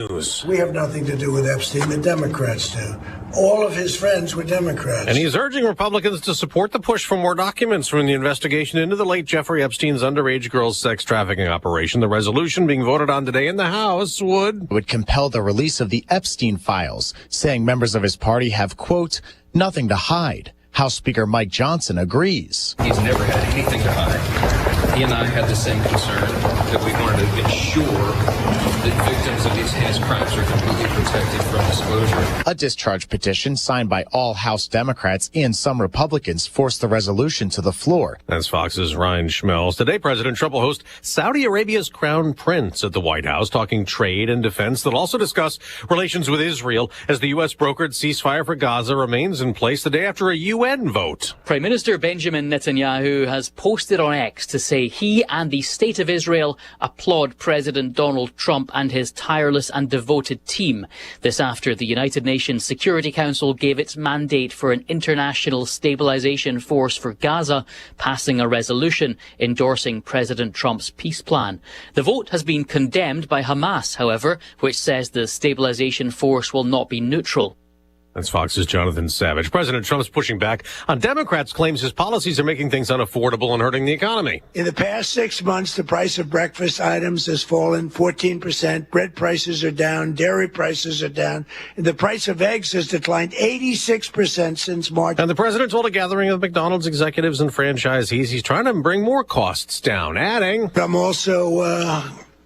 News. We have nothing to do with Epstein. The Democrats do. All of his friends were Democrats. And he's urging Republicans to support the push for more documents from the investigation into the late Jeffrey Epstein's underage girls sex trafficking operation. The resolution being voted on today in the House would compel the release of the Epstein files, saying members of his party have, quote, nothing to hide. House Speaker Mike Johnson agrees. He's never had anything to hide. He and I had the same concern that we wanted to ensure that victims of these heinous crimes are completely protected from disclosure. A discharge petition signed by all House Democrats and some Republicans forced the resolution to the floor. That's Fox's Ryan Schmelz. Today, President Trump will host Saudi Arabia's crown prince at the White House, talking trade and defense. They'll also discuss relations with Israel as the U.S. brokered ceasefire for Gaza remains in place the day after a UN vote. Prime Minister Benjamin Netanyahu has posted on X to say he and the State of Israel applaud President Donald Trump and his tireless and devoted team. This after the United Nations Security Council gave its mandate for an international stabilization force for Gaza, passing a resolution endorsing President Trump's peace plan. The vote has been condemned by Hamas, however, which says the stabilization force will not be neutral. That's Fox's Jonathan Savage. President Trump's pushing back on Democrats' claims his policies are making things unaffordable and hurting the economy. In the past 6 months, the price of breakfast items has fallen 14%. Bread prices are down. Dairy prices are down. And the price of eggs has declined 86% since March. And the president told a gathering of McDonald's executives and franchisees he's trying to bring more costs down, adding, I'm also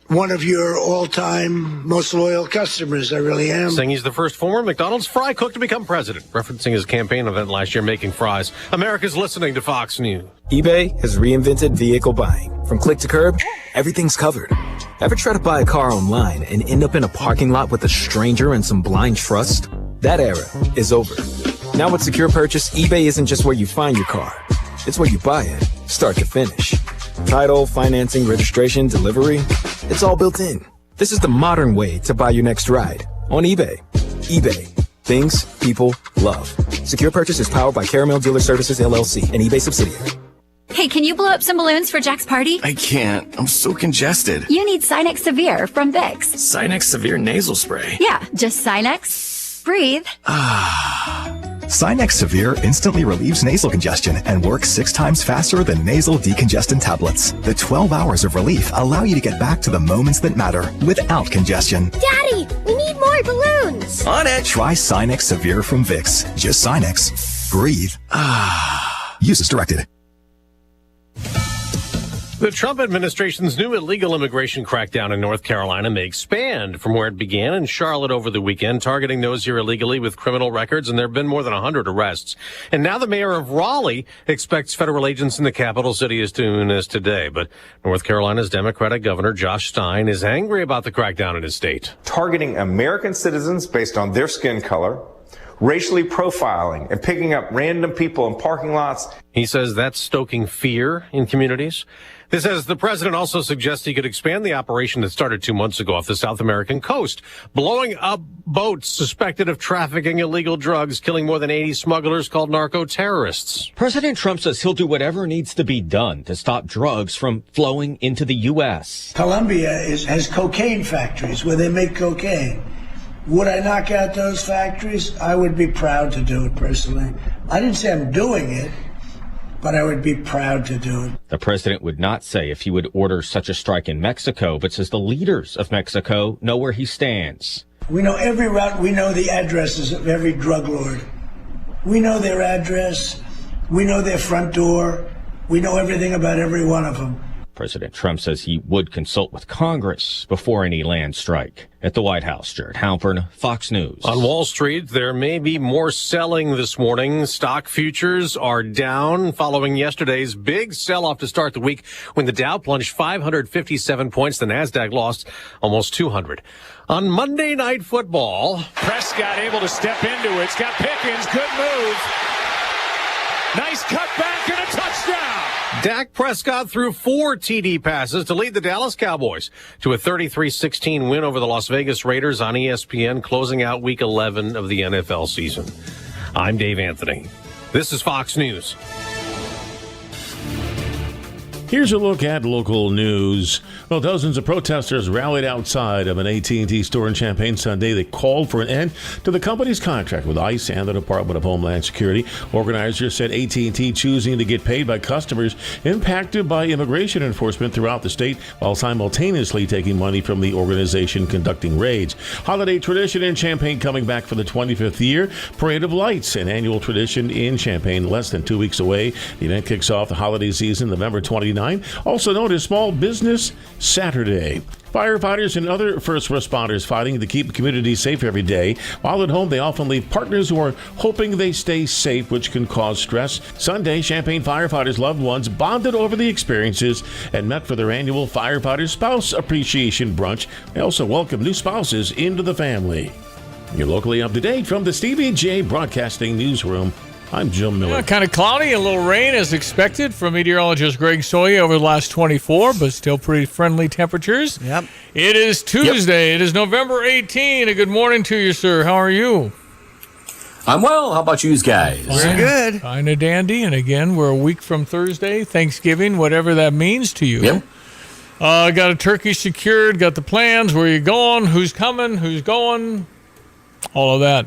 one of your all-time most loyal customers. I really am. Saying he's the first former McDonald's fry cook to become president, referencing his campaign event last year, Making Fries. America's listening to Fox News. eBay has reinvented vehicle buying. From click to curb, everything's covered. Ever try to buy a car online and end up in a parking lot with a stranger and some blind trust? That era is over. Now with Secure Purchase, eBay isn't just where you find your car. It's where you buy it, start to finish. Title, financing, registration, delivery, it's all built in. This is the modern way to buy your next ride on eBay. eBay. Things people love. Secure Purchase is powered by Caramel Dealer Services, LLC, an eBay subsidiary. Hey, can you blow up some balloons for Jack's party? I can't. I'm so congested. You need Sinex Severe from Vicks. Sinex Severe Nasal Spray. Yeah, just Sinex. Breathe. Sinex Severe instantly relieves nasal congestion and works 6 times faster than nasal decongestant tablets. The 12 hours of relief allow you to get back to the moments that matter without congestion. Daddy, we need more balloons. On it. Try Sinex Severe from Vicks. Just Sinex. Breathe. Use as directed. The Trump administration's new illegal immigration crackdown in North Carolina may expand from where it began in Charlotte over the weekend, targeting those here illegally with criminal records, and there have been more than 100 arrests. And now the mayor of Raleigh expects federal agents in the capital city as soon as today. But North Carolina's Democratic Governor Josh Stein is angry about the crackdown in his state. Targeting American citizens based on their skin color, racially profiling, and picking up random people in parking lots. He says that's stoking fear in communities. This as the president also suggests he could expand the operation that started 2 months ago off the South American coast, blowing up boats suspected of trafficking illegal drugs, killing more than 80 smugglers called narco-terrorists. President Trump says he'll do whatever needs to be done to stop drugs from flowing into the U.S. Colombia has cocaine factories where they make cocaine. Would I knock out those factories? I would be proud to do it personally. I didn't say I'm doing it, but I would be proud to do it. The president would not say if he would order such a strike in Mexico, but says the leaders of Mexico know where he stands. We know every route. We know the addresses of every drug lord. We know their address. We know their front door. We know everything about every one of them. President Trump says he would consult with Congress before any land strike. At the White House, Jared Halpern, Fox News. On Wall Street, there may be more selling this morning. Stock futures are down following yesterday's big sell-off to start the week when the Dow plunged 557 points. The Nasdaq lost almost 200. On Monday Night Football, Prescott able to step into it. It's got Pickens. Good move. Nice cutback and a touchdown. Dak Prescott threw 4 TD passes to lead the Dallas Cowboys to a 33-16 win over the Las Vegas Raiders on ESPN, closing out Week 11 of the NFL season. I'm Dave Anthony. This is Fox News. Here's a look at local news. Well, dozens of protesters rallied outside of an AT&T store in Champaign Sunday. They called for an end to the company's contract with ICE and the Department of Homeland Security. Organizers said AT&T choosing to get paid by customers impacted by immigration enforcement throughout the state while simultaneously taking money from the organization conducting raids. Holiday tradition in Champaign coming back for the 25th year. Parade of Lights, an annual tradition in Champaign, less than 2 weeks away. The event kicks off the holiday season November 29, also known as Small Business Saturday. Firefighters and other first responders fighting to keep communities safe every day. While at home, they often leave partners who are hoping they stay safe, which can cause stress. Sunday, Champaign firefighters' loved ones bonded over the experiences and met for their annual Firefighter Spouse Appreciation Brunch. They also welcome new spouses into the family. You're locally up to date from the Stevie J Broadcasting Newsroom. I'm Jim Miller. Kind of cloudy, a little rain as expected from meteorologist Greg Soya over the last 24, but still pretty friendly temperatures. Yep. It is Tuesday. Yep. It is November 18. A good morning to you, sir. How are you? I'm well. How about you guys? We're good. Kind of dandy. And again, we're a week from Thursday, Thanksgiving, whatever that means to you. Yep. Got a turkey secured, got the plans, where you going, who's coming, who's going, all of that.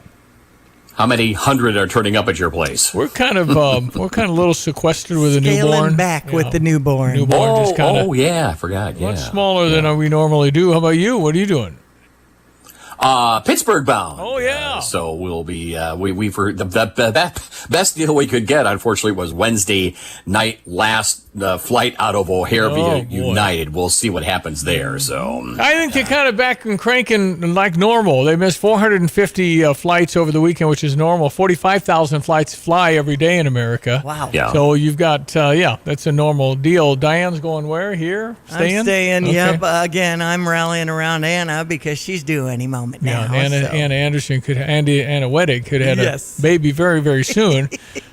How many hundred are turning up at your place? We're kind of a little sequestered with a newborn. Scaling back with the newborn. Yeah, I forgot. Yeah, much smaller than we normally do. How about you? What are you doing? Pittsburgh bound. Oh yeah. So we'll be we for the best deal we could get, unfortunately, was Wednesday night last flight out of O'Hare via United. We'll see what happens there. So I think they're kind of back and cranking like normal. They missed 450 flights over the weekend, which is normal. 45,000 flights fly every day in America. Wow. Yeah. So you've got that's a normal deal. Diane's going where? Here? Staying? I'm staying. Okay. Yep. Again, I'm rallying around Anna because she's due any moment now. Anna Anderson Anna Weddick could have had a baby very, very soon.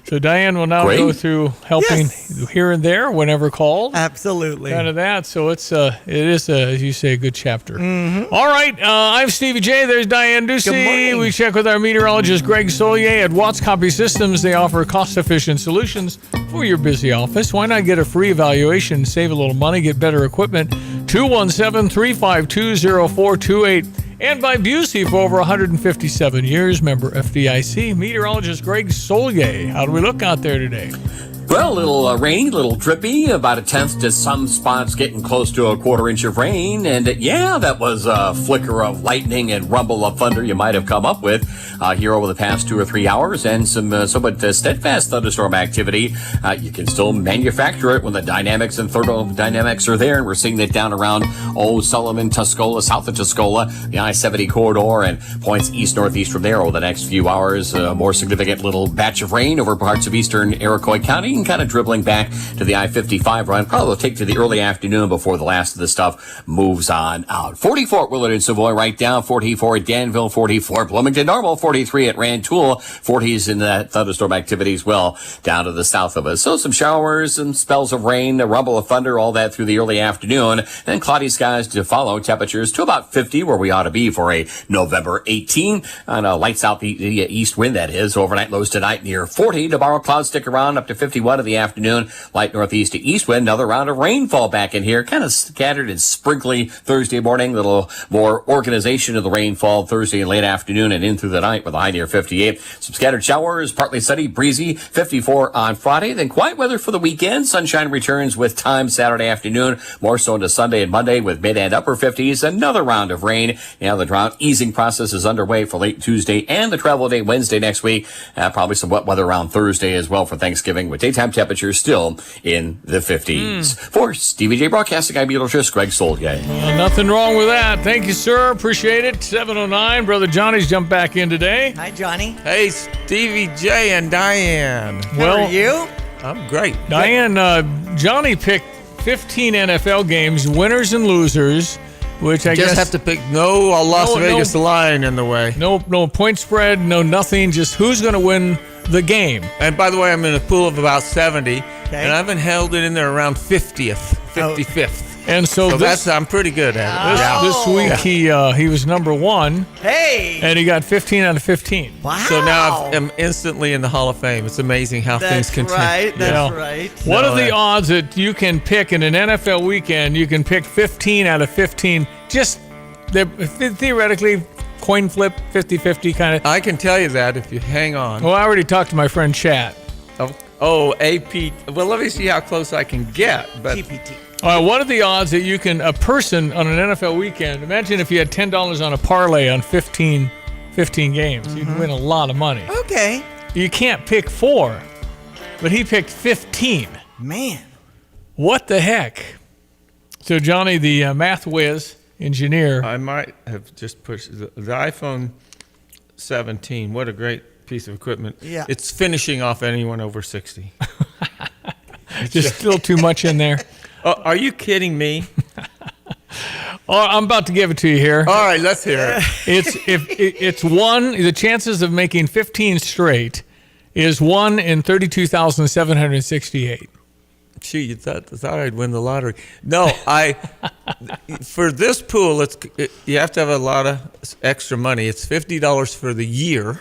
So Diane will now go through helping here and there whenever called. Absolutely. Kind of that. So it is, as you say, a good chapter. Mm-hmm. All right. I'm Stevie J. There's Diane Ducey. Good morning. We check with our meteorologist, Greg Solier at Watts Copy Systems. They offer cost-efficient solutions for your busy office. Why not get a free evaluation, save a little money, get better equipment? 217-352-0428. And by Busey for over 157 years, member FDIC, meteorologist Greg Solier. How do we look out there today? Well, a little rainy, a little drippy, about a tenth to some spots getting close to a quarter inch of rain. And that was a flicker of lightning and rumble of thunder you might have come up with here over the past 2 or 3 hours, and some somewhat steadfast thunderstorm activity. You can still manufacture it when the dynamics and thermodynamics are there, and we're seeing that down around Sullivan, Tuscola, south of Tuscola, the I-70 corridor, and points east-northeast from there over the next few hours. A more significant little batch of rain over parts of eastern Iroquois County, and kind of dribbling back to the I-55 run. Probably will take to the early afternoon before the last of the stuff moves on out. 44 at Willard and Savoy right down, 44 at Danville, 44 at Bloomington Normal, 43 at Rantoul, 40s in that thunderstorm activity as well down to the south of us. So some showers, some spells of rain, a rumble of thunder, all that through the early afternoon. Then cloudy skies to follow, temperatures to about 50 where we ought to be for a November 18. And lights out the east wind, that is. Overnight lows tonight near 40. Tomorrow clouds stick around up to 51 in the afternoon. Light northeast to east wind. Another round of rainfall back in here. Kind of scattered and sprinkly Thursday morning. A little more organization of the rainfall Thursday and late afternoon and in through the night with a high near 58. Some scattered showers, partly sunny, breezy, 54 on Friday. Then quiet weather for the weekend. Sunshine returns with time Saturday afternoon. More so into Sunday and Monday with mid and upper 50s. Another round of rain. The drought easing process is underway for late Tuesday and the travel day Wednesday next week. Probably some wet weather around Thursday as well for Thanksgiving, with daytime temperatures still in the 50s. For Stevie J Broadcasting, I'm meteorologist Greg Solier. Nothing wrong with that. Thank you, sir. Appreciate it. 7:09. Brother Johnny's jumped back in today. Hi, Johnny. Hey, Stevie J and Diane. How are you? I'm great. Diane, Johnny picked 15 NFL games, winners and losers, which I guess have to pick no Las Vegas line in the way. No point spread, no nothing, just who's going to win the game. And by the way, I'm in a pool of about 70, and I've been held in there around 55th. And so I'm pretty good at it. This week he was number 1. Hey! And he got 15 out of 15. Wow. So now I'm instantly in the Hall of Fame. It's amazing how things continue. That's right. What are the odds that you can pick in an NFL weekend, you can pick 15 out of 15, just theoretically, coin flip, 50-50 kind of? I can tell you that if you hang on. Well, I already talked to my friend Chat. AP. Well, let me see how close I can get. But GPT. All right, what are the odds that you can, a person on an NFL weekend, imagine if you had $10 on a parlay on 15 games. You'd win a lot of money. Okay. You can't pick 4, but he picked 15. Man. What the heck? So Johnny, the math whiz engineer. I might have just pushed the iPhone 17. What a great piece of equipment. Yeah. It's finishing off anyone over 60. Just still too much in there. Are you kidding me? I'm about to give it to you here. All right, let's hear it. It's one. The chances of making 15 straight is 1 in 32,768. Gee, you thought I'd win the lottery. No, for this pool, you have to have a lot of extra money. It's $50 for the year.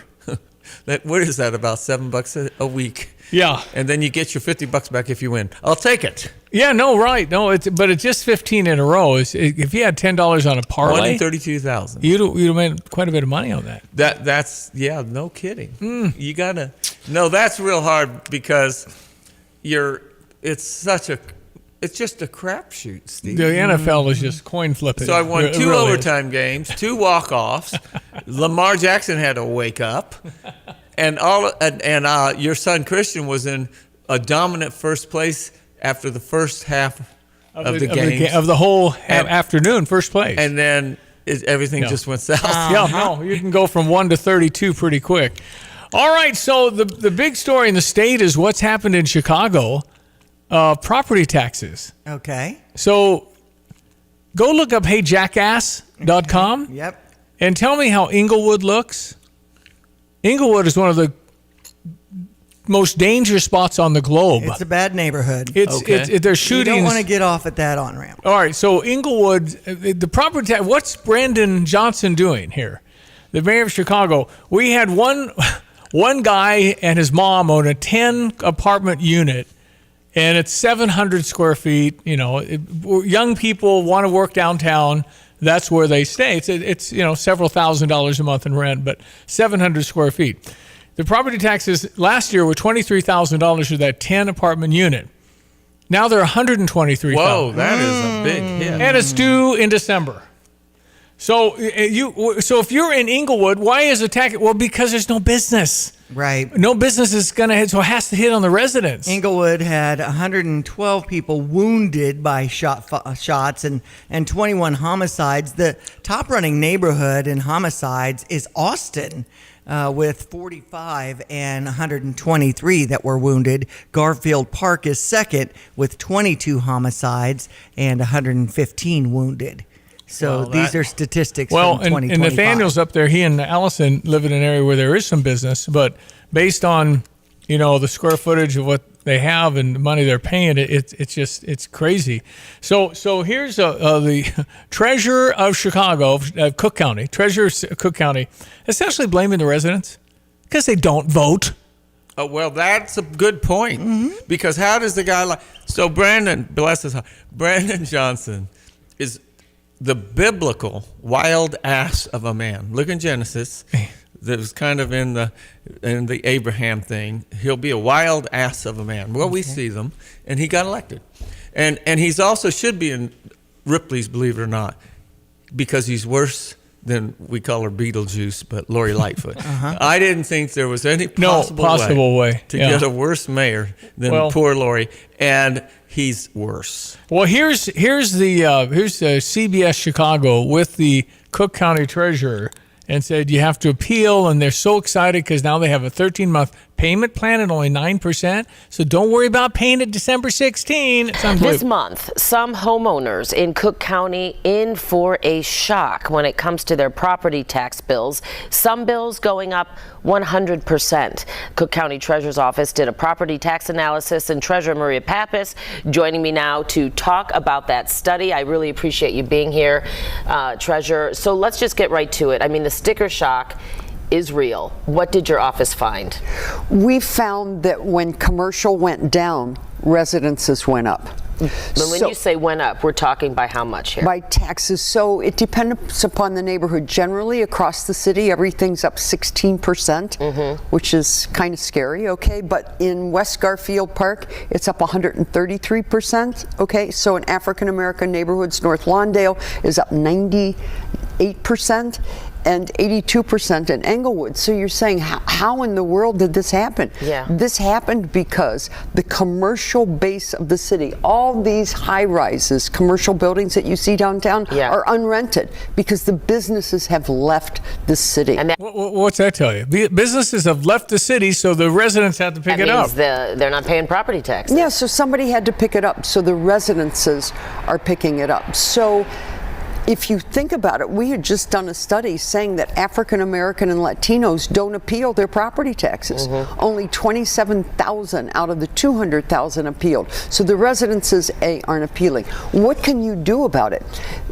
What is that? About $7 a week. Yeah. And then you get your $50 back if you win. I'll take it. Yeah, no, right. No, but it's just 15 in a row. If you had $10 on a parlay, 1 in 32,000. You'd have made quite a bit of money on that. That's no kidding. You gotta. No, that's real hard because it's just a crapshoot, Steve. The NFL is just coin flipping. So I won 2 really overtime games, 2 walk-offs. Lamar Jackson had to wake up, and your son Christian was in a dominant first place after the first half of the game of the whole afternoon, first place, and then everything just went south. Yeah, no, you can go from 1 to 32 pretty quick. All right, so the big story in the state is what's happened in Chicago. Property taxes. Okay. So go look up heyjackass.com. Yep. And tell me how Inglewood looks. Inglewood is one of the most dangerous spots on the globe. It's a bad neighborhood. There's shootings. You don't want to get off at that on-ramp. All right, so Inglewood, the property tax, what's Brandon Johnson doing here? The mayor of Chicago. We had one guy and his mom own a 10-apartment unit. And it's 700 square feet. You know, young people want to work downtown. That's where they stay. It's several $1,000s a month in rent, but 700 square feet. The property taxes last year were $23,000 for that 10-apartment unit. Now they're $123,000. Whoa, that is a big hit. And it's due in December. So if you're in Inglewood, why is the tax? Well, because there's no business. Right. No business is going to hit, so it has to hit on the residents. Inglewood had 112 people wounded by shots and 21 homicides. The top-running neighborhood in homicides is Austin, with 45 and 123 that were wounded. Garfield Park is second with 22 homicides and 115 wounded. So these are statistics from 2025. And Nathaniel's up there. He and Allison live in an area where there is some business, but based on, the square footage of what they have and the money they're paying, it's crazy. So here's the treasurer of Chicago, Cook County, treasurer of Cook County, essentially blaming the residents because they don't vote. Oh, well, that's a good point because how does the guy so Brandon, bless his heart, Brandon Johnson is the biblical wild ass of a man. Look in Genesis. That was kind of in the Abraham thing. He'll be a wild ass of a man. Well, we see them, and he got elected, and he's also should be in Ripley's, believe it or not, because he's worse than we call her Beetlejuice, but Lori Lightfoot. I didn't think there was any possible way to get a worse mayor than poor Lori, and he's worse. Well, here's CBS Chicago with the Cook County treasurer and said you have to appeal, and they're so excited because now they have a 13-month payment plan at only 9%. So don't worry about paying it December 16. It's unbelievable. This month, some homeowners in Cook County in for a shock when it comes to their property tax bills. Some bills going up 100%. Cook County Treasurer's Office did a property tax analysis, and Treasurer Maria Pappas joining me now to talk about that study. I really appreciate you being here, Treasurer. So let's just get right to it. I mean, the sticker shock is real. What did your office find? We found that when commercial went down, residences went up. But when you say went up, we're talking by how much here? By taxes. So it depends upon the neighborhood. Generally, across the city, everything's up 16%, which is kind of scary, okay? But in West Garfield Park, it's up 133%, okay? So in African-American neighborhoods, North Lawndale is up 98%. And 82% in Englewood. So you're saying, how in the world did this happen? Yeah. This happened because the commercial base of the city, all these high-rises, commercial buildings that you see downtown are unrented because the businesses have left the city. And What's that tell you? Businesses have left the city, so the residents have to pick it up. They're not paying property taxes. Yeah, so somebody had to pick it up. So the residences are picking it up. So if you think about it, we had just done a study saying that African American and Latinos don't appeal their property taxes. Only 27,000 out of the 200,000 appealed. So the residences aren't appealing. What can you do about it?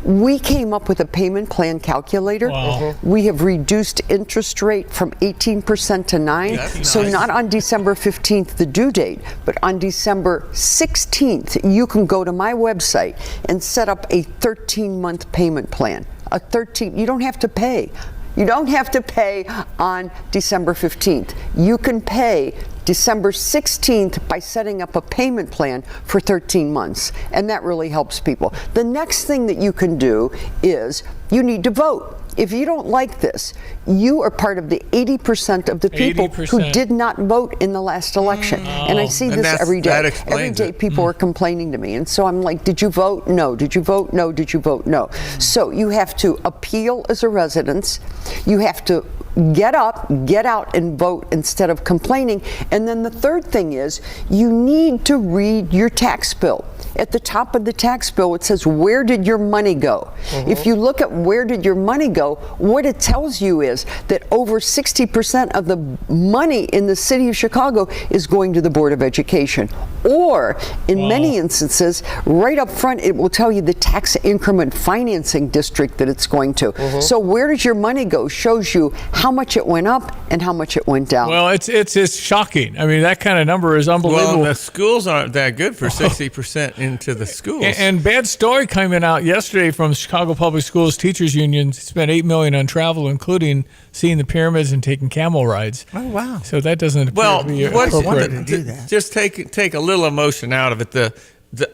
We came up with a payment plan calculator. Wow. We have reduced interest rate from 18% to 9%. That's So nice. not on December 15th, the due date, but on December 16th, you can go to my website and set up a 13-month payment plan. You don't have to pay. You don't have to pay on December 15th. You can pay December 16th by setting up a payment plan for 13 months. And that really helps people. The next thing that you can do is you need to vote. If you don't like this, you are part of the 80% of the people who 80%. did not vote in the last election. And I see this every day. Every day people are complaining to me. And so I'm like, did you vote? No. Did you vote? No. Did you vote? No. So you have to appeal as a resident. You have to get up, get out and vote instead of complaining. And then the third thing is you need to read your tax bill. At the top of the tax bill, it says, where did your money go? If you look at where did your money go, what it tells you is that over 60% of the money in the city of Chicago is going to the Board of Education. Or in many instances, right up front, it will tell you the tax increment financing district that it's going to. So where does your money go shows you how much it went up and how much it went down. Well, it's shocking. I mean, that kind of number is unbelievable. Well, the schools aren't that good for 60% into the schools. And bad story coming out yesterday from Chicago Public Schools Teachers Union. Spent $8 million on travel, including seeing the pyramids and taking camel rides. Oh, wow. So that doesn't appear to be appropriate. Just take a little emotion out of it.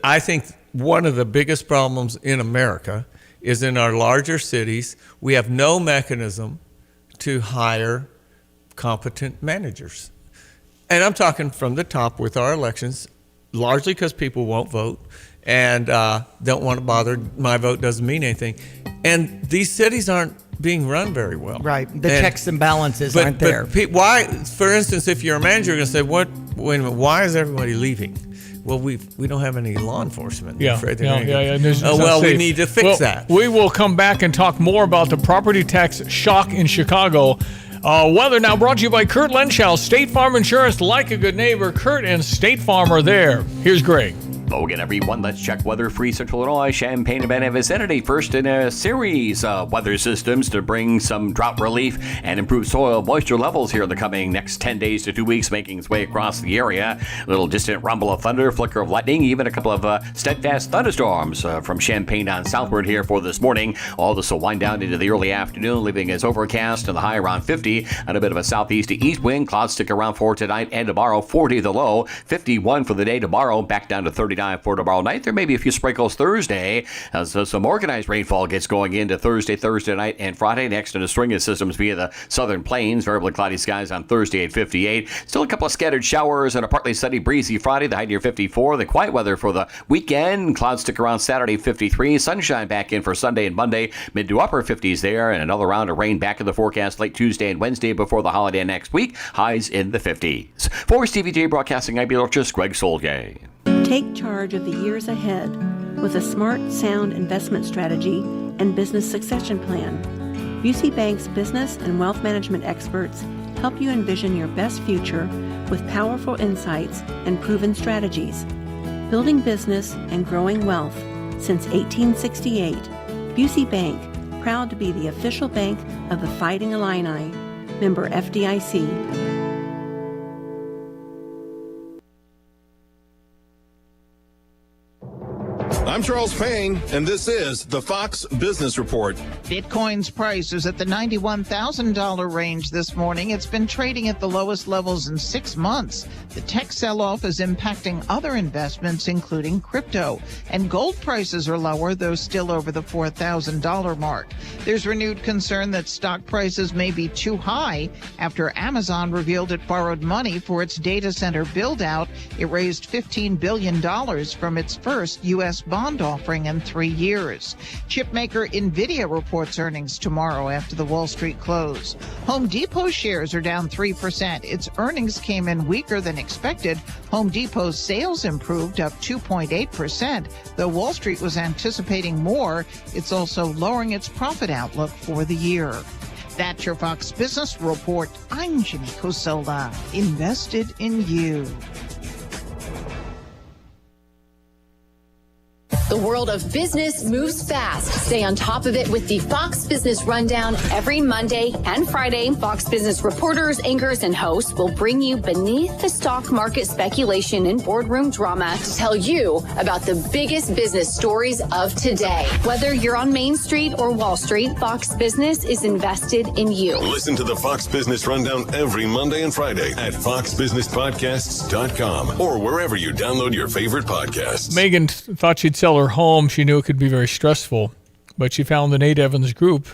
I think one of the biggest problems in America is in our larger cities, we have no mechanism to hire competent managers. And I'm talking from the top with our elections, largely because people won't vote and don't want to bother. My vote doesn't mean anything. And these cities aren't being run very well. Right. The checks and balances aren't there. Why, for instance, if you're a manager, you're going to say, wait a minute, why is everybody leaving? Well, we don't have any law enforcement. Yeah. Well, we need to fix that. We will come back and talk more about the property tax shock in Chicago. Weather now brought to you by Kurt Lenschow, State Farm Insurance, like a good neighbor. Kurt and State Farm are there. Here's Greg. Hello again, everyone. Let's check weather-free Central Illinois, Champaign, and vicinity. First in a series of weather systems to bring some drought relief and improve soil moisture levels here in the coming next 10 days to 2 weeks, making its way across the area. A little distant rumble of thunder, flicker of lightning, even a couple of steadfast thunderstorms from Champaign on southward here for this morning. All this will wind down into the early afternoon, leaving us overcast and the high around 50 and a bit of a southeast to east wind. Clouds stick around for tonight and tomorrow. 40 the low, 51 for the day tomorrow, back down to 30 cloudy time for tomorrow night. There may be a few sprinkles Thursday as some organized rainfall gets going into Thursday night, and Friday. Next in a string of systems via the southern plains. Variably cloudy skies on Thursday at 58. Still a couple of scattered showers and a partly sunny, breezy Friday. The high near 54. The quiet weather for the weekend. Clouds stick around Saturday, 53. Sunshine back in for Sunday and Monday. Mid to upper 50s there, and another round of rain back in the forecast late Tuesday and Wednesday before the holiday next week. Highs in the 50s. For Stevie J Broadcasting, I'm meteorologist Greg Solgay. Take charge of the years ahead with a smart, sound investment strategy and business succession plan. Busey Bank's business and wealth management experts help you envision your best future with powerful insights and proven strategies. Building business and growing wealth since 1868, Busey Bank, proud to be the official bank of the Fighting Illini. Member FDIC. I'm Charles Payne, and this is the Fox Business Report. Bitcoin's price is at the $91,000 range this morning. It's been trading at the lowest levels in 6 months. The tech sell-off is impacting other investments, including crypto. And gold prices are lower, though still over the $4,000 mark. There's renewed concern that stock prices may be too high after Amazon revealed it borrowed money for its data center build-out. It raised $15 billion from its first U.S. bond offering in 3 years. Chipmaker Nvidia reports earnings tomorrow after the Wall Street close. Home Depot shares are down 3%. Its earnings came in weaker than expected. Home Depot's sales improved, up 2.8%. Though Wall Street was anticipating more, it's also lowering its profit outlook for the year. That's your Fox Business Report. I'm Jimmy Cosola, invested in you. The world of business moves fast. Stay on top of it with the Fox Business Rundown every Monday and Friday. Fox Business reporters, anchors, and hosts will bring you beneath the stock market speculation and boardroom drama to tell you about the biggest business stories of today. Whether you're on Main Street or Wall Street, Fox Business is invested in you. Listen to the Fox Business Rundown every Monday and Friday at foxbusinesspodcasts.com or wherever you download your favorite podcasts. Megan thought she'd sell her home. She knew it could be very stressful, but she found the Nate Evans Group,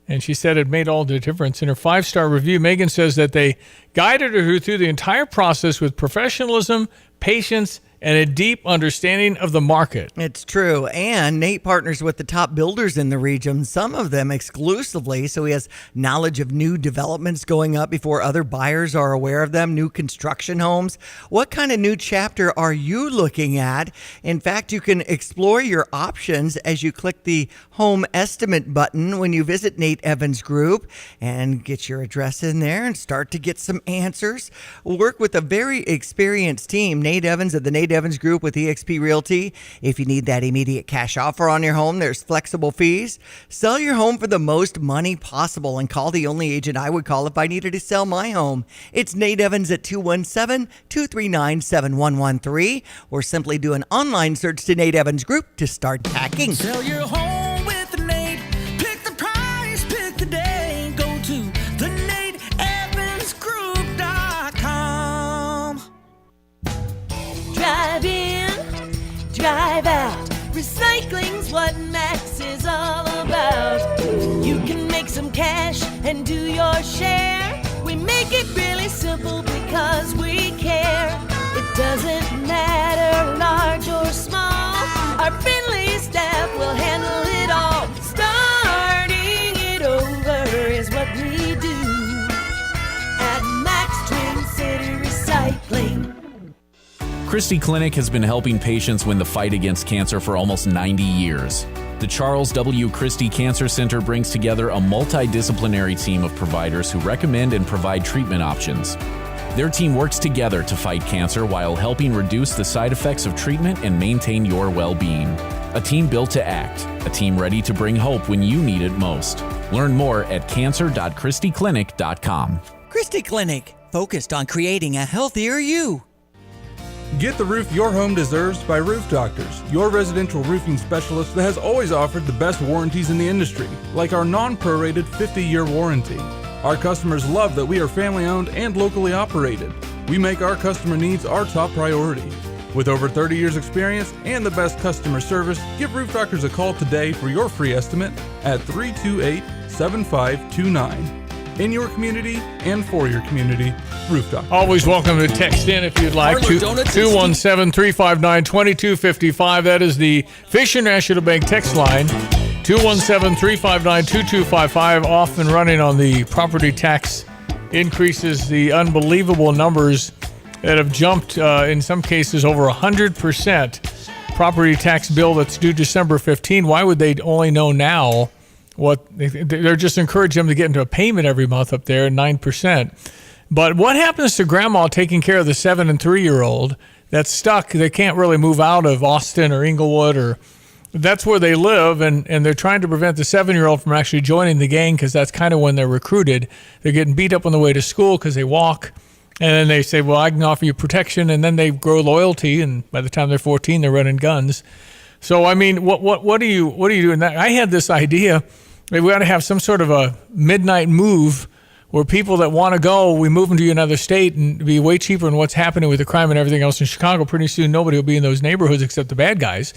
and she said it made all the difference. In her 5-star review, Megan says that they guided her through the entire process with professionalism, patience, and a deep understanding of the market. It's true. And Nate partners with the top builders in the region, some of them exclusively, so he has knowledge of new developments going up before other buyers are aware of them, new construction homes. What kind of new chapter are you looking at? In fact, you can explore your options as you click the home estimate button when you visit Nate Evans Group and get your address in there and start to get some answers. We'll work with a very experienced team. Nate Evans of the Nate Evans Group with eXp Realty. If you need that immediate cash offer on your home, there's flexible fees. Sell your home for the most money possible and call the only agent I would call if I needed to sell my home. It's Nate Evans at 217-239-7113 or simply do an online search to Nate Evans Group to start packing. Sell your home with Nate. Pick the price, pick the day. Go to theNateEvansGroup.com. Drive in, drive out. Recycling's what Max is all about. You can make some cash and do your share. We make it really simple because we care. It doesn't matter large or small. Our friendly staff will handle it all. Starting it over is what we do at Max Twin City Recycling. Christie Clinic has been helping patients win the fight against cancer for almost 90 years. The Charles W. Christie Cancer Center brings together a multidisciplinary team of providers who recommend and provide treatment options. Their team works together to fight cancer while helping reduce the side effects of treatment and maintain your well-being. A team built to act, a team ready to bring hope when you need it most. Learn more at cancer.christieclinic.com. Christie Clinic, focused on creating a healthier you. Get the roof your home deserves by Roof Doctors, your residential roofing specialist that has always offered the best warranties in the industry, like our non-prorated 50-year warranty. Our customers love that we are family-owned and locally operated. We make our customer needs our top priority. With over 30 years experience and the best customer service, give Roof Doctors a call today for your free estimate at 328-7529. In your community and for your community, Roof Doctors. Always welcome to text in if you'd like. 217-359-2255. That is the Fisher National Bank text line. 217-359-2255. Off and running on the property tax increases, the unbelievable numbers that have jumped, in some cases, over 100%. Property tax bill that's due December 15. Why would they only know now what they're just encouraging them to get into a payment every month up there, 9%. But what happens to grandma taking care of the 7 and 3-year-old that's stuck? They can't really move out of Austin or Inglewood, or that's where they live, and they're trying to prevent the 7-year-old from actually joining the gang because that's kind of when they're recruited. They're getting beat up on the way to school because they walk, and then they say, well, I can offer you protection, and then they grow loyalty, and by the time they're 14, they're running guns. So, I mean, what do you do in that? I had this idea. We got to have some sort of a midnight move where people that want to go, we move them to another state and be way cheaper than what's happening with the crime and everything else in Chicago. Pretty soon, nobody will be in those neighborhoods except the bad guys.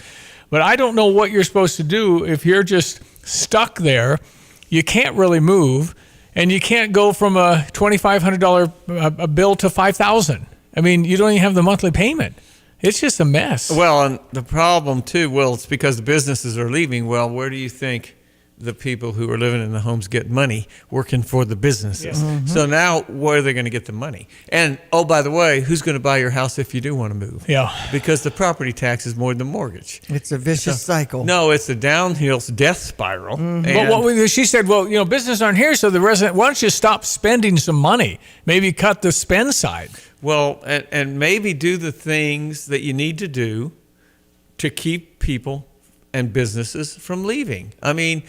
But I don't know what you're supposed to do if you're just stuck there. You can't really move, and you can't go from a $2,500 a bill to $5,000. I mean, you don't even have the monthly payment. It's just a mess. Well, and the problem, too, it's because the businesses are leaving. Well, where do you think the people who are living in the homes get money? Working for the businesses. Yes. Mm-hmm. So now where are they going to get the money? And, oh, by the way, who's going to buy your house if you do want to move? Yeah. Because the property tax is more than the mortgage. It's a vicious cycle. No, it's a downhill death spiral. Mm-hmm. But she said, well, businesses aren't here, so the resident, why don't you stop spending some money? Maybe cut the spend side. Well, and maybe do the things that you need to do to keep people and businesses from leaving. I mean,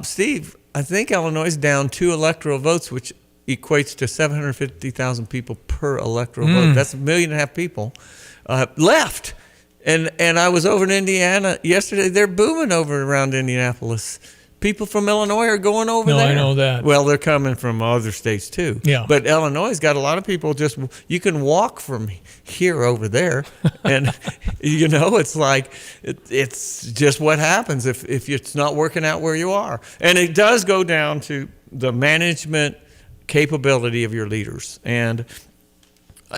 Steve, I think Illinois is down 2 electoral votes, which equates to 750,000 people per electoral vote. That's 1.5 million people left. And I was over in Indiana yesterday. They're booming over around Indianapolis. People from Illinois are going over there. No, I know that. Well, they're coming from other states too. Yeah. But Illinois got a lot of people you can walk from here over there. And, it's like, it's just what happens if it's not working out where you are. And it does go down to the management capability of your leaders. And,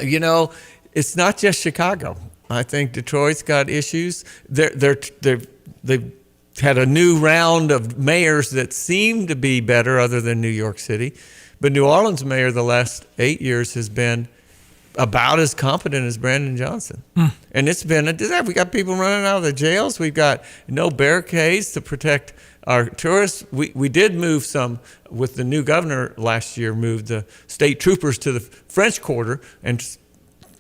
it's not just Chicago. I think Detroit's got issues. They've had a new round of mayors that seem to be better other than New York City. But New Orleans mayor the last 8 years has been about as competent as Brandon Johnson. And it's been a disaster. We got people running out of the jails. We've got no barricades to protect our tourists. We did move some with the new governor last year, moved the state troopers to the French Quarter, and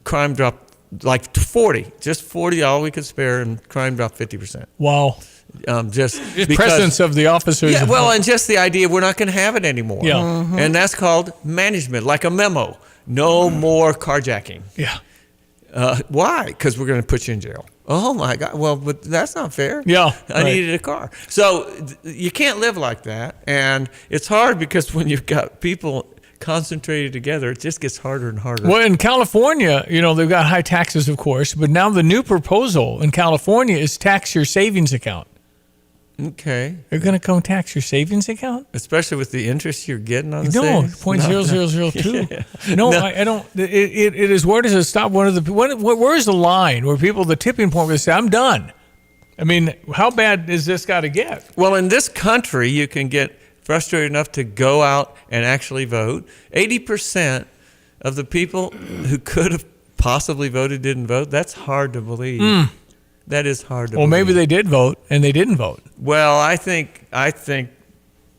crime dropped like 40, just 40, all we could spare, and crime dropped 50%. Wow. Just because, presence of the officers. Yeah, well, and just the idea we're not going to have it anymore. Yeah. Mm-hmm. And that's called management, like a memo. No more carjacking. Yeah. Why? Because we're going to put you in jail. Oh, my God. Well, but that's not fair. Yeah. I needed a car. So you can't live like that. And it's hard because when you've got people concentrated together, it just gets harder and harder. Well, in California, they've got high taxes, of course, but now the new proposal in California is tax your savings account. Okay. They're going to come tax your savings account? Especially with the interest you're getting on the No, savings? 0.0002. Yeah. No, I don't. It is, where does it stop? Where's the line where the tipping point where they say, I'm done? I mean, how bad is this got to get? Well, in this country, you can get frustrated enough to go out and actually vote. 80% of the people who could have possibly voted didn't vote. That's hard to believe. That is hard to believe. Well, maybe they did vote and they didn't vote. Well, I think,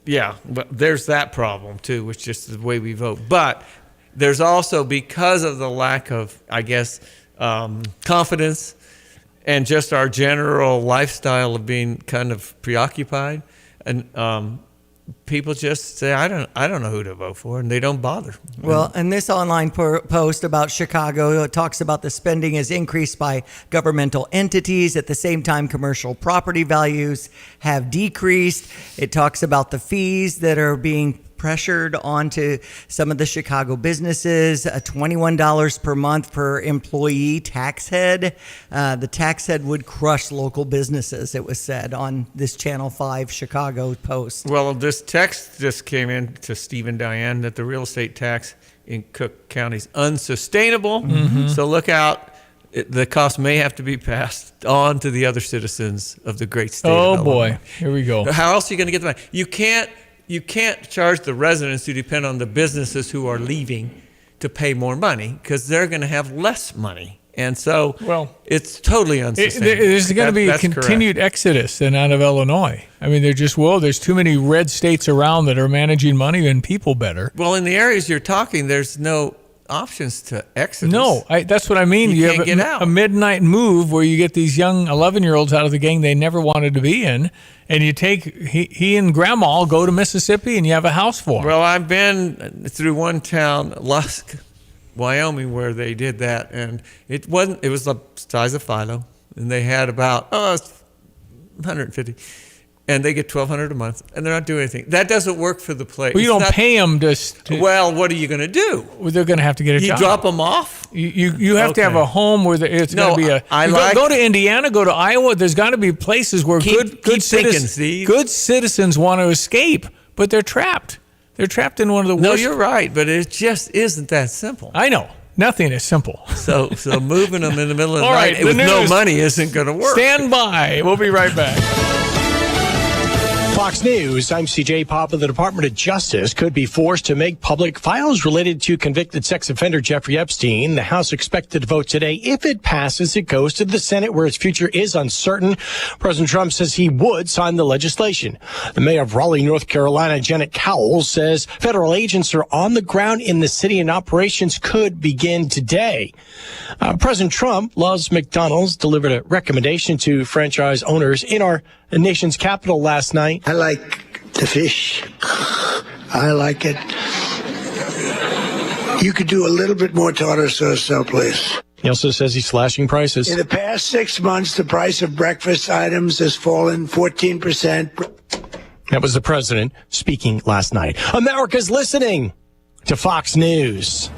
yeah, but there's that problem too, which is just the way we vote. But there's also, because of the lack of, I guess, confidence and just our general lifestyle of being kind of preoccupied, and people just say, I don't know who to vote for, and they don't bother. Well, and this online post about Chicago talks about the spending is increased by governmental entities. At the same time, commercial property values have decreased. It talks about the fees that are being pressured onto some of the Chicago businesses. $21 per month per employee tax head. The tax head would crush local businesses, it was said on this Channel 5 Chicago post. Well, this text just came in to Steve and Diane that the real estate tax in Cook County is unsustainable. Mm-hmm. So look out. The cost may have to be passed on to the other citizens of the great state. Oh of Illinois. boy, here we go. How else are you going to get the money? You can't charge the residents who depend on the businesses who are leaving to pay more money because they're going to have less money. And so it's totally unsustainable. There's going to be a continued exodus then out of Illinois. I mean, there's too many red states around that are managing money and people better. Well, in the areas you're talking, there's no options to exodus. No, that's what I mean. You have can't get out. A midnight move where you get these young 11-year-olds out of the gang they never wanted to be in, and you take he and Grandma go to Mississippi, and you have a house for them. Well, I've been through one town, Lusk, Wyoming, where they did that, and it was the size of Philo, and they had about 150. And they get $1,200 a month, and they're not doing anything. That doesn't work for the place. Well, you don't pay them to. Well, what are you going to do? Well, they're going to have to get a job. You drop them off. You have to have a home where it's going to be a. Go to Indiana, go to Iowa. There's got to be places where good citizens want to escape, but they're trapped. They're trapped in one of the worst. No, you're right, but it just isn't that simple. I know. Nothing is simple. So moving them in the middle of the All night right, with no money isn't going to work. Stand by. We'll be right back. Fox News, I'm CJ Papa. The Department of Justice could be forced to make public files related to convicted sex offender Jeffrey Epstein. The House expected to vote today. If it passes, it goes to the Senate, where its future is uncertain. President Trump says he would sign the legislation. The mayor of Raleigh, North Carolina, Janet Cowles, says federal agents are on the ground in the city and operations could begin today. President Trump loves McDonald's, delivered a recommendation to franchise owners in our nation's capital last night. I like the fish. I like it. You could do a little bit more tartar sauce someplace. He also says he's slashing prices. In the past 6 months, the price of breakfast items has fallen 14%. That was the president speaking last night. America's listening to Fox News.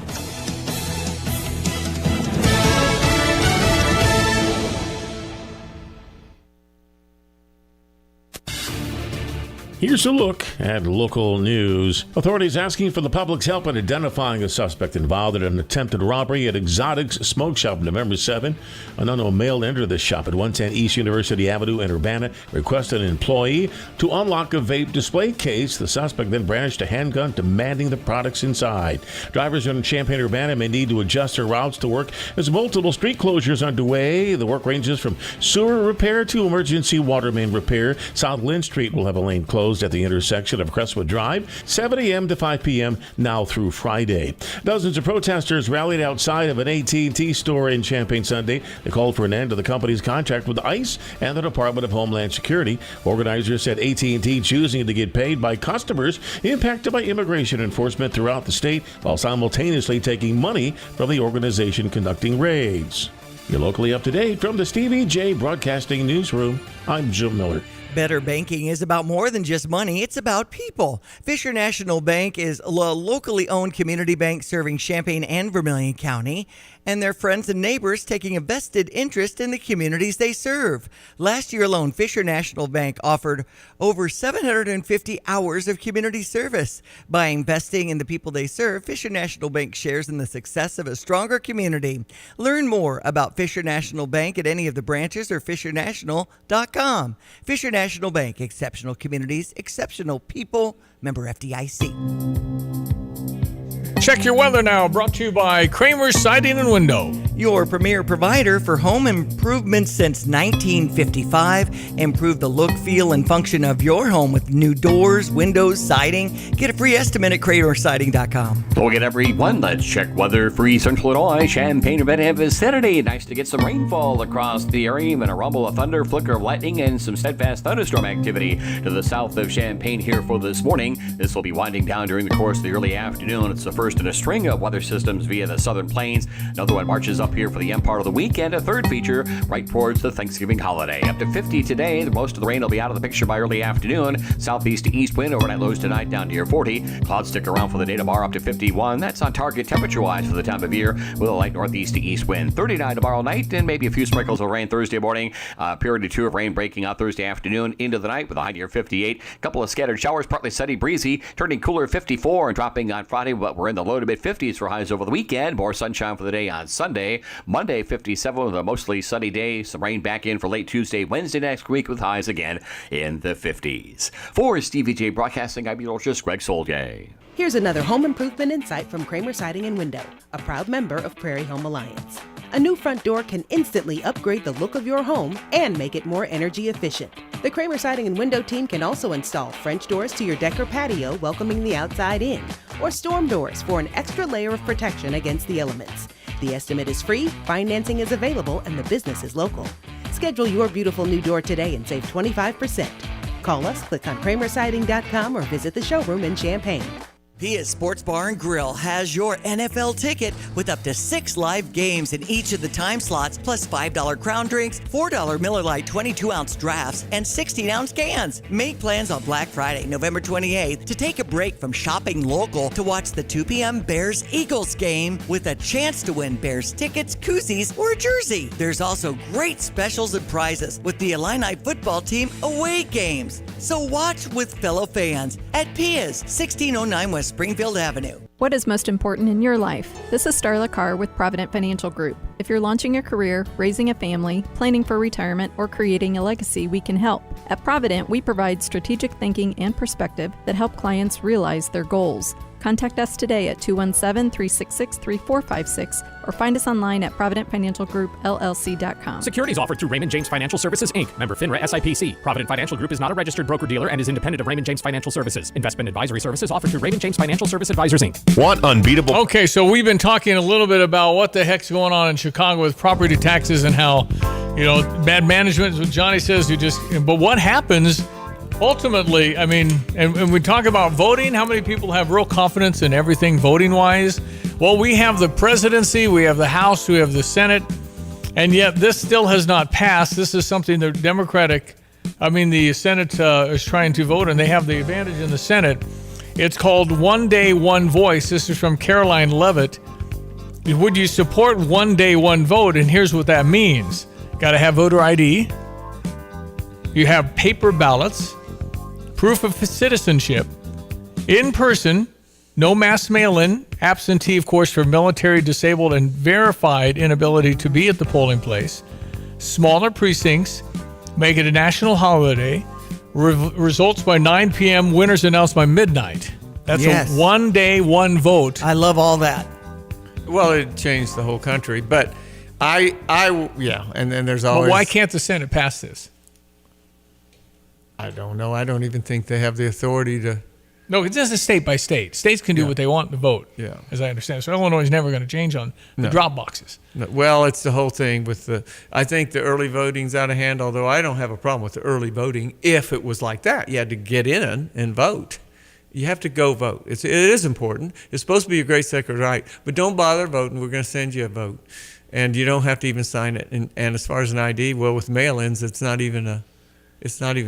Here's a look at local news. Authorities asking for the public's help in identifying a suspect involved in an attempted robbery at Exotics Smoke Shop November 7. An unknown male entered the shop at 110 East University Avenue in Urbana, requested an employee to unlock a vape display case. The suspect then brandished a handgun, demanding the products inside. Drivers in Champaign-Urbana may need to adjust their routes to work as multiple street closures underway. The work ranges from sewer repair to emergency water main repair. South Lynn Street will have a lane closed at the intersection of Crestwood Drive, 7 a.m. to 5 p.m. now through Friday. Dozens of protesters rallied outside of an AT&T store in Champaign Sunday. They called for an end to the company's contract with ICE and the Department of Homeland Security. Organizers said AT&T choosing to get paid by customers impacted by immigration enforcement throughout the state while simultaneously taking money from the organization conducting raids. You're locally up to date from the Stevie J Broadcasting Newsroom. I'm Jim Miller. Better banking is about more than just money. It's about people. Fisher National Bank is a locally owned community bank serving Champaign and Vermilion County, and their friends and neighbors taking a vested interest in the communities they serve. Last year alone, Fisher National Bank offered over 750 hours of community service. By investing in the people they serve, Fisher National Bank shares in the success of a stronger community. Learn more about Fisher National Bank at any of the branches or fishernational.com. Fisher National Bank, exceptional communities, exceptional people, member FDIC. Check your weather now, brought to you by Kramer's Siding and Window. Your premier provider for home improvements since 1955. Improve the look, feel, and function of your home with new doors, windows, siding. Get a free estimate at CramerSiding.com. Well, again, everyone, let's check weather for East Central Illinois. Champaign-Urbana vicinity. Nice to get some rainfall across the area. Even a rumble of thunder, flicker of lightning, and some steadfast thunderstorm activity to the south of Champaign here for this morning. This will be winding down during the course of the early afternoon. It's the first in a string of weather systems via the southern plains. Another one marches up here for the end part of the week, and a third feature right towards the Thanksgiving holiday. Up to 50 today. Most of the rain will be out of the picture by early afternoon. Southeast to east wind, overnight lows tonight down near 40. Clouds stick around for the day tomorrow up to 51. That's on target temperature-wise for the time of year, with a light northeast to east wind. 39 tomorrow night, and maybe a few sprinkles of rain Thursday morning. Period or two of rain breaking out Thursday afternoon into the night with a high near 58. A couple of scattered showers, partly sunny, breezy, turning cooler 54 and dropping on Friday, but we're in the low to mid 50s for highs over the weekend. More sunshine for the day on Sunday. Monday, 57 with a mostly sunny day. Some rain back in for late Tuesday, Wednesday next week with highs again in the 50s. For Stevie J Broadcasting, I'm meteorologist Greg Solgay. Here's another home improvement insight from Kramer Siding and Window, a proud member of Prairie Home Alliance. A new front door can instantly upgrade the look of your home and make it more energy efficient. The Kramer Siding and Window team can also install French doors to your deck or patio, welcoming the outside in, or storm doors for an extra layer of protection against the elements. The estimate is free, financing is available, and the business is local. Schedule your beautiful new door today and save 25%. Call us, click on kramersiding.com, or visit the showroom in Champaign. Pia's Sports Bar and Grill has your NFL ticket with up to 6 live games in each of the time slots, plus $5 crown drinks, $4 Miller Lite 22-ounce drafts, and 16-ounce cans. Make plans on Black Friday, November 28th, to take a break from shopping local to watch the 2 p.m. Bears-Eagles game with a chance to win Bears tickets, koozies, or a jersey. There's also great specials and prizes with the Illini football team away games. So watch with fellow fans at Pia's, 1609 West Springfield Avenue. What is most important in your life? This is Starla Carr with Provident Financial Group. If you're launching a career, raising a family, planning for retirement, or creating a legacy, we can help. At Provident, we provide strategic thinking and perspective that help clients realize their goals. Contact us today at 217-366-3456 or find us online at providentfinancialgroupllc.com. Securities offered through Raymond James Financial Services, Inc., member FINRA SIPC. Provident Financial Group is not a registered broker-dealer and is independent of Raymond James Financial Services. Investment advisory services offered through Raymond James Financial Service Advisors, Inc. Want unbeatable? Okay, so we've been talking a little bit about what the heck's going on in Chicago with property taxes and how, bad management is what Johnny says. But what happens ultimately, I mean, and we talk about voting, how many people have real confidence in everything voting-wise? Well, we have the presidency, we have the House, we have the Senate, and yet this still has not passed. This is something the the Senate is trying to vote, and they have the advantage in the Senate. It's called One Day, One Voice. This is from Caroline Levitt. Would you support one day, one vote? And here's what that means. Got to have voter ID. You have paper ballots, proof of citizenship, in person, no mass mail-in, absentee, of course, for military, disabled, and verified inability to be at the polling place, smaller precincts, make it a national holiday, results by 9 p.m., winners announced by midnight. That's a one day, one vote. I love all that. Well, it changed the whole country, but and then there's always... Well, why can't the Senate pass this? I don't know. I don't even think they have the authority to... No, it's just a state by state. States can do what they want to vote, as I understand. So Illinois is never going to change on the drop boxes. No. Well, it's the whole thing with I think the early voting's out of hand, although I don't have a problem with the early voting if it was like that. You had to get in and vote. You have to go vote. It is important. It's supposed to be a great sacred right, but don't bother voting. We're going to send you a vote. And you don't have to even sign it. And as far as an ID, well, with mail-ins, it's not even a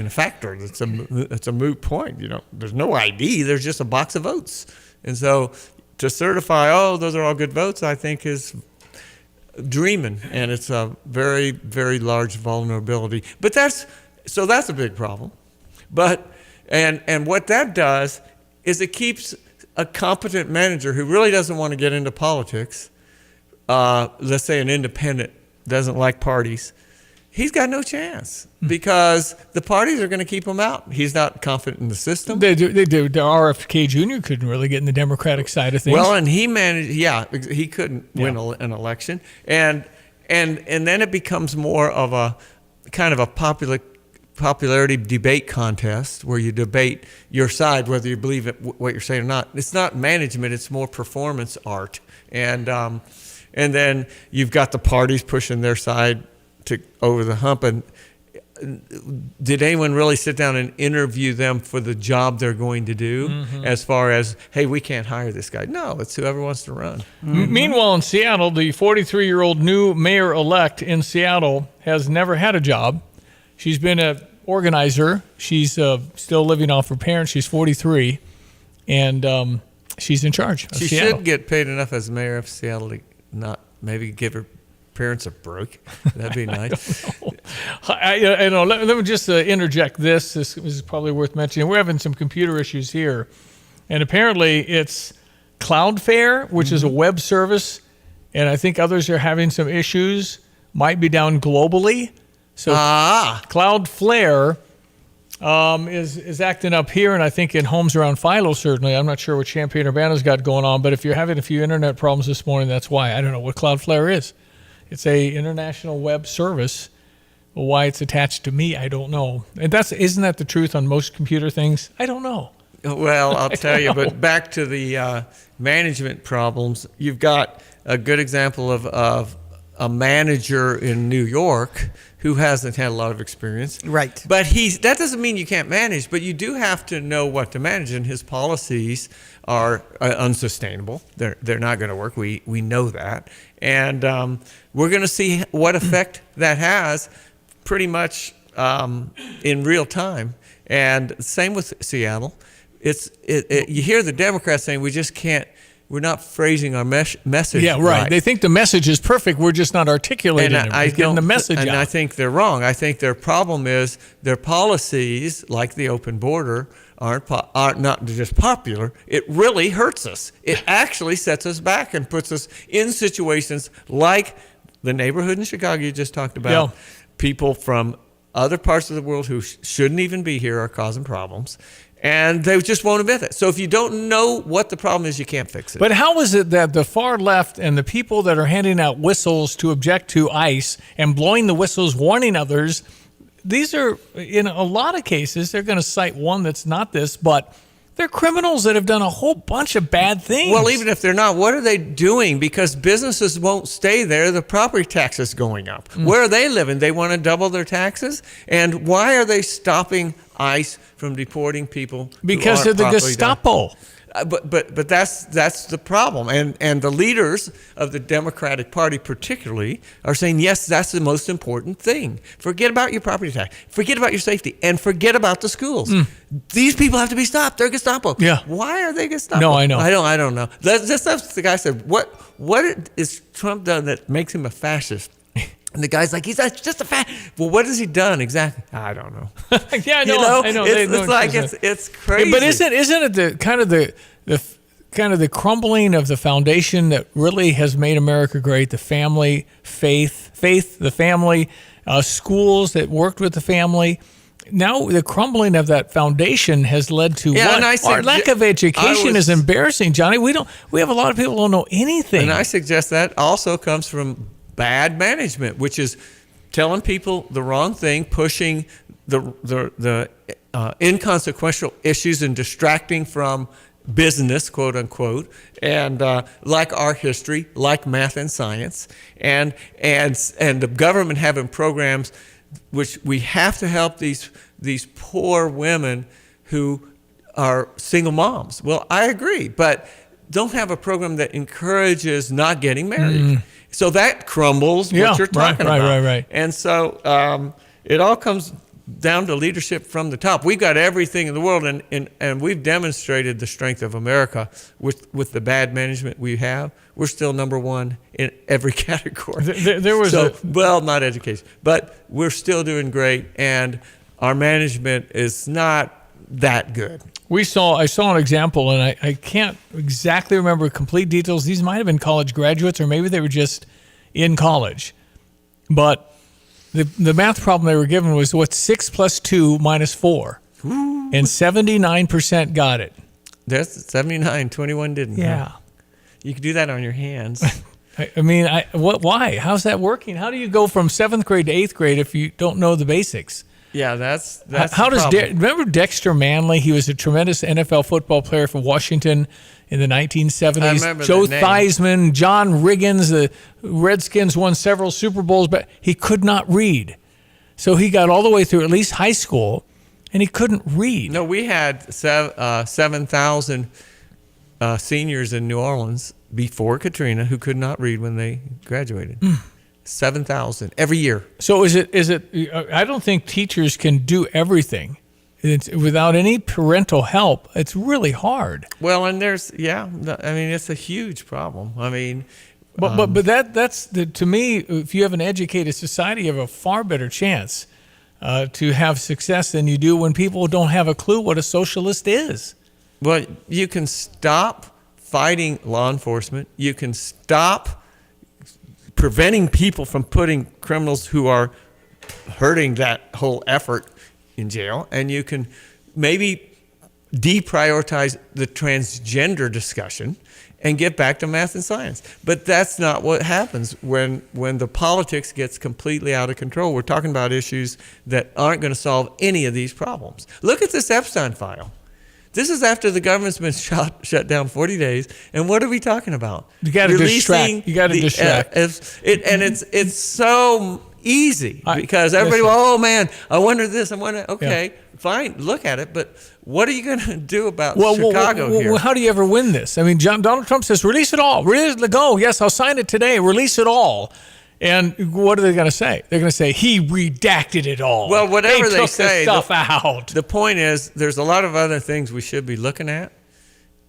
factor. It's a moot point. There's no ID. There's just a box of votes. And so to certify, those are all good votes, I think is dreaming. And it's a very, very large vulnerability. But that's a big problem. But and what that does is it keeps a competent manager who really doesn't want to get into politics, let's say an independent, doesn't like parties, he's got no chance because the parties are going to keep him out. He's not confident in the system. They do. The RFK Jr. couldn't really get in the Democratic side of things. Well, and he managed. Yeah, he couldn't win an election, and then it becomes more of a kind of a popularity debate contest where you debate your side, whether you believe what you're saying or not. It's not management; it's more performance art, and then you've got the parties pushing their side over the hump, and did anyone really sit down and interview them for the job they're going to do? Mhm. As far as, hey, we can't hire this guy. No, it's whoever wants to run. Meanwhile, in Seattle, the 43-year-old new mayor-elect in Seattle has never had a job. She's been an organizer. She's still living off her parents. She's 43, and she's in charge of She Seattle. should get paid enough as mayor of Seattle to not maybe give her parents a break. That'd be nice. I know. Let me just interject this. This is probably worth mentioning. We're having some computer issues here, and apparently it's Cloudflare, which is a web service, and I think others are having some issues. Might be down globally. So Cloudflare is acting up here, and I think in homes around Philo, certainly. I'm not sure what Champaign-Urbana's got going on, but if you're having a few internet problems this morning, that's why. I don't know what Cloudflare is. It's a international web service. Well, why it's attached to me, I don't know. And isn't that the truth on most computer things? I don't know. Well, I'll tell you, but back to the management problems, you've got a good example of a manager in New York who hasn't had a lot of experience. Right. But that doesn't mean you can't manage, but you do have to know what to manage, and his policies are unsustainable. They're not going to work. We know that. And we're going to see what effect that has pretty much in real time. And same with Seattle. You hear the Democrats saying we're not phrasing our message. Yeah, right. They think the message is perfect. We're just not articulating it. We're getting the message out. And I think they're wrong. I think their problem is their policies, like the open border, aren't not just popular. It really hurts us. It actually sets us back and puts us in situations like the neighborhood in Chicago you just talked about. Yeah. People from other parts of the world who shouldn't even be here are causing problems. And they just won't admit it. So if you don't know what the problem is, you can't fix it. But how is it that the far left and the people that are handing out whistles to object to ICE and blowing the whistles, warning others, these are, in a lot of cases, they're going to cite one that's not this, but they're criminals that have done a whole bunch of bad things. Well, even if they're not, what are they doing? Because businesses won't stay there. The property tax is going up. Where are they living? They want to double their taxes? And why are they stopping ICE from deporting people? Because of the Gestapo. But that's the problem. And the leaders of the Democratic Party particularly are saying, yes, that's the most important thing. Forget about your property tax. Forget about your safety. And forget about the schools. These people have to be stopped. They're Gestapo. Yeah. Why are they Gestapo? No, I know. I don't know. That's the guy said, what is Trump done that makes him a fascist? And the guy's like, he's just a fat. Well, what has he done exactly? I don't know. Yeah, I know. I know. It's crazy. But isn't it the kind of the crumbling of the foundation that really has made America great? The family, faith, the family, schools that worked with the family. Now the crumbling of that foundation has led to our lack of education is embarrassing, Johnny. We have a lot of people who don't know anything. And I suggest that also comes from bad management, which is telling people the wrong thing, pushing the inconsequential issues and distracting from business, quote unquote, and like art history, like math and science, and the government having programs which we have to help these poor women who are single moms. Well, I agree, but don't have a program that encourages not getting married. So that crumbles what you're talking about. Right. And so it all comes down to leadership from the top. We've got everything in the world, and we've demonstrated the strength of America with the bad management we have. We're still number one in every category. There was not education, but we're still doing great, and our management is not that good. I saw an example, and I can't exactly remember complete details. These might have been college graduates, or maybe they were just in college. But the math problem they were given was what's 6 + 2 - 4. Ooh. And 79% got it. That's 79, 21 didn't. Yeah. Huh? You could do that on your hands. Why? How's that working? How do you go from 7th grade to 8th grade if you don't know the basics? Yeah, that's how does remember Dexter Manley? He was a tremendous NFL football player for Washington in the 1970s. I remember Joe that name. Theismann, John Riggins, the Redskins won several Super Bowls, but he could not read. So he got all the way through at least high school, and he couldn't read. No, we had 7,000 seniors in New Orleans before Katrina who could not read when they graduated. 7,000 every year. So is it? I don't think teachers can do everything. Without any parental help, it's really hard. Well, and it's a huge problem. I mean, but that's to me, if you have an educated society, you have a far better chance to have success than you do when people don't have a clue what a socialist is. Well, you can stop fighting law enforcement. You can stop preventing people from putting criminals who are hurting that whole effort in jail, and you can maybe deprioritize the transgender discussion and get back to math and science. But that's not what happens when the politics gets completely out of control. We're talking about issues that aren't going to solve any of these problems. Look at this Epstein file. This is after the government's been shut down 40 days, and what are we talking about? You got to distract. You got to distract. It's so easy because everybody, oh man, I wonder this, I wonder. Okay, fine, look at it, but what are you going to do about Chicago here? Well, how do you ever win this? I mean, Donald Trump says, release it all. Go. Yes, I'll sign it today. Release it all. And what are they going to say? They're going to say he redacted it all. Well, whatever they say, the stuff out. The point is, there's a lot of other things we should be looking at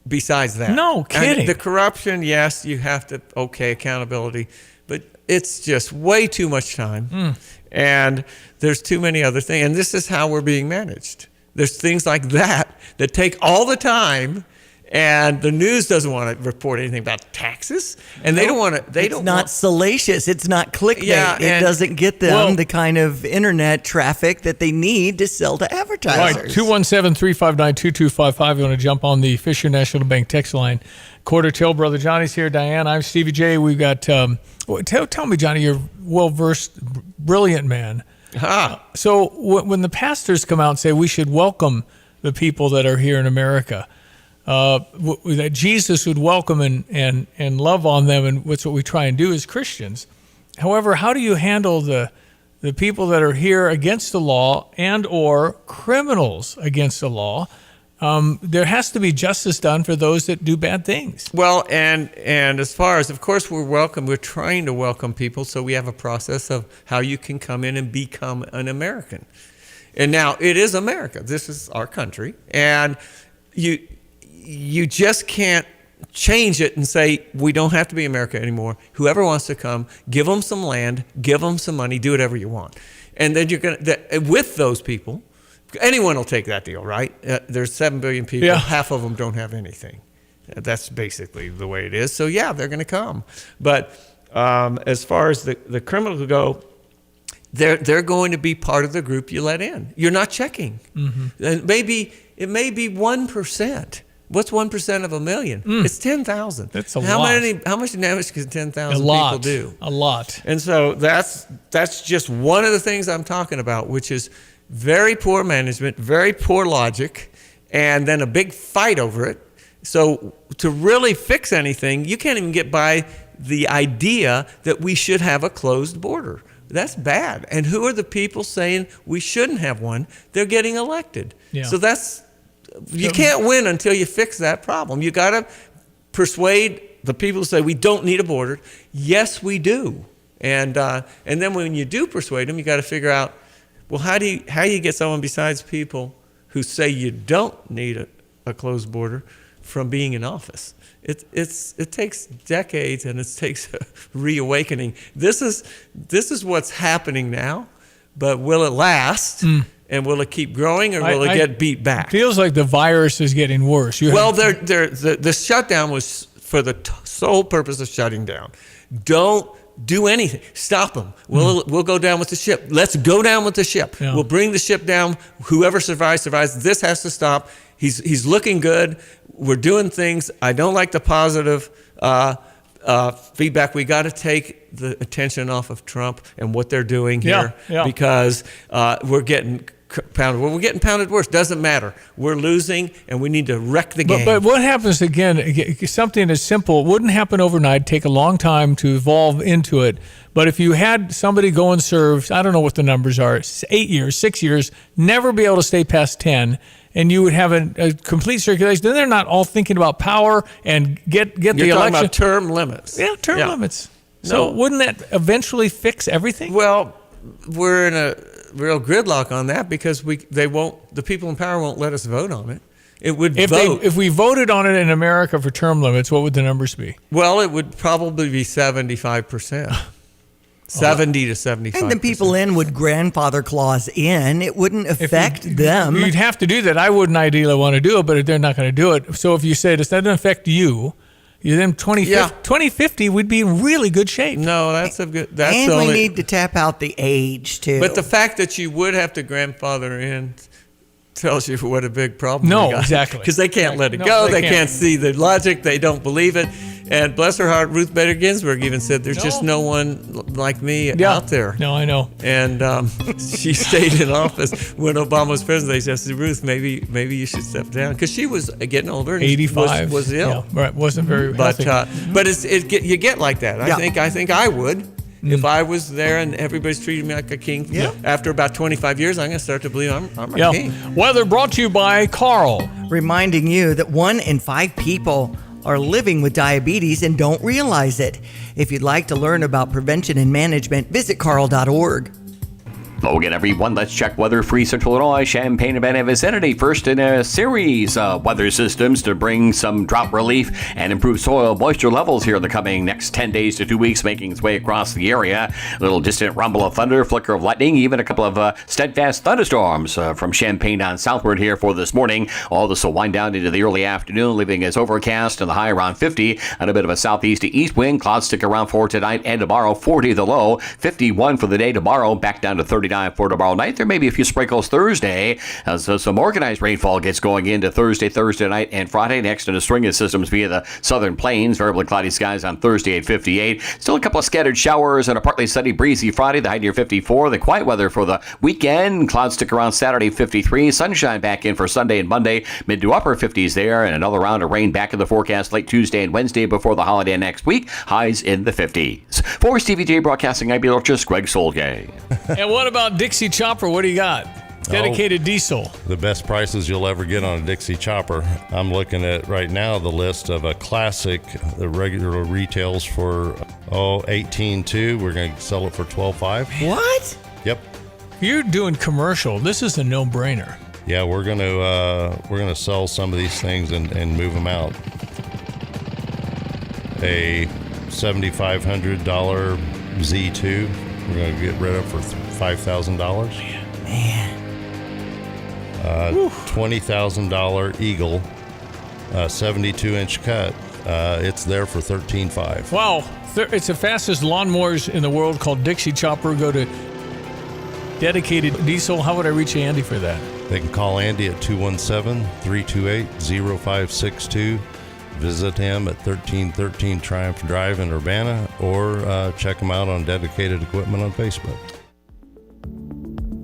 besides that. No kidding. And the corruption, yes, you have to accountability, but it's just way too much time, and there's too many other things. And this is how we're being managed. There's things like that take all the time. And the news doesn't want to report anything about taxes, and they don't want to. It's not salacious. It's not clickbait. Yeah, it doesn't get them the kind of internet traffic that they need to sell to advertisers. Right, 217-359-2255. You want to jump on the Fisher National Bank text line. Quarter till, Brother Johnny's here. Diane, I'm Stevie J. We've got. Tell me, Johnny, you're well-versed, brilliant man. So when the pastors come out and say we should welcome the people that are here in America, that Jesus would welcome and love on them, and that's what we try and do as Christians. However, how do you handle the people that are here against the law and or criminals against the law? There has to be justice done for those that do bad things. Well, and as far as, of course, we're trying to welcome people, so we have a process of how you can come in and become an American. And now it is America. This is our country, and you just can't change it and say, we don't have to be America anymore. Whoever wants to come, give them some land, give them some money, do whatever you want. And then you're going to, with those people, anyone will take that deal, right? There's 7 billion people. Half of them don't have anything. That's basically the way it is. So yeah, they're going to come. But as far as the criminals go, they're going to be part of the group you let in. You're not checking. And it may be 1%. What's 1% of a million? It's 10,000. That's a lot. How much damage can 10,000 people do? A lot. And so that's just one of the things I'm talking about, which is very poor management, very poor logic, and then a big fight over it. So to really fix anything, you can't even get by the idea that we should have a closed border. That's bad. And who are the people saying we shouldn't have one? They're getting elected. Yeah. So you can't win until you fix that problem. You got to persuade the people who say we don't need a border. Yes, we do. And then when you do persuade them, you got to figure out, well, how do you get someone besides people who say you don't need a closed border from being in office? It takes decades, and it takes a reawakening. This is what's happening now, but will it last? And will it keep growing, or will it get beat back? It feels like the virus is getting worse. The shutdown was for the sole purpose of shutting down. Don't do anything. Stop them. We'll go down with the ship. Let's go down with the ship. Yeah. We'll bring the ship down. Whoever survives. This has to stop. He's looking good. We're doing things. I don't like the positive feedback. We got to take the attention off of Trump and what they're doing here because we're getting pounded. Well, we're getting pounded worse. Doesn't matter. We're losing, and we need to wreck the game. But what happens again? Something as simple wouldn't happen overnight. Take a long time to evolve into it. But if you had somebody go and serve, I don't know what the numbers are, 8 years, 6 years, never be able to stay past 10, and you would have a complete circulation. Then they're not all thinking about power and get the election. You're talking about term limits. Yeah, term limits. So wouldn't that eventually fix everything? Well, we're in a real gridlock on that because the people in power won't let us vote on it. It would vote. If we voted on it in America for term limits, what would the numbers be? Well, it would probably be 75%. 70 to 75%. And the people in would grandfather clause in. It wouldn't affect them. You'd have to do that. I wouldn't ideally want to do it, but they're not going to do it. So if you say it doesn't affect you, then 2050 we'd be in really good shape. No, that's a good. That's and only, we need to tap out the age too. But the fact that you would have to grandfather in tells you what a big problem. No, we got. exactly. Because they can't let it No, go. they They can't see the logic. They don't believe it. And bless her heart, Ruth Bader Ginsburg even said, "There's just no one like me out there." No, I know. And she stayed in office when Obama was president. They said, "Ruth, maybe you should step down," because she was getting older. And 85 was ill. Yeah, right, wasn't very healthy. But you get like that. I think I would. If I was there and everybody's treating me like a king, after about 25 years, I'm going to start to believe I'm a king. Weather brought to you by Carl. Reminding you that 1 in 5 people are living with diabetes and don't realize it. If you'd like to learn about prevention and management, visit carl.org. Hello again, everyone. Let's check weather-free Central Illinois, Champaign, Urbana vicinity. First in a series of weather systems to bring some drought relief and improve soil moisture levels here in the coming next 10 days to 2 weeks, making its way across the area. A little distant rumble of thunder, flicker of lightning, even a couple of steadfast thunderstorms from Champaign down southward here for this morning. All this will wind down into the early afternoon, leaving us overcast and the high around 50 and a bit of a southeast to east wind. Clouds stick around for tonight and tomorrow. 40 the low, 51 for the day tomorrow, back down to 39 for tomorrow night. There may be a few sprinkles Thursday as some organized rainfall gets going into Thursday night and Friday. Next in a string of systems via the southern plains. Variably cloudy skies on Thursday at 58. Still a couple of scattered showers and a partly sunny breezy Friday. The high near 54. The quiet weather for the weekend. Clouds stick around Saturday 53. Sunshine back in for Sunday and Monday. Mid to upper 50s there. And another round of rain back in the forecast late Tuesday and Wednesday before the holiday next week. Highs in the 50s. For Stevie J Broadcasting, I'm Beatrice Greg Solgay. And what about Dixie Chopper? What do you got? Dedicated diesel. The best prices you'll ever get on a Dixie Chopper. I'm looking at right now the list of a classic. The regular retails for $18,200. We're going to sell it for $12,500. What? Yep. You're doing commercial. This is a no-brainer. Yeah, we're gonna sell some of these things and move them out. A $7,500 Z2. We're going to get rid of for $5,000. Man. $20,000 Eagle, 72-inch cut. It's there for $13,500. Wow. It's the fastest lawnmowers in the world, called Dixie Chopper. Go to Dedicated Diesel. How would I reach Andy for that? They can call Andy at 217-328-0562. Visit him at 1313 Triumph Drive in Urbana, or check him out on Dedicated Equipment on Facebook.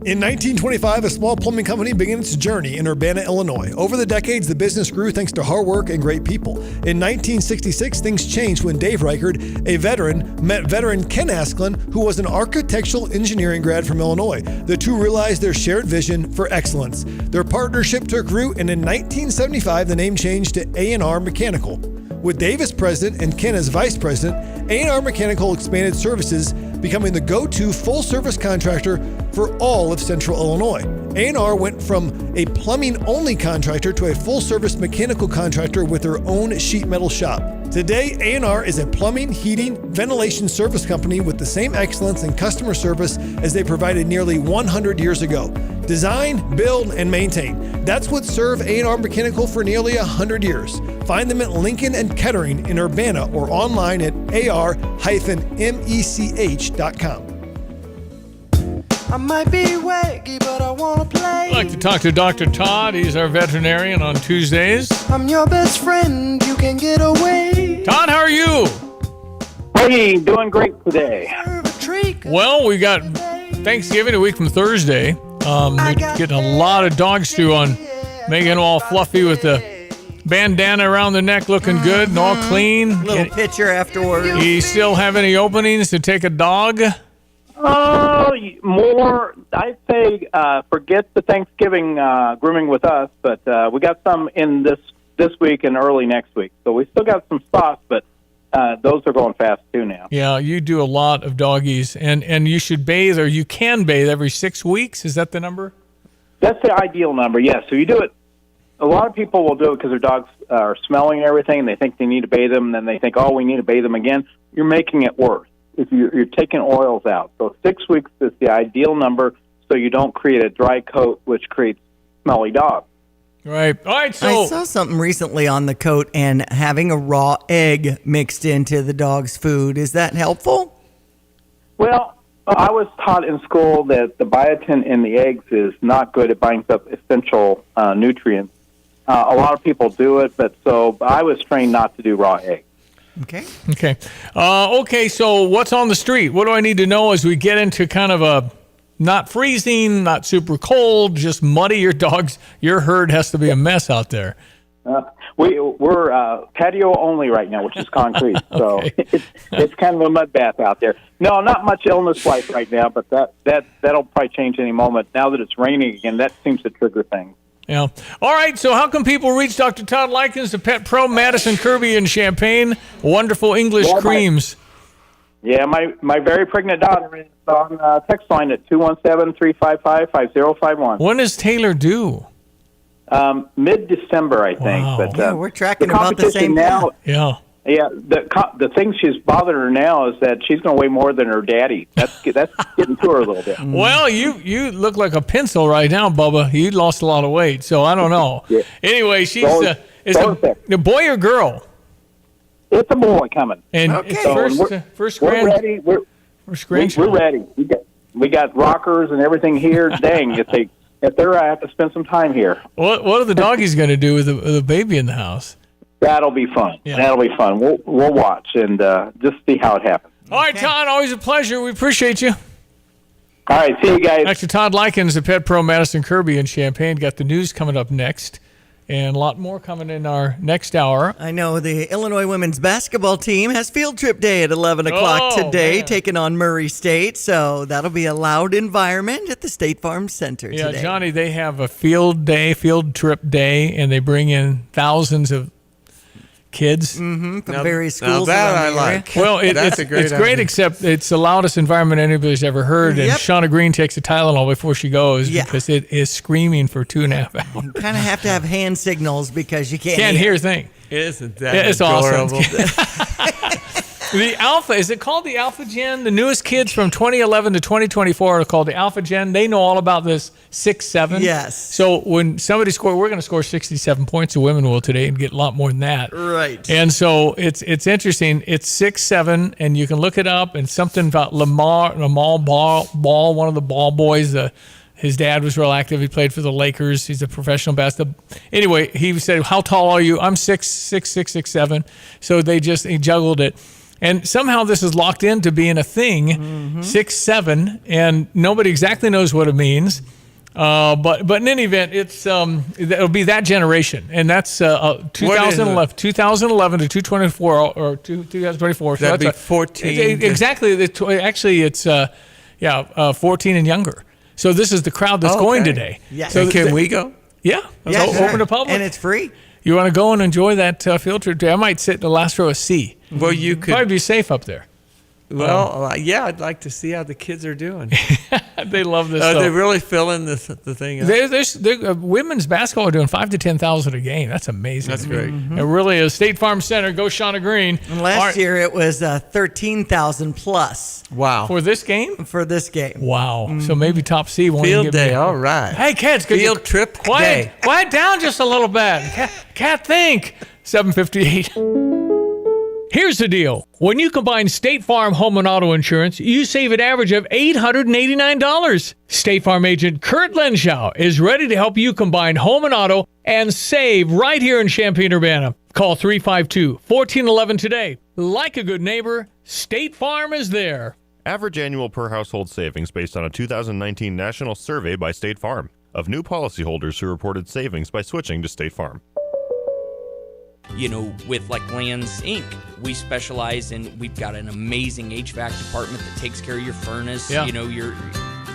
In 1925, a small plumbing company began its journey in Urbana, Illinois. Over the decades, the business grew thanks to hard work and great people. In 1966, things changed when Dave Reichard, a veteran, met veteran Ken Asklin, who was an architectural engineering grad from Illinois. The two realized their shared vision for excellence. Their partnership took root, and in 1975, the name changed to A&R Mechanical. With Dave as president and Ken as vice president, A&R Mechanical expanded services, becoming the go-to full-service contractor for all of Central Illinois. A&R went from a plumbing-only contractor to a full-service mechanical contractor with their own sheet metal shop. Today, A&R is a plumbing, heating, ventilation service company with the same excellence in customer service as they provided nearly 100 years ago. Design, build, and maintain. That's what served A&R Mechanical for nearly 100 years. Find them at Lincoln and Kettering in Urbana or online at ar-mech.com. I might be waggy, but I want to play. I'd like to talk to Dr. Todd. He's our veterinarian on Tuesdays. I'm your best friend. You can get away. Todd, how are you? Hey, doing great today. Well, we got Thanksgiving a week from Thursday. Getting a lot of dog stew on, making it all fluffy with the bandana around the neck, looking good and all clean. Little picture afterwards. You still have any openings to take a dog? More, I'd say, forget the Thanksgiving grooming with us, but we got some in this week and early next week. So we still got some spots, but those are going fast too now. Yeah, you do a lot of doggies, and you should bathe, or you can bathe every 6 weeks. Is that the number? That's the ideal number, yes. So you do it. A lot of people will do it because their dogs are smelling and everything, and they think they need to bathe them, and then they think, oh, we need to bathe them again. You're making it worse if you're taking oils out. So 6 weeks is the ideal number so you don't create a dry coat, which creates smelly dogs. Right. All right, so I saw something recently on the coat and having a raw egg mixed into the dog's food. Is that helpful? Well, I was taught in school that the biotin in the eggs is not good. It binds up essential nutrients. A lot of people do it, but I was trained not to do raw eggs. Okay. Okay, so what's on the street? What do I need to know as we get into kind of a not freezing, not super cold, just muddy? Your herd has to be a mess out there. We're patio only right now, which is concrete. So it's kind of a mud bath out there. No, not much illness-wise right now, but that'll probably change any moment. Now that it's raining again, that seems to trigger things. Yeah. All right, so how can people reach Dr. Todd Likens, the Pet Pro, Madison, Kirby, and Champaign? Wonderful English creams. My very pregnant daughter is on text line at 217-355-5051. When is Taylor due? Mid-December, I think. Wow. But we're tracking about the same now. Yeah. Yeah, the thing she's bothering her now is that she's going to weigh more than her daddy. That's getting to her a little bit. Well, you look like a pencil right now, Bubba. You lost a lot of weight, so I don't know. Yeah. Anyway, she's is a boy or girl? It's a boy coming. And first we're ready. We're ready. We got rockers and everything here. Dang, if they're, I have to spend some time here. What are the doggies going to do with the baby in the house? That'll be fun. Yeah. That'll be fun. We'll watch and just see how it happens. All right, Todd, always a pleasure. We appreciate you. All right, see you guys. Dr. Todd Likens, the Pet Pro, Madison, Kirby, and Champaign. Got the news coming up next, and a lot more coming in our next hour. I know the Illinois women's basketball team has field trip day at 11 o'clock today, taking on Murray State. So that'll be a loud environment at the State Farm Center today. Yeah, Johnny, they have a field trip day, and they bring in thousands of kids from various schools. That around I the like. Well, That's a great it's great, idea. except it's the loudest environment anybody's ever heard. And Shauna Green takes a Tylenol before she goes because it is screaming for 2.5 hours. You kind of have to have hand signals because you Can't hear a thing. Isn't that It's adorable? awesome. The Alpha, is it called the Alpha Gen? The newest kids from 2011 to 2024 are called the Alpha Gen. They know all about this 6-7. Yes. So when somebody scores, we're going to score 67 points. The women will today and get a lot more than that. Right. And so it's interesting. It's 6-7, and you can look it up. And something about Lamar Ball, one of the ball boys. His dad was real active. He played for the Lakers. He's a professional basketball. Anyway, he said, "How tall are you?" I'm 6'7". So he juggled it. And somehow this is locked into being a thing, 6'7", and nobody exactly knows what it means. But in any event, it'll be that generation, and that's 2011 to 2024 or 2024. That'd be 14. Exactly. Actually, it's 14 and younger. So this is the crowd that's going today. Yeah. So can we go? Yeah. Yeah, It's open to public, and it's free. You want to go and enjoy that field trip day? I might sit in the last row of C. Well, you could probably be safe up there. Well, I'd like to see how the kids are doing. They love this. Are they really filling the thing up? Women's basketball are doing 5,000 to 10,000 a game. That's amazing. That's great. It really is. State Farm Center. Go Shauna Green. And last year it was 13,000 plus. Wow. For this game? For this game. Wow. So maybe top C won't Field even day. get All right. Hey, kids. Field trip day. Quiet down just a little bit. Can't think. 7:58. Here's the deal. When you combine State Farm home and auto insurance, you save an average of $889. State Farm agent Kurt Lenschow is ready to help you combine home and auto and save right here in Champaign-Urbana. Call 352-1411 today. Like a good neighbor, State Farm is there. Average annual per household savings based on a 2019 national survey by State Farm of new policyholders who reported savings by switching to State Farm. You know, with like Lands Inc., we specialize in, we've got an amazing HVAC department that takes care of your furnace, Yeah. you know, your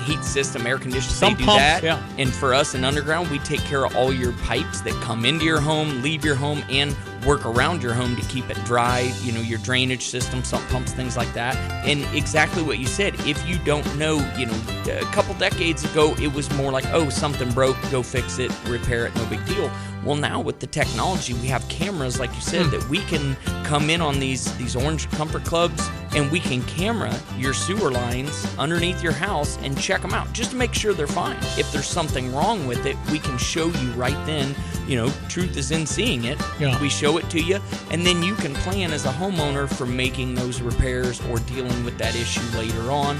heat system, air conditioning, Some they do pumps, that. yeah. And for us in Underground, we take care of all your pipes that come into your home, leave your home, and work around your home to keep it dry, you know, your drainage system, sump pumps, things like that. And exactly what you said, if you don't know, you know, a couple decades ago, it was more like, oh, something broke, go fix it, repair it, no big deal. Well, now with the technology, we have cameras, like you said, that we can come in on these orange comfort clubs, and we can camera your sewer lines underneath your house and check them out just to make sure they're fine. If there's something wrong with it, we can show you right then. You know, truth is in seeing it. Yeah. We show it to you, and then you can plan as a homeowner for making those repairs or dealing with that issue later on.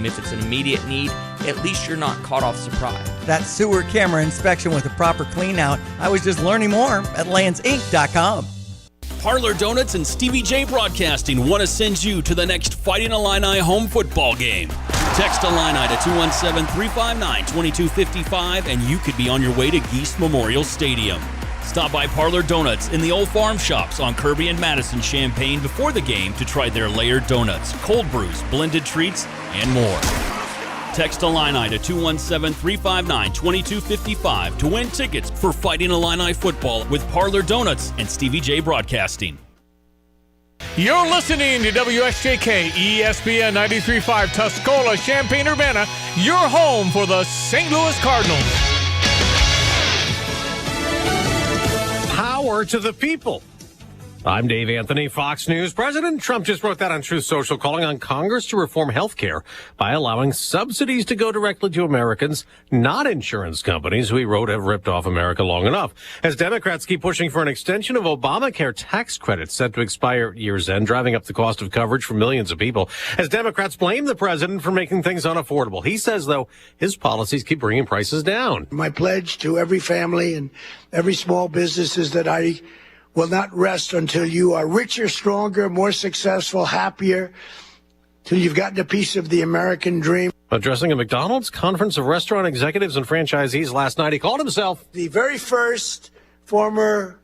If it's an immediate need, at least you're not caught off surprise. That sewer camera inspection with a proper clean out. I was just learning more at landsinc.com. Parlor Donuts and Stevie J Broadcasting want to send you to the next Fighting Illini home football game. Text Illini to 217-359-2255 and you could be on your way to Geese Memorial Stadium. Stop by Parlor Donuts in the Old Farm Shops on Kirby and Madison Champaign before the game to try their layered donuts, cold brews, blended treats, and more. Text Illini to 217-359-2255 to win tickets for Fighting Illini football with Parlor Donuts and Stevie J Broadcasting. You're listening to WSJK ESPN 93.5 Tuscola, Champaign-Urbana, your home for the St. Louis Cardinals. Power to the people. I'm Dave Anthony, Fox News. President Trump just wrote that on Truth Social, calling on Congress to reform health care by allowing subsidies to go directly to Americans, not insurance companies who he wrote have ripped off America long enough. As Democrats keep pushing for an extension of Obamacare tax credits set to expire at year's end, driving up the cost of coverage for millions of people. As Democrats blame the president for making things unaffordable. He says, though, his policies keep bringing prices down. My pledge to every family and every small business is that I will not rest until you are richer, stronger, more successful, happier, till you've gotten a piece of the American dream. Addressing a McDonald's conference of restaurant executives and franchisees last night, he called himself The very first former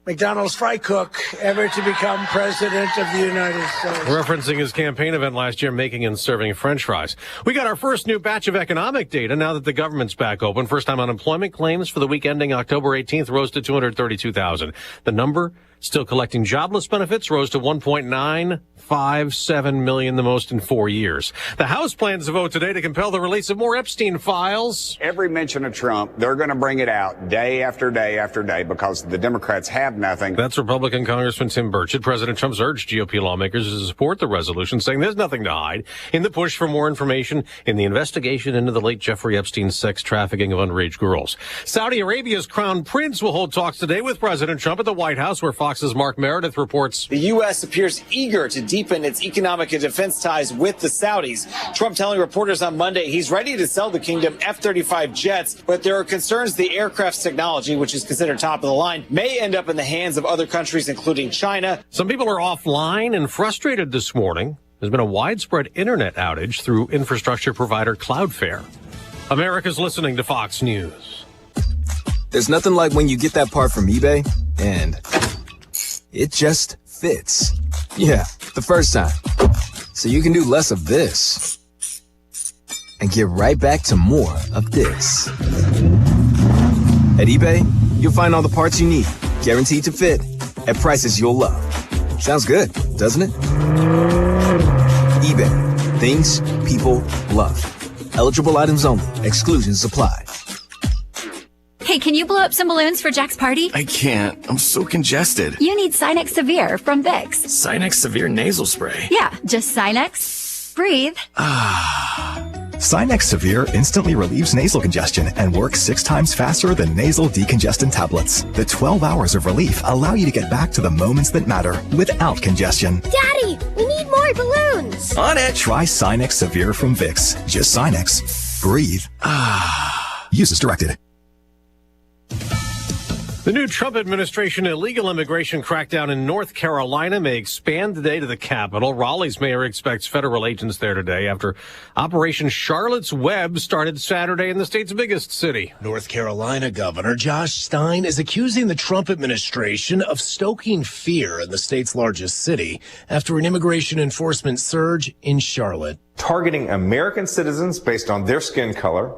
McDonald's fry cook ever to become president of the United States. Referencing his campaign event last year, making and serving French fries. We got our first new batch of economic data now that the government's back open. First-time unemployment claims for the week ending October 18th rose to 232,000. The number still collecting jobless benefits rose to 1.957 million, the most in 4 years. The House plans to vote today to compel the release of more Epstein files. Every mention of Trump, they're going to bring it out day after day after day because the Democrats have nothing. That's Republican Congressman Tim Burchett. President Trump's urged GOP lawmakers to support the resolution, saying there's nothing to hide in the push for more information in the investigation into the late Jeffrey Epstein's sex trafficking of underage girls. Saudi Arabia's crown prince will hold talks today with President Trump at the White House, where Fox's Mark Meredith reports. The U.S. appears eager to deepen its economic and defense ties with the Saudis. Trump telling reporters on Monday he's ready to sell the kingdom F-35 jets, but there are concerns the aircraft's technology, which is considered top of the line, may end up in the hands of other countries, including China. Some people are offline and frustrated this morning. There's been a widespread internet outage through infrastructure provider Cloudflare. America's listening to Fox News. There's nothing like when you get that part from eBay and it just fits. Yeah, the first time. So you can do less of this and get right back to more of this. At eBay, you'll find all the parts you need, guaranteed to fit, at prices you'll love. Sounds good, doesn't it? eBay. Things people love. Eligible items only. Exclusions apply. Hey, can you blow up some balloons for Jack's party? I can't. I'm so congested. You need Sinex Severe from Vicks. Sinex Severe nasal spray. Yeah, just Sinex. Breathe. Sinex Severe instantly relieves nasal congestion and works 6 times faster than nasal decongestant tablets. The 12 hours of relief allow you to get back to the moments that matter without congestion. Daddy, we need more balloons. On it. Try Sinex Severe from Vicks. Just Sinex. Breathe. Use as directed. The new Trump administration illegal immigration crackdown in North Carolina may expand today to the capital. Raleigh's mayor expects federal agents there today after Operation Charlotte's Web started Saturday in the state's biggest city. North Carolina Governor Josh Stein is accusing the Trump administration of stoking fear in the state's largest city after an immigration enforcement surge in Charlotte. Targeting American citizens based on their skin color,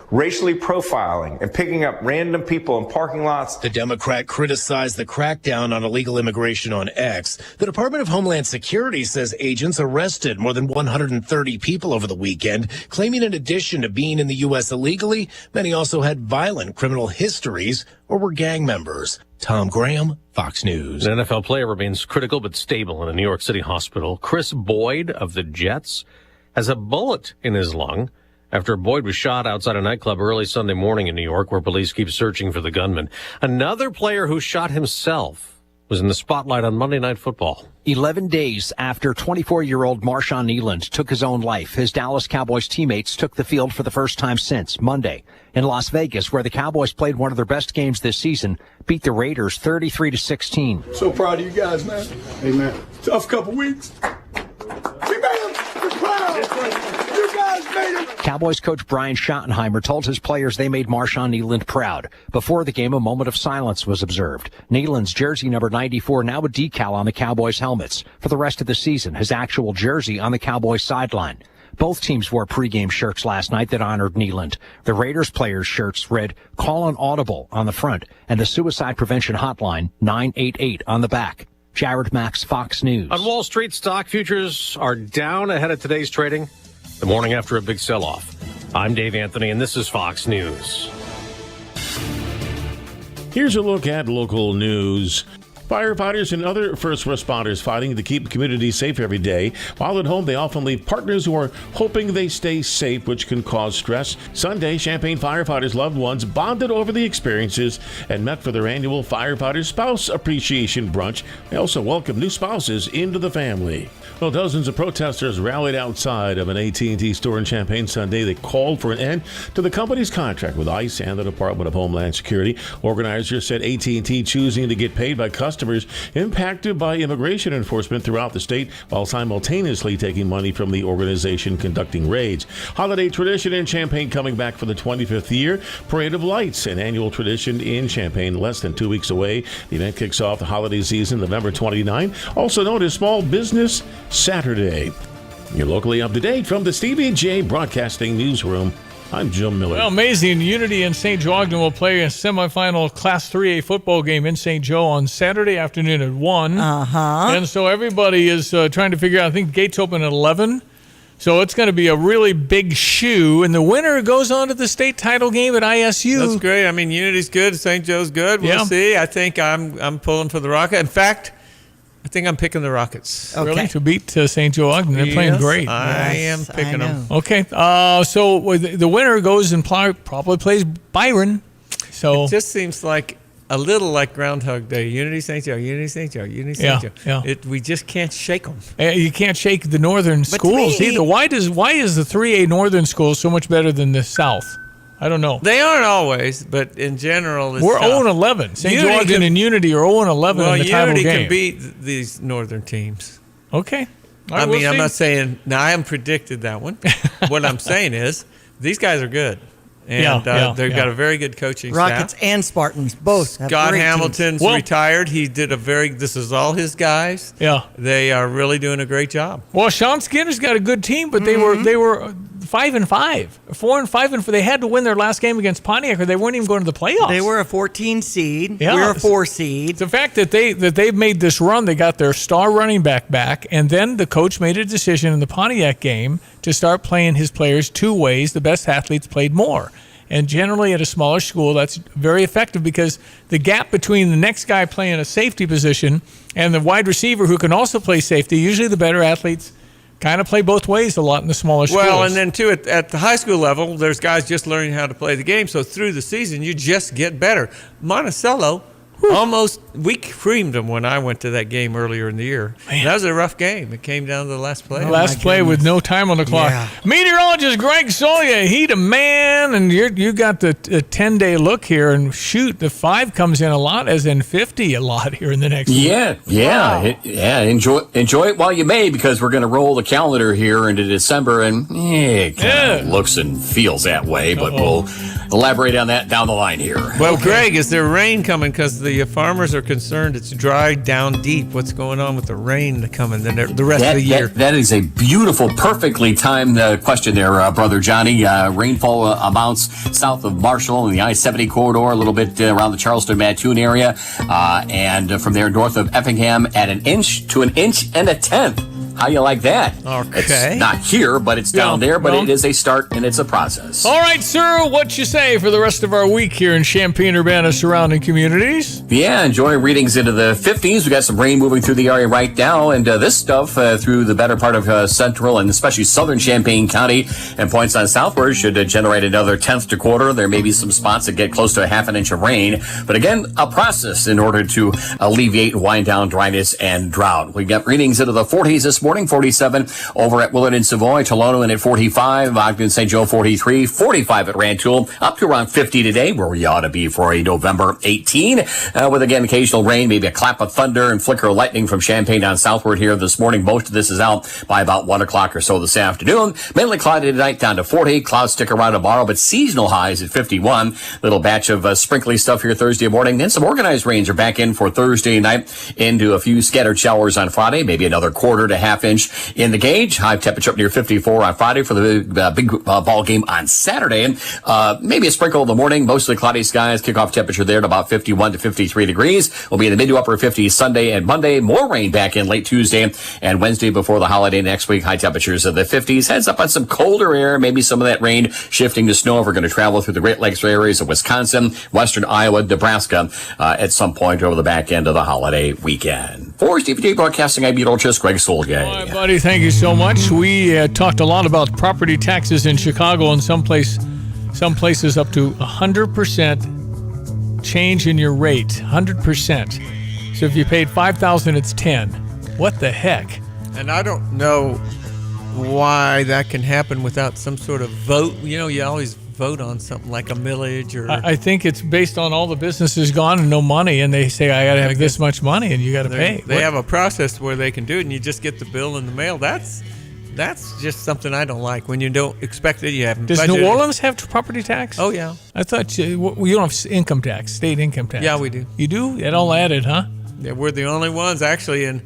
racially profiling, and picking up random people in parking lots. The Democrat criticized the crackdown on illegal immigration on X. The Department of Homeland Security says agents arrested more than 130 people over the weekend, claiming in addition to being in the U.S. illegally, many also had violent criminal histories or were gang members. Tom Graham, Fox News. An NFL player remains critical but stable in a New York City hospital. Chris Boyd of the Jets has a bullet in his lung after Boyd was shot outside a nightclub early Sunday morning in New York, where police keep searching for the gunman. Another player who shot himself was in the spotlight on Monday Night Football. 11 days after 24-year-old Marshawn Kneeland took his own life, his Dallas Cowboys teammates took the field for the first time since Monday in Las Vegas, where the Cowboys played one of their best games this season, beat the Raiders 33-16. So proud of you guys, man. Amen. Tough couple weeks. We made them. We're proud. You guys made it. Cowboys coach Brian Schottenheimer told his players they made Marshawn Kneeland proud. Before the game, a moment of silence was observed. Kneeland's jersey number 94, now a decal on the Cowboys helmets. For the rest of the season, his actual jersey on the Cowboys sideline. Both teams wore pregame shirts last night that honored Kneeland. The Raiders players' shirts read, "Call an audible" on the front and the Suicide Prevention Hotline 988 on the back. Jared Max, Fox News. On Wall Street, stock futures are down ahead of today's trading, the morning after a big sell-off. I'm Dave Anthony, and this is Fox News. Here's a look at local news. Firefighters and other first responders fighting to keep communities safe every day. While at home, they often leave partners who are hoping they stay safe, which can cause stress. Sunday, Champaign firefighters' loved ones bonded over the experiences and met for their annual Firefighter Spouse Appreciation Brunch. They also welcomed new spouses into the family. Well, dozens of protesters rallied outside of an AT&T store in Champaign Sunday. They called for an end to the company's contract with ICE and the Department of Homeland Security. Organizers said AT&T choosing to get paid by customers impacted by immigration enforcement throughout the state while simultaneously taking money from the organization conducting raids. Holiday tradition in Champaign coming back for the 25th year. Parade of Lights, an annual tradition in Champaign, less than 2 weeks away. The event kicks off the holiday season November 29, also known as Small Business Saturday. You're locally up to date from the Stevie J Broadcasting Newsroom. I'm Jim Miller. Well, amazing. Unity and St. Joe Ogden will play a semifinal Class 3A football game in St. Joe on Saturday afternoon at 1. And so everybody is trying to figure out, I think gates open at 11. So it's going to be a really big shoe. And the winner goes on to the state title game at ISU. That's great. I mean, Unity's good. St. Joe's good. We'll see. I think I'm pulling for the Rocket. In fact, I think I'm picking the Rockets. Okay. Really? To beat St. Joe Ogden. They're playing great. I am picking them. Okay. So the winner goes and probably plays Byron. So it just seems like a little like Groundhog Day. Unity St. Joe, Unity St. Joe, Unity St. Joe. Yeah. We just can't shake them. You can't shake the northern schools either. Why is the 3A northern school so much better than the South? I don't know. They aren't always, but in general, it's we're tough. 0-11. St. Joe Ogden and Unity are 0-11 in the title Unity game. can beat these northern teams. Okay. I mean, I'm not saying now. I haven't predicted that one. What I'm saying is these guys are good, and they've got a very good coaching Rockets staff. and Spartans both. Have Scott great Hamilton's teams. retired. He did this is all his guys. Yeah, they are really doing a great job. Well, Sean Skinner's got a good team, but they were 5-5, 4-5, they had to win their last game against Pontiac, or they weren't even going to the playoffs. They were a 14 seed. Yeah. We're a 4 seed. The fact that they've made this run, they got their star running back, and then the coach made a decision in the Pontiac game to start playing his players two ways. The best athletes played more. And generally at a smaller school, that's very effective because the gap between the next guy playing a safety position and the wide receiver who can also play safety, usually the better athletes kind of play both ways a lot in the smaller schools. Well, and then, too, at the high school level, there's guys just learning how to play the game. So through the season, you just get better. Monticello We creamed them when I went to that game earlier in the year. That was a rough game. It came down to the last play. Last play with no time on the clock. Yeah. Meteorologist Greg Solya, he the man, and you got the 10-day look here, and shoot, the 5 comes in a lot, as in 50 a lot here in the next week. Yeah. Enjoy it while you may, because we're going to roll the calendar here into December, and it kind of looks and feels that way, but we'll elaborate on that down the line here. Well, Greg, is there rain coming? Because the farmers are concerned it's dry down deep. What's going on with the rain coming the rest of the year? That is a beautiful, perfectly timed question there, Brother Johnny. Rainfall amounts south of Marshall in the I-70 corridor, a little bit around the Charleston-Mattoon area, and from there north of Effingham at 1 inch to 1.1 inches. How you like that? Okay. It's not here, but it's down there, but it is a start and it's a process. All right, sir, what you say for the rest of our week here in Champaign-Urbana surrounding communities? Yeah, enjoy readings into the 50s. We got some rain moving through the area right now, and this stuff through the better part of central and especially southern Champaign County and points on southward should generate another 1/10 to quarter. There may be some spots that get close to a 1/2 inch of rain, but again, a process in order to alleviate and wind down dryness and drought. We got readings into the 40s this morning, 47 over at Willard and Savoy, Tolono at 45, Ogden, St. Joe 43, 45 at Rantoul, up to around 50 today, where we ought to be for a November 18, with again occasional rain, maybe a clap of thunder and flicker of lightning from Champaign down southward here this morning. Most of this is out by about 1 o'clock or so this afternoon. Mainly cloudy tonight down to 40. Clouds stick around tomorrow, but seasonal highs at 51. Little batch of sprinkly stuff here Thursday morning. Then some organized rains are back in for Thursday night, into a few scattered showers on Friday, maybe another 1/4 to 1/2 inch in the gauge. High temperature up near 54 on Friday for the big ball game on Saturday. Maybe a sprinkle in the morning. Mostly cloudy skies. Kickoff temperature there at about 51 to 53 degrees. We'll be in the mid to upper 50s Sunday and Monday. More rain back in late Tuesday and Wednesday before the holiday next week. High temperatures of the 50s. Heads up on some colder air. Maybe some of that rain shifting to snow. We're going to travel through the Great Lakes areas of Wisconsin, western Iowa, Nebraska at some point over the back end of the holiday weekend. For Steve J Broadcasting, I'm meteorologist Greg Solgay. All right, buddy, thank you so much. We talked a lot about property taxes in Chicago, and some places up to 100% change in your rate. 100%. So if you paid $5,000, it's 10. What the heck? And I don't know why that can happen without some sort of vote. You know, you always vote on something like a millage or... I think it's based on all the businesses gone and no money, and they say, I got to have this much money, and you got to pay. They have a process where they can do it, and you just get the bill in the mail. That's just something I don't like. When you don't expect it, you haven't Does budgeted. New Orleans have property tax? Oh, yeah. I thought you don't have income tax, state income tax. Yeah, we do. You do? It all added, huh? Yeah, we're the only ones actually in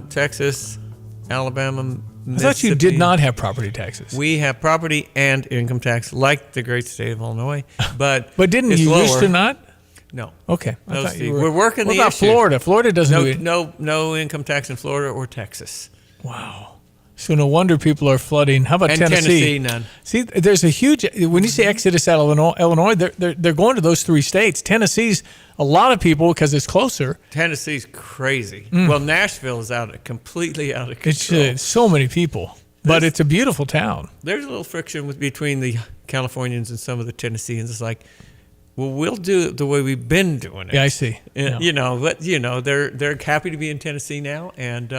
Texas, Alabama, I thought you did not have property taxes. We have property and income tax, like the great state of Illinois, but didn't it's you lower. used to not? No. Okay. I thought you were, we're working what the about issue. Florida? Florida doesn't do it. No income tax in Florida or Texas. Wow. So no wonder people are flooding. How about And Tennessee? none. See, there's a huge. When you say exodus out of Illinois, they're going to those 3 states. Tennessee's a lot of people because it's closer. Tennessee's crazy. Well, Nashville is completely out of control. It's so many people, but it's a beautiful town. There's a little friction between the Californians and some of the Tennesseans. It's like, well, we'll do it the way we've been doing it. Yeah, I see. And, they're happy to be in Tennessee now, and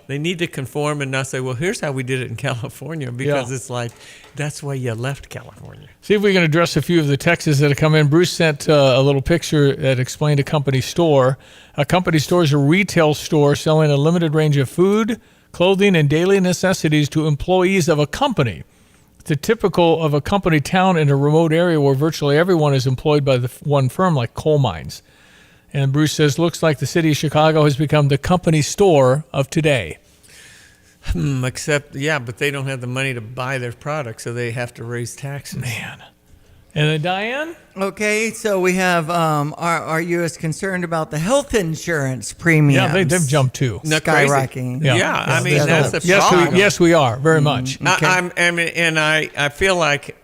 they need to conform and not say, well, here's how we did it in California, because it's like, that's why you left California. See if we can address a few of the texts that have come in. Bruce sent a little picture that explained a company store. A company store is a retail store selling a limited range of food, clothing, and daily necessities to employees of a company. It's typical of a company town in a remote area where virtually everyone is employed by the one firm, like coal mines. And Bruce says, looks like the city of Chicago has become the company store of today. But they don't have the money to buy their products, so they have to raise taxes. Man. And then Diane? Okay, so we have, are you as concerned about the health insurance premiums? Yeah, they've jumped too. Skyrocketing. I mean, that's a problem. Yes, we are, very much. I feel like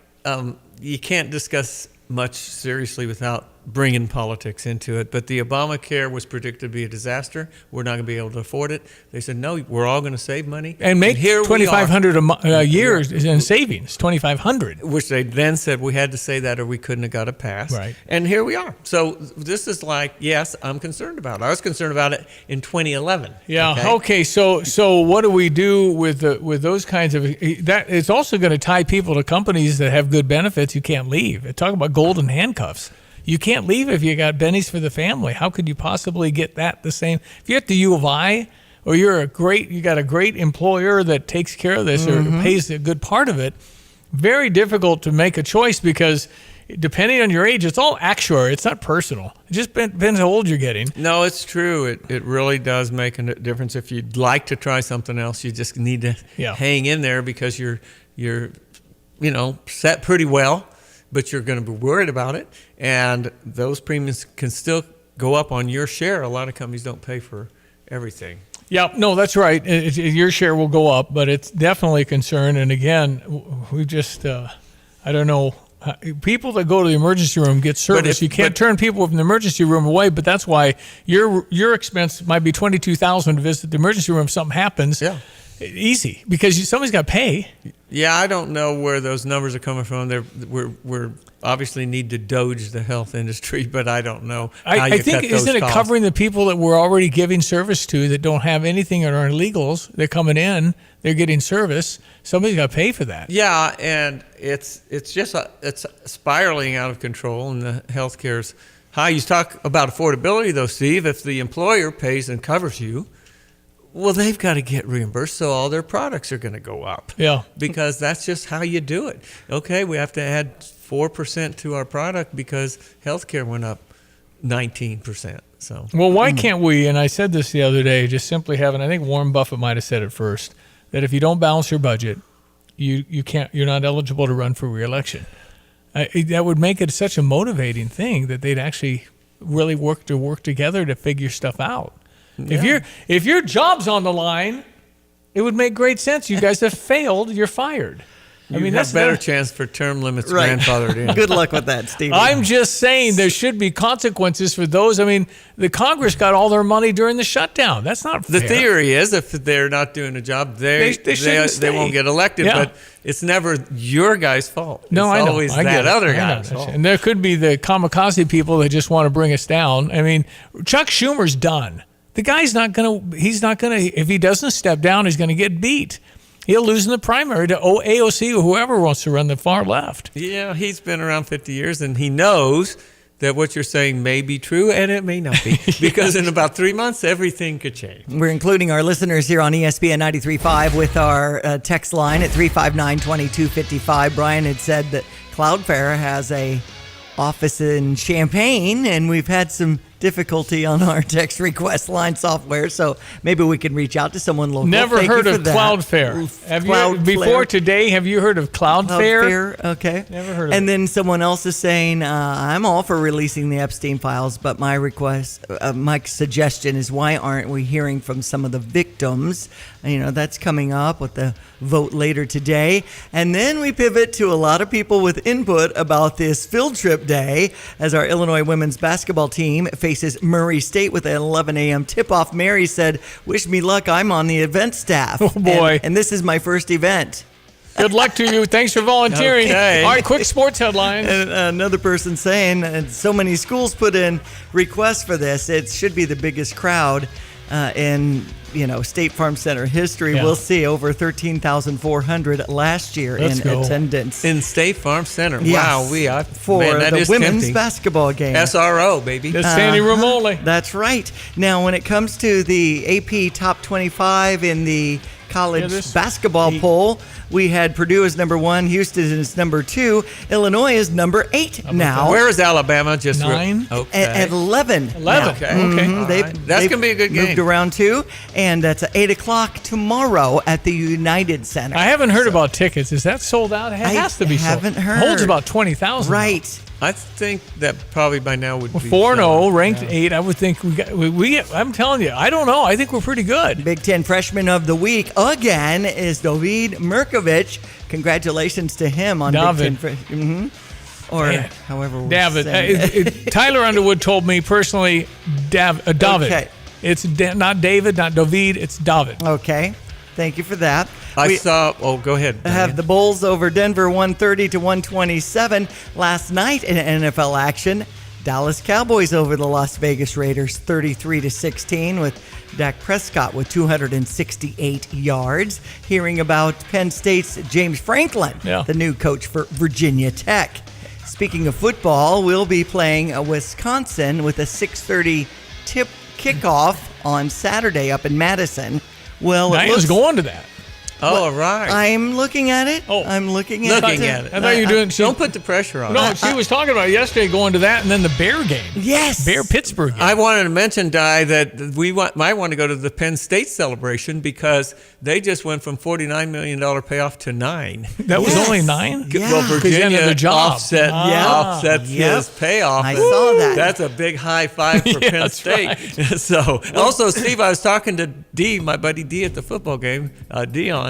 you can't discuss much seriously without bringing politics into it, but the Obamacare was predicted to be a disaster. We're not going to be able to afford it. They said, no, we're all going to save money. And make $2,500 a year in savings, $2,500. Which they then said we had to say that or we couldn't have got it passed. Right. And here we are. So this is like, yes, I'm concerned about it. I was concerned about it in 2011. Yeah. Okay. So what do we do with those kinds of that? It's also going to tie people to companies that have good benefits. You can't leave. Talk about golden handcuffs. You can't leave if you got bennies for the family. How could you possibly get that the same? If you're at the U of I, or you got a great employer that takes care of this or pays a good part of it, very difficult to make a choice because depending on your age, it's all actuary. It's not personal. It just depends how old you're getting. No, it's true. It really does make a difference. If you'd like to try something else, you just need to hang in there because you're set pretty well, but you're going to be worried about it. And those premiums can still go up on your share. A lot of companies don't pay for everything. Yeah, no, that's right. Your share will go up, but it's definitely a concern. And again, we just, I don't know. People that go to the emergency room get service. You can't turn people from the emergency room away, but that's why your expense might be $22,000 to visit the emergency room if something happens. Yeah. Easy, because somebody's got to pay. Yeah, I don't know where those numbers are coming from. We're obviously need to doge the health industry, but I don't know how you I think, cut those isn't it costs. covering the people that we're already giving service to that don't have anything or are illegals? They're coming in, they're getting service. Somebody's got to pay for that. Yeah, and it's spiraling out of control, and the healthcare's high. You talk about affordability, though, Steve. If the employer pays and covers you, well, they've got to get reimbursed, so all their products are going to go up. Yeah. Because that's just how you do it. Okay, we have to add 4% to our product because healthcare went up 19%. So. Well, why can't we, and I said this the other day, just simply have, and I think Warren Buffett might have said it first, that if you don't balance your budget, you're not eligible to run for re-election. That would make it such a motivating thing that they'd actually really work together to figure stuff out. Yeah. If your job's on the line, it would make great sense. You guys have failed. You're fired. That's a better chance for term limits grandfathered in. Good luck with that, Steve. I'm just saying there should be consequences for those. I mean, the Congress got all their money during the shutdown. That's not fair. The theory is if they're not doing a job, they won't get elected. Yeah. But it's never your guy's fault. No, it's I know. always I get that it. other I know. guy's fault. And there could be the kamikaze people that just want to bring us down. I mean, Chuck Schumer's done. The guy's not going to, if he doesn't step down, he's going to get beat. He'll lose in the primary to AOC or whoever wants to run the far left. Yeah, he's been around 50 years, and he knows that what you're saying may be true, and it may not be. Because in about 3 months, everything could change. We're including our listeners here on ESPN 93.5 with our text line at 359-2255. Brian had said that Cloudflare has a office in Champaign, and we've had some difficulty on our text request line software, so maybe we can reach out to someone local. Never heard of Cloudflare. Before today, have you heard of Cloudflare? Okay. Never heard of And it. then someone else is saying, I'm all for releasing the Epstein files, but my suggestion is, why aren't we hearing from some of the victims? That's coming up with the vote later today. And then we pivot to a lot of people with input about this field trip day as our Illinois women's basketball team faces Murray State with an 11 a.m. tip-off. Mary said, wish me luck, I'm on the event staff. Oh, boy. And this is my first event. Good luck to you. Thanks for volunteering. Okay. All right, quick sports headlines. And another person saying, and so many schools put in requests for this, it should be the biggest crowd in State Farm Center history. Yeah. We'll see over 13,400 last year in attendance in State Farm Center. Yes. Wow, for that the is women's tempting. basketball game. SRO, baby. That's standing room only. That's right. Now, when it comes to the AP Top 25 in the college basketball poll, we had Purdue as number 1, Houston is number 2, Illinois is number 8 now. Where is Alabama? Just 9? Okay. At 11. 11. Now. Okay. Mm-hmm. That's going to be a good game. Moved around too, and that's at 8 o'clock tomorrow at the United Center. I haven't heard about tickets. Is that sold out? It has to be sold. haven't heard. Holds about 20,000. Right. I think that probably by now would be 4-0, ranked 8. I would think I'm telling you, I don't know. I think we're pretty good. Big Ten Freshman of the Week again is David Mirkovic. Congratulations to him on David. Big Ten. Or Man. however we David. say it. Tyler Underwood told me personally, David. Okay. It's not David, not David. It's David. Okay. Thank you for that. Go ahead. I have the Bulls over Denver 130 to 127. Last night in NFL action, Dallas Cowboys over the Las Vegas Raiders 33 to 16 with Dak Prescott with 268 yards. Hearing about Penn State's James Franklin, the new coach for Virginia Tech. Speaking of football, we'll be playing Wisconsin with a 6:30 tip kickoff on Saturday up in Madison. Well, Diana's going to that. Oh, right. I'm looking at it. Oh, I'm looking at it. I thought you were doing. Don't put the pressure on. No, she was talking about yesterday going to that, and then the Bear game. Yes, Bear Pittsburgh game. I wanted to mention, Di, that we might want to go to the Penn State celebration because they just went from $49 million payoff to $9 million. That was only 9. Yeah. Well, Virginia the job. offsets his payoff. I saw that. That's a big high five for Penn State. right. So, also, Steve, I was talking to D, my buddy D, at the football game, Dion.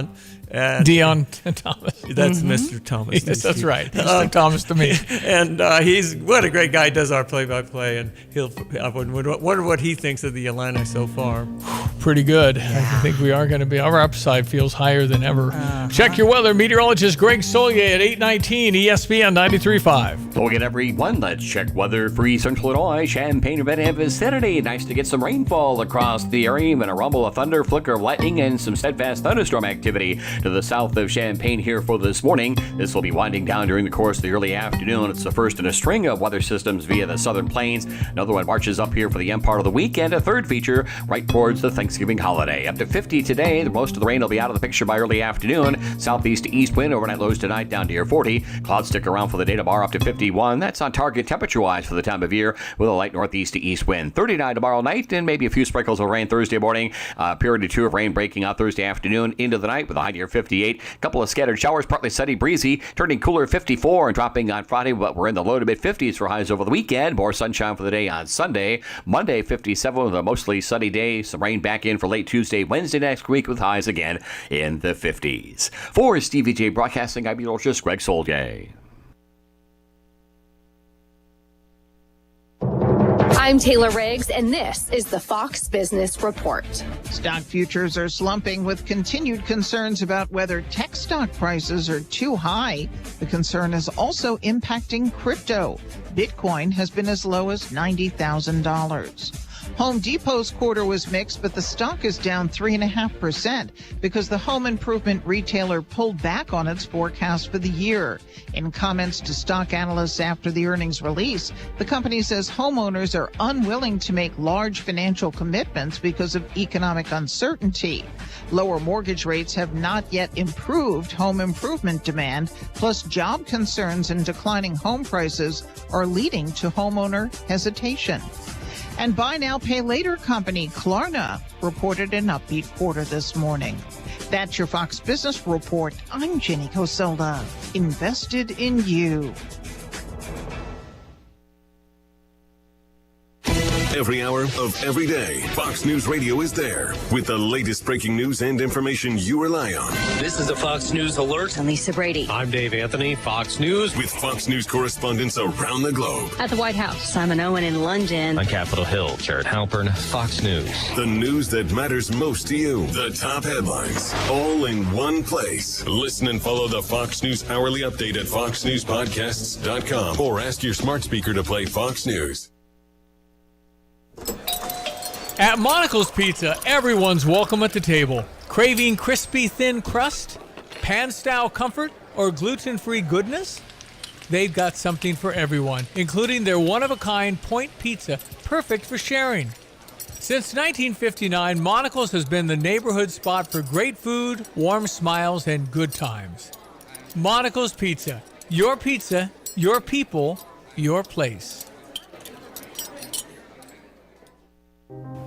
Dion Thomas. That's Mr. Thomas. Yes, that's right. Mr. Thomas to me. And he's what a great guy. He does our play-by-play, and I wonder what he thinks of the Illini so far. Pretty good. I think we are going to be. Our upside feels higher than ever. Check your weather. Meteorologist Greg Solier at 8:19 ESPN 93.5. Hello again, everyone. Let's check weather for Central Illinois. Champaign event have vicinity. Nice to get some rainfall across the area. Even a rumble of thunder, flicker of lightning, and some steadfast thunderstorm activity to the south of Champaign here for this morning. This will be winding down during the course of the early afternoon. It's the first in a string of weather systems via the southern plains. Another one marches up here for the end part of the week, and a third feature right towards the Thanksgiving holiday. Up to 50 today. Most of the rain will be out of the picture by early afternoon. Southeast to east wind, overnight lows tonight down near 40. Clouds stick around for the day tomorrow up to 51. That's on target temperature-wise for the time of year with a light northeast to east wind. 39 tomorrow night, and maybe a few sprinkles of rain Thursday morning. Period or two of rain breaking out Thursday afternoon into the night with a high near 58. A couple of scattered showers, partly sunny, breezy, turning cooler 54 and dropping on Friday, but we're in the low to mid 50s for highs over the weekend. More sunshine for the day on Sunday. Monday, 57 with a mostly sunny day. Some rain back in for late Tuesday, Wednesday next week with highs again in the 50s. For Stevie J Broadcasting, I'm meteorologist Greg Solier. I'm Taylor Riggs, and this is the Fox Business Report. Stock futures are slumping with continued concerns about whether tech stock prices are too high. The concern is also impacting crypto. Bitcoin has been as low as $90,000. Home Depot's quarter was mixed, but the stock is down 3.5% because the home improvement retailer pulled back on its forecast for the year. In comments to stock analysts after the earnings release, the company says homeowners are unwilling to make large financial commitments because of economic uncertainty. Lower mortgage rates have not yet improved home improvement demand, plus job concerns and declining home prices are leading to homeowner hesitation. And buy now, pay later company Klarna reported an upbeat quarter this morning. That's your Fox Business Report. I'm Jenny Coselda. Invested in you. Every hour of every day, Fox News Radio is there with the latest breaking news and information you rely on. This is a Fox News Alert. I'm Lisa Brady. I'm Dave Anthony, Fox News. With Fox News correspondents around the globe. At the White House, Simon Owen in London. On Capitol Hill, Jared Halpern, Fox News. The news that matters most to you. The top headlines, all in one place. Listen and follow the Fox News Hourly Update at foxnewspodcasts.com or ask your smart speaker to play Fox News. At Monocle's Pizza, everyone's welcome at the table. Craving crispy, thin crust, pan-style comfort, or gluten-free goodness? They've got something for everyone, including their one-of-a-kind point pizza, perfect for sharing. Since 1959, Monocle's has been the neighborhood spot for great food, warm smiles, and good times. Monocle's Pizza, your people, your place.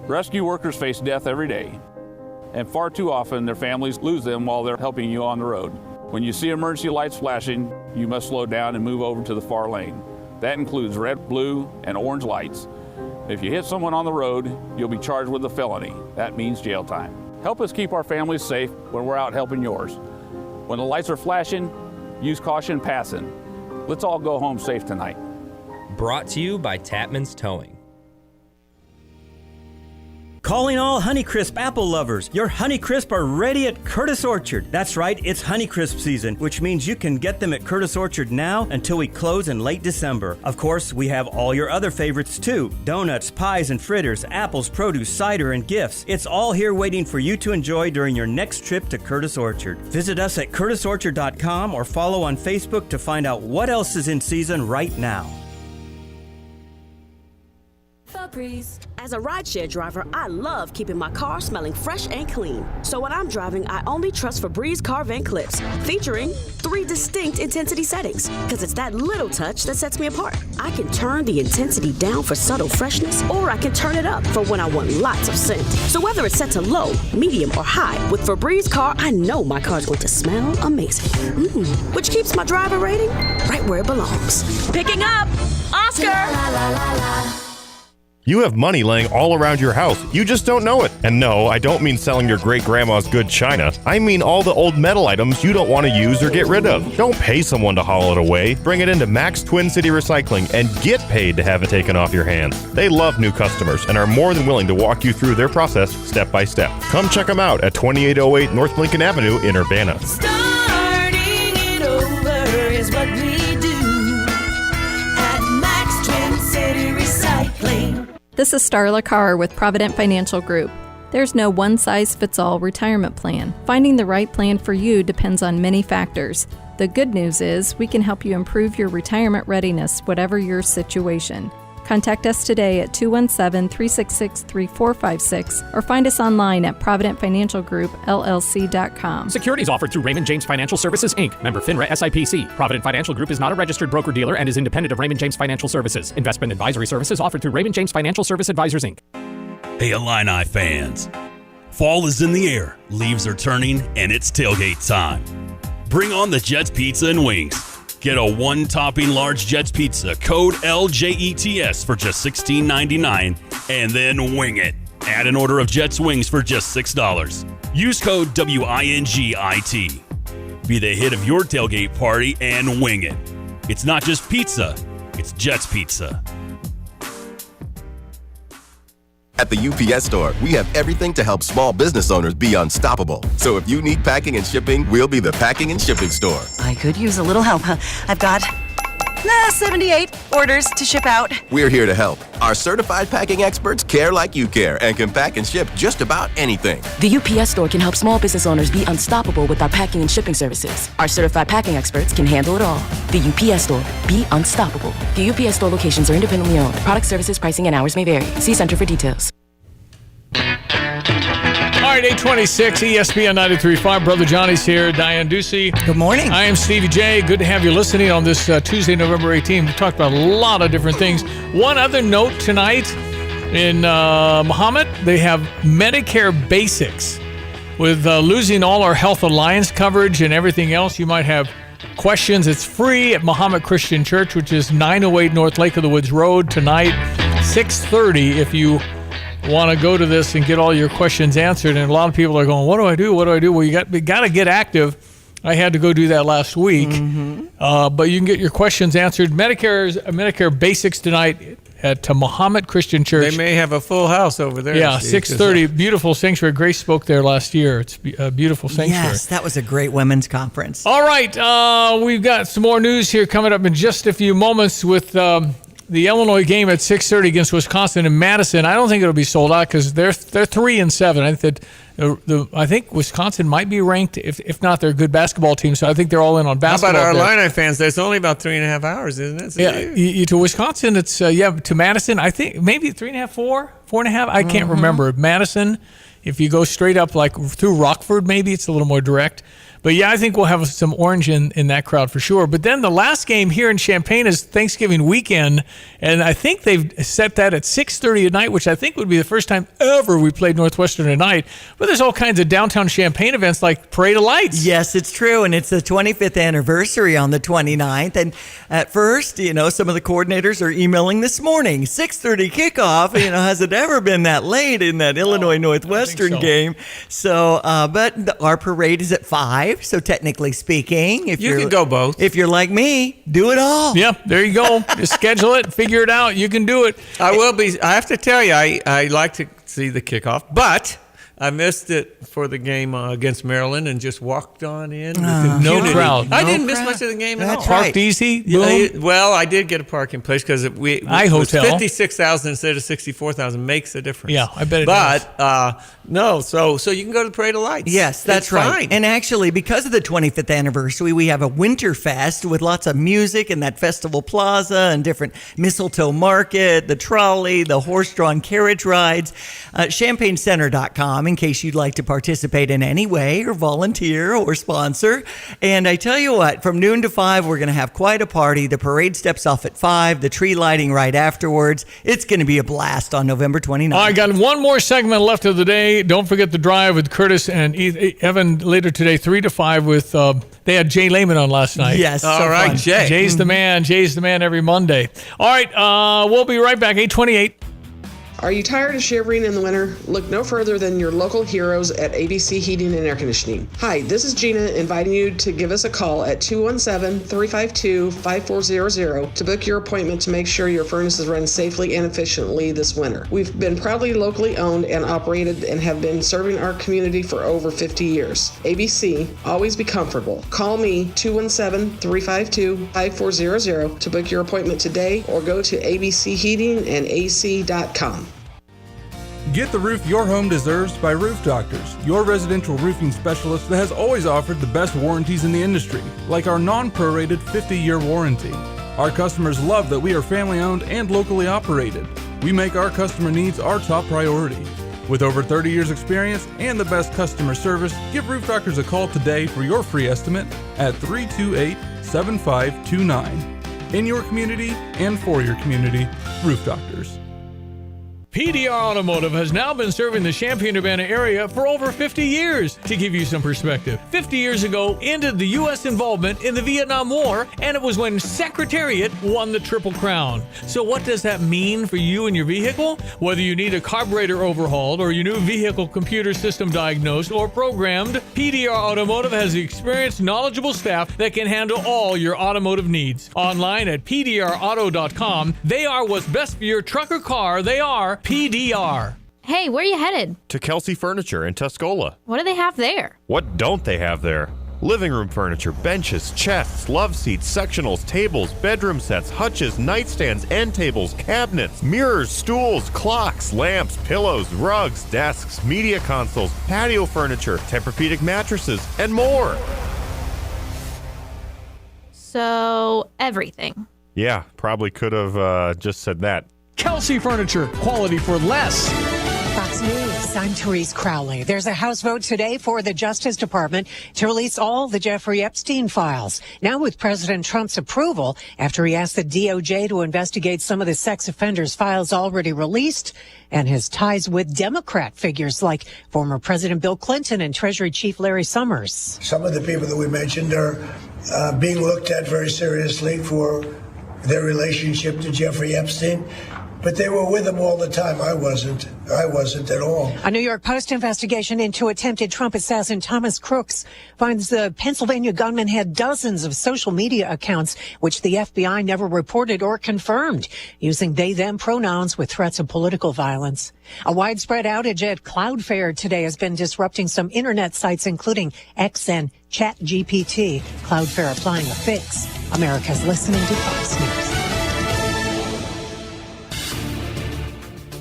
Rescue workers face death every day, and far too often their families lose them while they're helping you on the road. When you see emergency lights flashing, you must slow down and move over to the far lane. That includes red, blue, and orange lights. If you hit someone on the road, you'll be charged with a felony. That means jail time. Help us keep our families safe when we're out helping yours. When the lights are flashing, use caution passing. Let's all go home safe tonight. Brought to you by Tapman's Towing. Calling all Honeycrisp apple lovers. Your Honeycrisp are ready at Curtis Orchard. That's right, it's Honeycrisp season, which means you can get them at Curtis Orchard now until we close in late December. Of course, we have all your other favorites too. Donuts, pies and fritters, apples, produce, cider, and gifts. It's all here waiting for you to enjoy during your next trip to Curtis Orchard. Visit us at curtisorchard.com or follow on Facebook to find out what else is in season right now. As a rideshare driver, I love keeping my car smelling fresh and clean. So when I'm driving, I only trust Febreze car vent clips, featuring 3 distinct intensity settings, because it's that little touch that sets me apart. I can turn the intensity down for subtle freshness, or I can turn it up for when I want lots of scent. So whether it's set to low, medium, or high, with Febreze car, I know my car's going to smell amazing. Which keeps my driver rating right where it belongs. Picking up Oscar! You have money laying all around your house. You just don't know it. And no, I don't mean selling your great-grandma's good china. I mean all the old metal items you don't want to use or get rid of. Don't pay someone to haul it away. Bring it into Max Twin City Recycling and get paid to have it taken off your hands. They love new customers and are more than willing to walk you through their process step by step. Come check them out at 2808 North Lincoln Avenue in Urbana. Starting it over is what we do at Max Twin City Recycling. This is Starla Carr with Provident Financial Group. There's no one-size-fits-all retirement plan. Finding the right plan for you depends on many factors. The good news is we can help you improve your retirement readiness, whatever your situation. Contact us today at 217-366-3456 or find us online at providentfinancialgroupllc.com. Securities offered through Raymond James Financial Services, Inc., member FINRA SIPC. Provident Financial Group is not a registered broker-dealer and is independent of Raymond James Financial Services. Investment advisory services offered through Raymond James Financial Service Advisors, Inc. Hey, Illini fans. Fall is in the air, leaves are turning, and it's tailgate time. Bring on the Jets Pizza and Wings. Get a one-topping large Jets Pizza, code LJETS for just $16.99, and then wing it. Add an order of Jets Wings for just $6. Use code WINGIT. Be the hit of your tailgate party and wing it. It's not just pizza, it's Jets Pizza. At the UPS Store, we have everything to help small business owners be unstoppable. So if you need packing and shipping, we'll be the packing and shipping store. I could use a little help. I've got 78 orders to ship out. We're here to help. Our certified packing experts care like you care and can pack and ship just about anything. The UPS Store can help small business owners be unstoppable with our packing and shipping services. Our certified packing experts can handle it all. The UPS Store. Be unstoppable. The UPS Store locations are independently owned. Product, services, pricing, and hours may vary. See Center for details. All right, 826 ESPN 93.5. Brother Johnny's here. Diane Ducey. Good morning. I am Stevie J. Good to have you listening on this Tuesday, November 18th. We talked about a lot of different things. One other note tonight in Muhammad, they have Medicare Basics. With losing all our Health Alliance coverage and everything else, you might have questions. It's free at Muhammad Christian Church, which is 908 North Lake of the Woods Road tonight, 6:30 if you want to go to this and get all your questions answered. And a lot of people are going, what do I do? Well, you got to get active. I had to go do that last week. But you can get your questions answered. Medicare Basics tonight at Muhammad Christian Church. They may have a full house over there. Yeah, 6:30. Beautiful sanctuary. Grace spoke there last year. It's a beautiful sanctuary. Yes, that was a great women's conference. All right, we've got some more news here coming up in just a few moments with the Illinois game at 6:30 against Wisconsin in Madison. I don't think it'll be sold out because they're 3-7. I think that I think Wisconsin might be ranked. If not, they're a good basketball team. So I think they're all in on basketball. How about our Illini fans? There's only about 3.5 hours, isn't it? So yeah, to Wisconsin, it's to Madison. I think maybe 3.5, 4.5. I can't remember. Madison, if you go straight up like through Rockford, maybe it's a little more direct. But yeah, I think we'll have some orange in that crowd for sure. But then the last game here in Champaign is Thanksgiving weekend, and I think they've set that at 6:30 at night, which I think would be the first time ever we played Northwestern at night. But there's all kinds of downtown Champaign events like Parade of Lights. Yes, it's true, and it's the 25th anniversary on the 29th. And at first, some of the coordinators are emailing this morning, 6:30 kickoff. Has it ever been that late in that Illinois Northwestern game? So, but our parade is at 5. drive. So technically speaking, if You can go both. If you're like me, do it all. Yep, there you go. Just schedule it, figure it out. You can do it. I have to tell you, I like to see the kickoff, but I missed it for the game against Maryland and just walked on in. With no crowd. I No didn't miss crowd. much of the game at That's all. right. Parked easy. Yeah, Boom. well, I did get a parking place because it was hotel. 56,000 instead of 64,000 makes a difference. Yeah, I bet it But no, so you can go to the Parade of Lights. Yes, that's It's right. fine. And actually, because of the 25th anniversary, we have a Winter Fest with lots of music and that festival plaza and different mistletoe market, the trolley, the horse-drawn carriage rides. ChampagneCenter.com in case you'd like to participate in any way or volunteer or sponsor. And I tell you what, from noon to 5, we're going to have quite a party. The parade steps off at 5, the tree lighting right afterwards. It's going to be a blast on November 29th. I got one more segment left of the day. Don't forget the drive with Curtis and Evan later today, 3 to 5 with, they had Jay Lehman on last night. Yes. All right, fun. Jay. Jay's the man. Jay's the man every Monday. All right, we'll be right back, 8:28. Are you tired of shivering in the winter? Look no further than your local heroes at ABC Heating and Air Conditioning. Hi, this is Gina inviting you to give us a call at 217-352-5400 to book your appointment to make sure your furnaces run safely and efficiently this winter. We've been proudly locally owned and operated and have been serving our community for over 50 years. ABC, always be comfortable. Call me 217-352-5400 to book your appointment today or go to abcheatingandac.com. Get the roof your home deserves by Roof Doctors, your residential roofing specialist that has always offered the best warranties in the industry, like our non-prorated 50-year warranty. Our customers love that we are family-owned and locally operated. We make our customer needs our top priority. With over 30 years experience and the best customer service, give Roof Doctors a call today for your free estimate at 328-7529. In your community and for your community, Roof Doctors. PDR Automotive has now been serving the Champaign-Urbana area for over 50 years. To give you some perspective, 50 years ago ended the U.S. involvement in the Vietnam War, and it was when Secretariat won the Triple Crown. So what does that mean for you and your vehicle? Whether you need a carburetor overhauled or your new vehicle computer system diagnosed or programmed, PDR Automotive has the experienced, knowledgeable staff that can handle all your automotive needs. Online at pdrauto.com, they are what's best for your truck or car. They are PDR. Hey, where are you headed? To Kelsey Furniture in Tuscola. What do they have there? What don't they have there? Living room furniture, benches, chests, love seats, sectionals, tables, bedroom sets, hutches, nightstands, end tables, cabinets, mirrors, stools, clocks, lamps, pillows, rugs, desks, media consoles, patio furniture, Tempur-Pedic mattresses, and more. So, everything. Yeah, probably could have just said that. Kelsey Furniture, quality for less. Fox News, I'm Therese Crowley. There's a House vote today for the Justice Department to release all the Jeffrey Epstein files. Now with President Trump's approval, after he asked the DOJ to investigate some of the sex offenders' files already released and his ties with Democrat figures like former President Bill Clinton and Treasury Chief Larry Summers. Some of the people that we mentioned are being looked at very seriously for their relationship to Jeffrey Epstein. But they were with him all the time. I wasn't at all. A New York Post investigation into attempted Trump assassin Thomas Crooks finds the Pennsylvania gunman had dozens of social media accounts, which the FBI never reported or confirmed, using they-them pronouns with threats of political violence. A widespread outage at Cloudflare today has been disrupting some internet sites, including X and ChatGPT. Cloudflare applying a fix. America's listening to Fox News.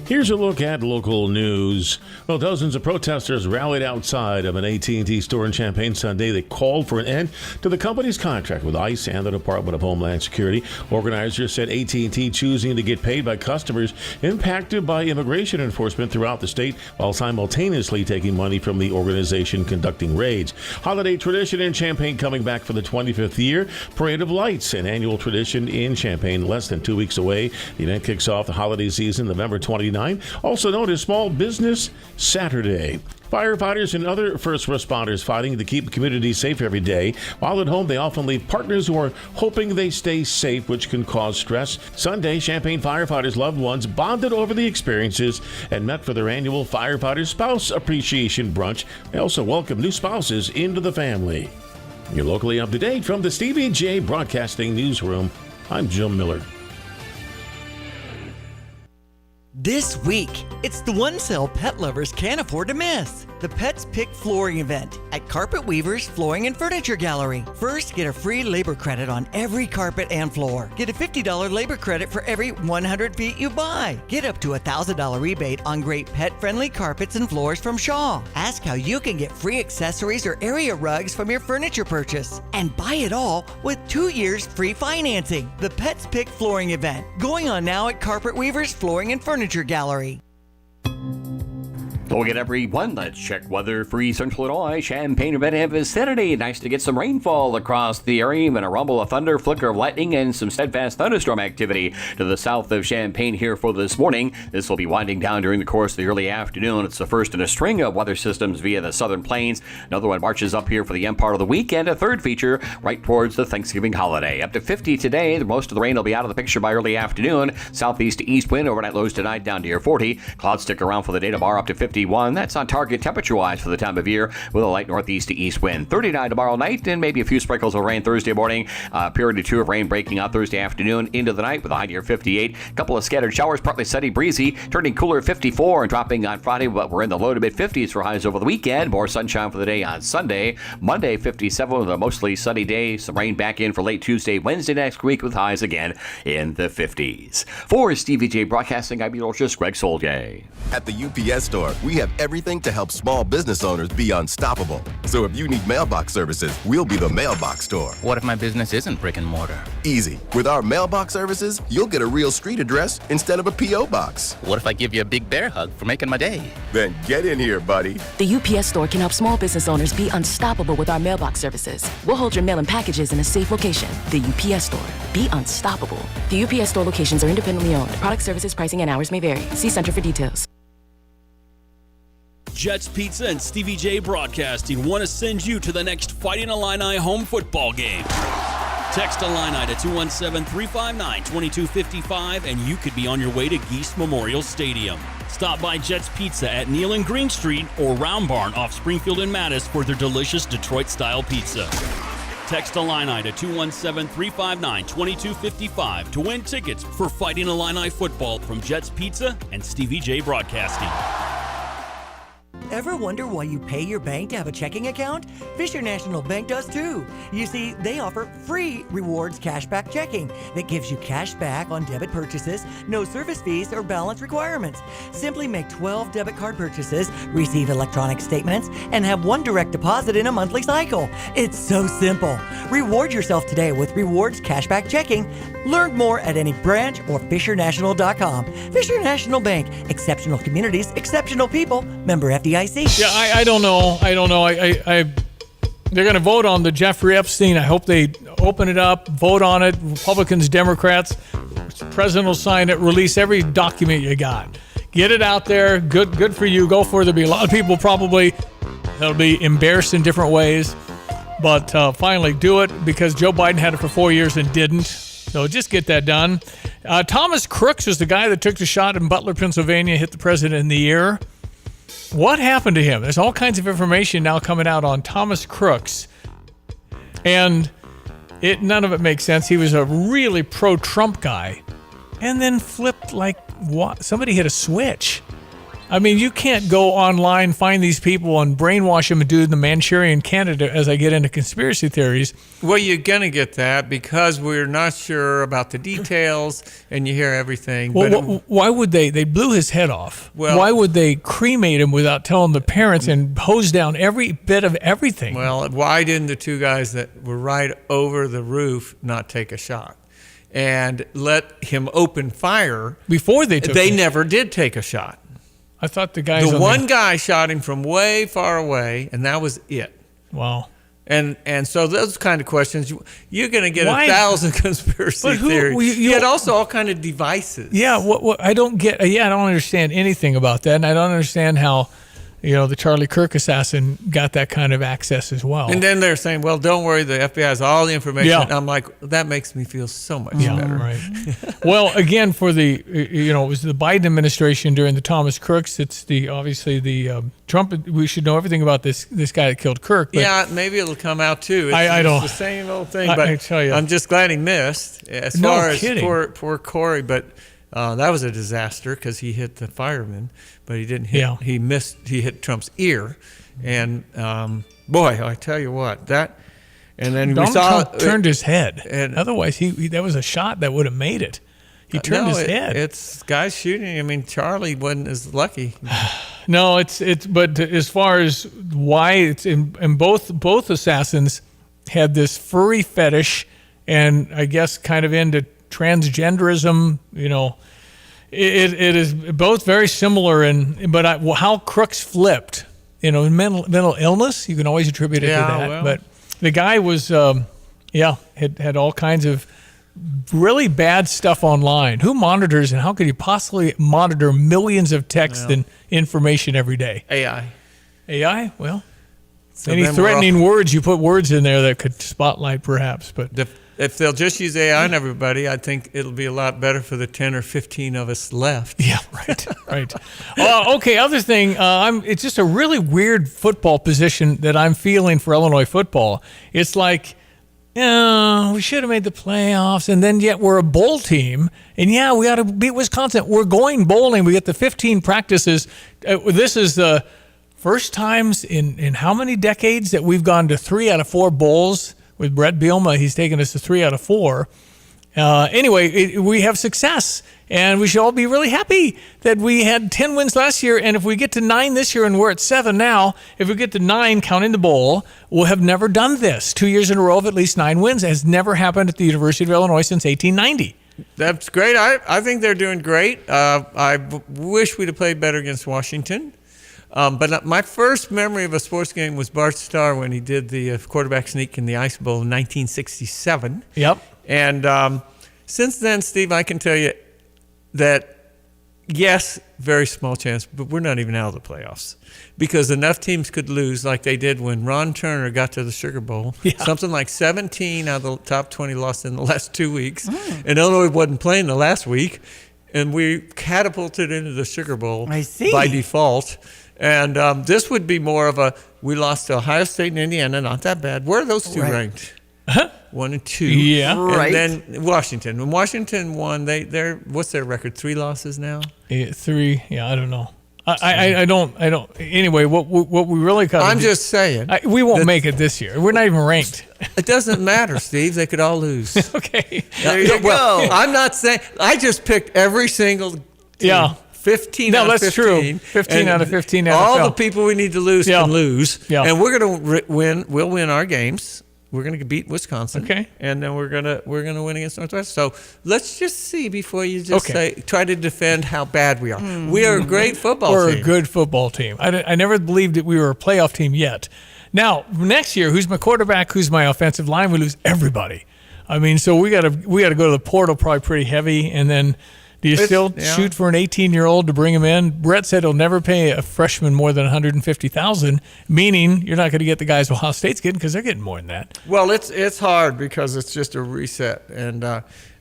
Here's a look at local news. Well, dozens of protesters rallied outside of an AT&T store in Champaign Sunday that called for an end to the company's contract with ICE and the Department of Homeland Security. Organizers said AT&T choosing to get paid by customers impacted by immigration enforcement throughout the state while simultaneously taking money from the organization conducting raids. Holiday tradition in Champaign coming back for the 25th year. Parade of Lights, an annual tradition in Champaign, less than 2 weeks away. The event kicks off the holiday season November 29th. Also known as Small Business Saturday. Firefighters and other first responders fighting to keep communities safe every day. While at home, they often leave partners who are hoping they stay safe, which can cause stress. Sunday, Champaign firefighters' loved ones bonded over the experiences and met for their annual Firefighter Spouse Appreciation Brunch. They also welcome new spouses into the family. You're locally up to date from the Stevie J Broadcasting Newsroom. I'm Jim Miller. This week, it's the one sale pet lovers can't afford to miss. The Pets Pick Flooring event at Carpet Weavers Flooring and Furniture Gallery. First, get a free labor credit on every carpet and floor. Get a $50 labor credit for every 100 feet you buy. Get up to a $1,000 rebate on great pet-friendly carpets and floors from Shaw. Ask how you can get free accessories or area rugs from your furniture purchase. And buy it all with 2 years free financing. The Pets Pick Flooring event, going on now at Carpet Weavers Flooring and Furniture Gallery. Hello again, everyone. Let's check weather for East Central Illinois. Champaign event vicinity. Nice to get some rainfall across the area. Even a rumble of thunder, flicker of lightning, and some steadfast thunderstorm activity to the south of Champaign here for this morning. This will be winding down during the course of the early afternoon. It's the first in a string of weather systems via the southern plains. Another one marches up here for the end part of the week, and a third feature right towards the Thanksgiving holiday. Up to 50 today. Most of the rain will be out of the picture by early afternoon. Southeast to east wind. Overnight lows tonight down to near 40. Clouds stick around for the day tomorrow up to 51. That's on target temperature-wise for the time of year with a light northeast to east wind. 39 tomorrow night and maybe a few sprinkles of rain Thursday morning. Period or two of rain breaking out Thursday afternoon into the night with a high near 58. A couple of scattered showers, partly sunny, breezy, turning cooler 54 and dropping on Friday, but we're in the low to mid-50s for highs over the weekend. More sunshine for the day on Sunday. Monday, 57 with a mostly sunny day. Some rain back in for late Tuesday, Wednesday next week with highs again in the 50s. For Stevie J Broadcasting, I'm meteorologist Greg Soldier. At the UPS store, we have everything to help small business owners be unstoppable. So if you need mailbox services, we'll be the mailbox store. What if my business isn't brick and mortar? Easy. With our mailbox services, you'll get a real street address instead of a P.O. box. What if I give you a big bear hug for making my day? Then get in here, buddy. The UPS store can help small business owners be unstoppable with our mailbox services. We'll hold your mail and packages in a safe location. The UPS store. Be unstoppable. The UPS store locations are independently owned. Product services, pricing, and hours may vary. See Center for details. Jets Pizza and Stevie J Broadcasting want to send you to the next Fighting Illini home football game. Text Illini to 217-359-2255 and you could be on your way to Geese Memorial Stadium. Stop by Jets Pizza at Neal and Green Street or Round Barn off Springfield and Mattis for their delicious Detroit-style pizza. Text Illini to 217-359-2255 to win tickets for Fighting Illini football from Jets Pizza and Stevie J Broadcasting. Ever wonder why you pay your bank to have a checking account? Fisher National Bank does too. You see, they offer free rewards cashback checking that gives you cash back on debit purchases, no service fees or balance requirements. Simply make 12 debit card purchases, receive electronic statements, and have one direct deposit in a monthly cycle. It's so simple. Reward yourself today with rewards cashback checking. Learn more at any branch or FisherNational.com. Fisher National Bank. Exceptional communities, exceptional people. Member FDIC. Yeah, I don't know. They're going to vote on the Jeffrey Epstein. I hope they open it up, vote on it. Republicans, Democrats. The president will sign it. Release every document you got. Get it out there. Good for you. Go for it. There'll be a lot of people probably that'll be embarrassed in different ways. But finally do it because Joe Biden had it for 4 years and didn't. So just get that done. Thomas Crooks was the guy that took the shot in Butler, Pennsylvania, hit the president in the ear. What happened to him? There's all kinds of information now coming out on Thomas Crooks. And none of it makes sense. He was a really pro-Trump guy and then flipped like what? Somebody hit a switch. I mean, you can't go online, find these people, and brainwash them and do the Manchurian candidate as I get into conspiracy theories. Well, you're going to get that because we're not sure about the details and you hear everything. Well, why would they? They blew his head off. Well, why would they cremate him without telling the parents and hose down every bit of everything? Well, why didn't the two guys that were right over the roof not take a shot and let him open fire? Before they took They him. never did take a shot. I thought the guys. The one guy shot him from way far away, and that was it. Wow. And so those kind of questions, you're going to get 1,000 conspiracy theories. You get also all kind of devices. Yeah, what I don't get. Yeah, I don't understand anything about that, and I don't understand how the Charlie Kirk assassin got that kind of access as well. And then they're saying, well, don't worry, the FBI has all the information. Yeah. I'm like, that makes me feel so much Yeah, better. right. Well, again, for the, it was the Biden administration during the Thomas Crooks. It's obviously the Trump. We should know everything about this guy that killed Kirk. But Yeah, maybe it'll come out too. I don't. It's the same old thing. I But tell you. I'm just glad he missed. As No far kidding. as poor Corey, but that was a disaster because he hit the fireman, but he didn't hit. Yeah. He missed. He hit Trump's ear, and boy, I tell you what, that. And then Donald we saw Trump turned his head. and- Otherwise, he that was a shot that would have made it. He turned his head. It's guys shooting. I mean, Charlie wasn't as lucky. No, it's but as far as why it's in both assassins had this furry fetish, and I guess kind of into transgenderism. It is both very similar, but how Crooks flipped. Mental illness. You can always attribute it to that. well. But the guy was had all kinds of really bad stuff online. Who monitors, and how could you possibly monitor millions of texts and information every day? AI? Well, So any then we're threatening words, you put words in there that could spotlight perhaps. But If they'll just use AI on everybody, I think it'll be a lot better for the 10 or 15 of us left. Yeah, right. Okay, other thing, it's just a really weird football position that I'm feeling for Illinois football. It's like, we should have made the playoffs, and then yet we're a bowl team, and we ought to beat Wisconsin. We're going bowling. We get the 15 practices. This is the first times in how many decades that we've gone to 3 out of 4 bowls. With Brett Bielema, he's taken us to 3 out of 4. Anyway, we have success, and we should all be really happy that we had 10 wins last year, and if we get to 9 this year, and we're at 7 now, if we get to 9, counting the bowl, we'll have never done this. 2 years in a row of at least 9 wins. It has never happened at the University of Illinois since 1890. That's great. I think they're doing great. I wish we'd have played better against Washington. But my first memory of a sports game was Bart Starr when he did the quarterback sneak in the Ice Bowl in 1967. Yep. And since then, Steve, I can tell you that, yes, very small chance, but we're not even out of the playoffs because enough teams could lose like they did when Ron Turner got to the Sugar Bowl. Yeah. Something like 17 out of the top 20 lost in the last 2 weeks. And Illinois wasn't playing the last week. And we catapulted into the Sugar Bowl by default. And this would be more of we lost to Ohio State and Indiana, not that bad. Where are those two ranked? 1 and 2. Yeah. And then Washington. When Washington won, they're what's their record? 3 losses now? 3. Yeah, I don't know. I don't. Anyway, what we really got. I'm just saying. We won't make it this year. We're not even ranked. It doesn't matter, Steve. They could all lose. Okay. There you go. I'm not saying. I just picked every single team. Yeah. 15 No, out of that's 15. true. 15 out of 15 All NFL. the people we need to lose can lose. Yeah. And we're going to win. We'll win our games. We're going to beat Wisconsin. Okay. And then we're going to win against Northwest. So let's just see before you just try to defend how bad we are. We are a great football team. We're a good football team. I never believed that we were a playoff team yet. Now, next year, who's my quarterback? Who's my offensive line? We lose everybody. I mean, so we got to go to the portal probably pretty heavy, and then do you still shoot for an 18-year-old to bring him in? Brett said he'll never pay a freshman more than $150,000, meaning you're not going to get the guys Ohio State's getting because they're getting more than that. Well, it's hard because it's just a reset, and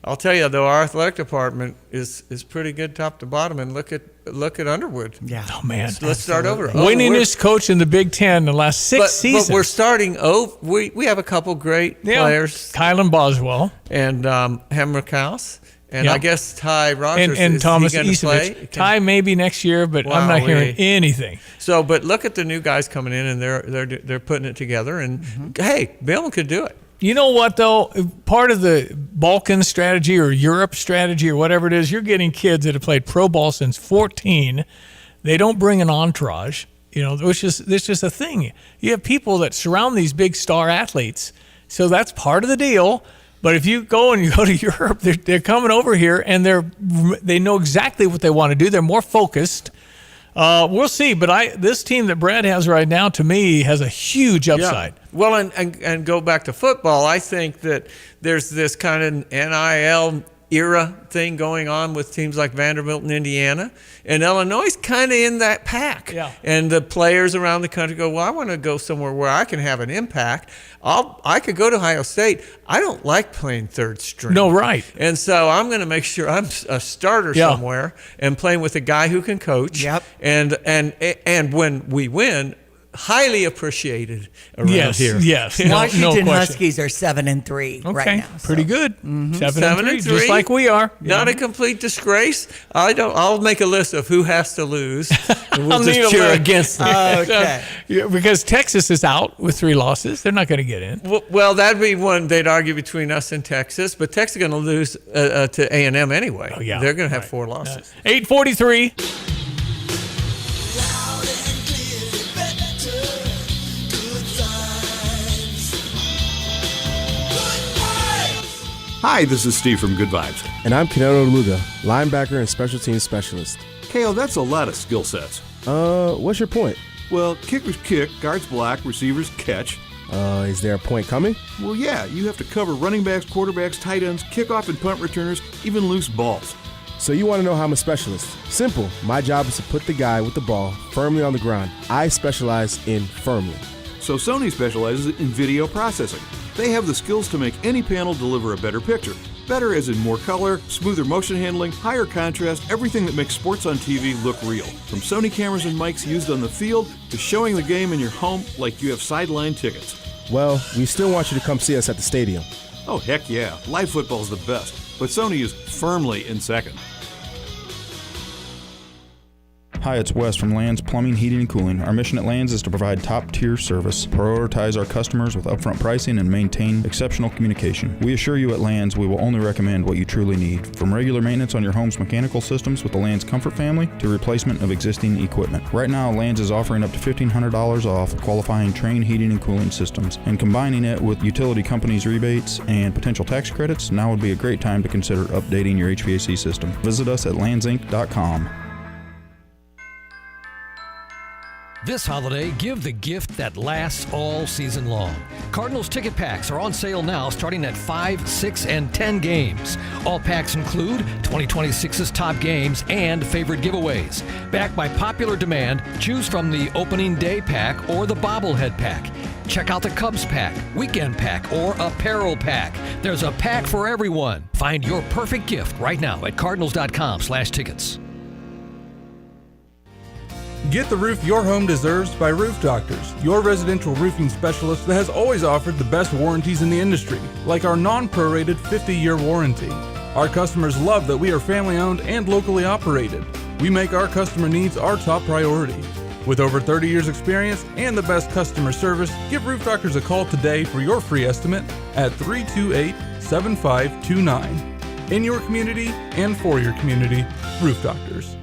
I'll tell you though, our athletic department is pretty good top to bottom. And look at Underwood. Yeah. Oh man. So let's start over. Winningest coach in the Big Ten the last 6 seasons. But we're starting over. We have a couple great players. Kylan Boswell and Hemrick House. And I guess Ty Rogers and is Thomas he Isevich. Ty maybe next year, but I'm not hearing anything. So, but look at the new guys coming in, and they're putting it together. And hey, Bill could do it. You know what though? Part of the Balkan strategy or Europe strategy or whatever it is, you're getting kids that have played pro ball since 14. They don't bring an entourage, which is just a thing. You have people that surround these big star athletes, so that's part of the deal. But if you go to Europe, they're coming over here and they know exactly what they want to do. They're more focused. We'll see. But this team that Brad has right now, to me, has a huge upside. Yeah. Well, and go back to football. I think that there's this kind of NIL era thing going on with teams like Vanderbilt and Indiana, and Illinois is kind of in that pack. Yeah. And the players around the country go, well, I want to go somewhere where I can have an impact. I could go to Ohio State. I don't like playing third string. No, right. And so I'm going to make sure I'm a starter somewhere and playing with a guy who can coach. Yep. And when we win, highly appreciated around here. Yes. Washington Huskies are 7-3 right now. Pretty good. Mm-hmm. 7-3, just like we are. Not a complete disgrace. I'll make a list of who has to lose. And we'll I'll need just a cheer list. against them. Okay. Because Texas is out with 3 losses. They're not going to get in. Well, that'd be one they'd argue between us and Texas, but Texas is going to lose to A&M anyway. Oh, yeah. They're going to have 4 losses. 8:43. Hi, this is Steve from Good Vibes. And I'm Kenoto Luga, linebacker and special teams specialist. KO, that's a lot of skill sets. What's your point? Well, kickers kick, guards block, receivers catch. Is there a point coming? Well, yeah, you have to cover running backs, quarterbacks, tight ends, kickoff and punt returners, even loose balls. So you want to know how I'm a specialist? Simple. My job is to put the guy with the ball firmly on the ground. I specialize in firmly. So Sony specializes in video processing. They have the skills to make any panel deliver a better picture. Better as in more color, smoother motion handling, higher contrast, everything that makes sports on TV look real. From Sony cameras and mics used on the field to showing the game in your home like you have sideline tickets. Well, we still want you to come see us at the stadium. Oh, heck yeah. Live football's the best. But Sony is firmly in second. Hi, it's Wes from Lands Plumbing, Heating, and Cooling. Our mission at Lands is to provide top-tier service, prioritize our customers with upfront pricing, and maintain exceptional communication. We assure you at Lands we will only recommend what you truly need, from regular maintenance on your home's mechanical systems with the Lands Comfort family to replacement of existing equipment. Right now, Lands is offering up to $1,500 off qualifying Trane heating and cooling systems, and combining it with utility companies' rebates and potential tax credits, now would be a great time to consider updating your HVAC system. Visit us at landsinc.com. This holiday, give the gift that lasts all season long. Cardinals ticket packs are on sale now, starting at 5, 6, and 10 games. All packs include 2026's top games and favorite giveaways. Backed by popular demand, choose from the opening day pack or the bobblehead pack. Check out the Cubs pack, weekend pack, or apparel pack. There's a pack for everyone. Find your perfect gift right now at cardinals.com/tickets. Get the roof your home deserves by Roof Doctors, your residential roofing specialist that has always offered the best warranties in the industry, like our non-prorated 50-year warranty. Our customers love that we are family-owned and locally operated. We make our customer needs our top priority. With over 30 years experience and the best customer service, give Roof Doctors a call today for your free estimate at 328-7529. In your community and for your community, Roof Doctors.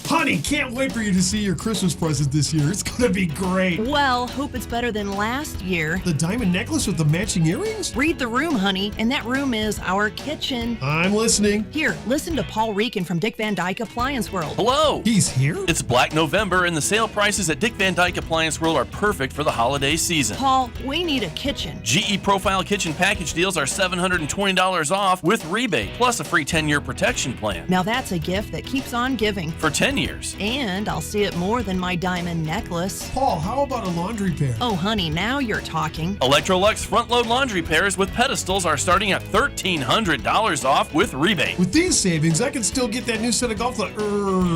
Honey, can't wait for you to see your Christmas present this year. It's gonna be great. Well, hope it's better than last year. The diamond necklace with the matching earrings? Read the room, honey, and that room is our kitchen. I'm listening. Here, listen to Paul Reekin from Dick Van Dyke Appliance World. Hello. He's here? It's Black November, and the sale prices at Dick Van Dyke Appliance World are perfect for the holiday season. Paul, we need a kitchen. GE Profile Kitchen Package deals are $720 off with rebate, plus a free 10-year protection plan. Now that's a gift that keeps on giving. For 10 years. And I'll see it more than my diamond necklace. Paul, how about a laundry pair? Oh, honey, now you're talking. Electrolux front-load laundry pairs with pedestals are starting at $1,300 off with rebate. With these savings, I can still get that new set of golf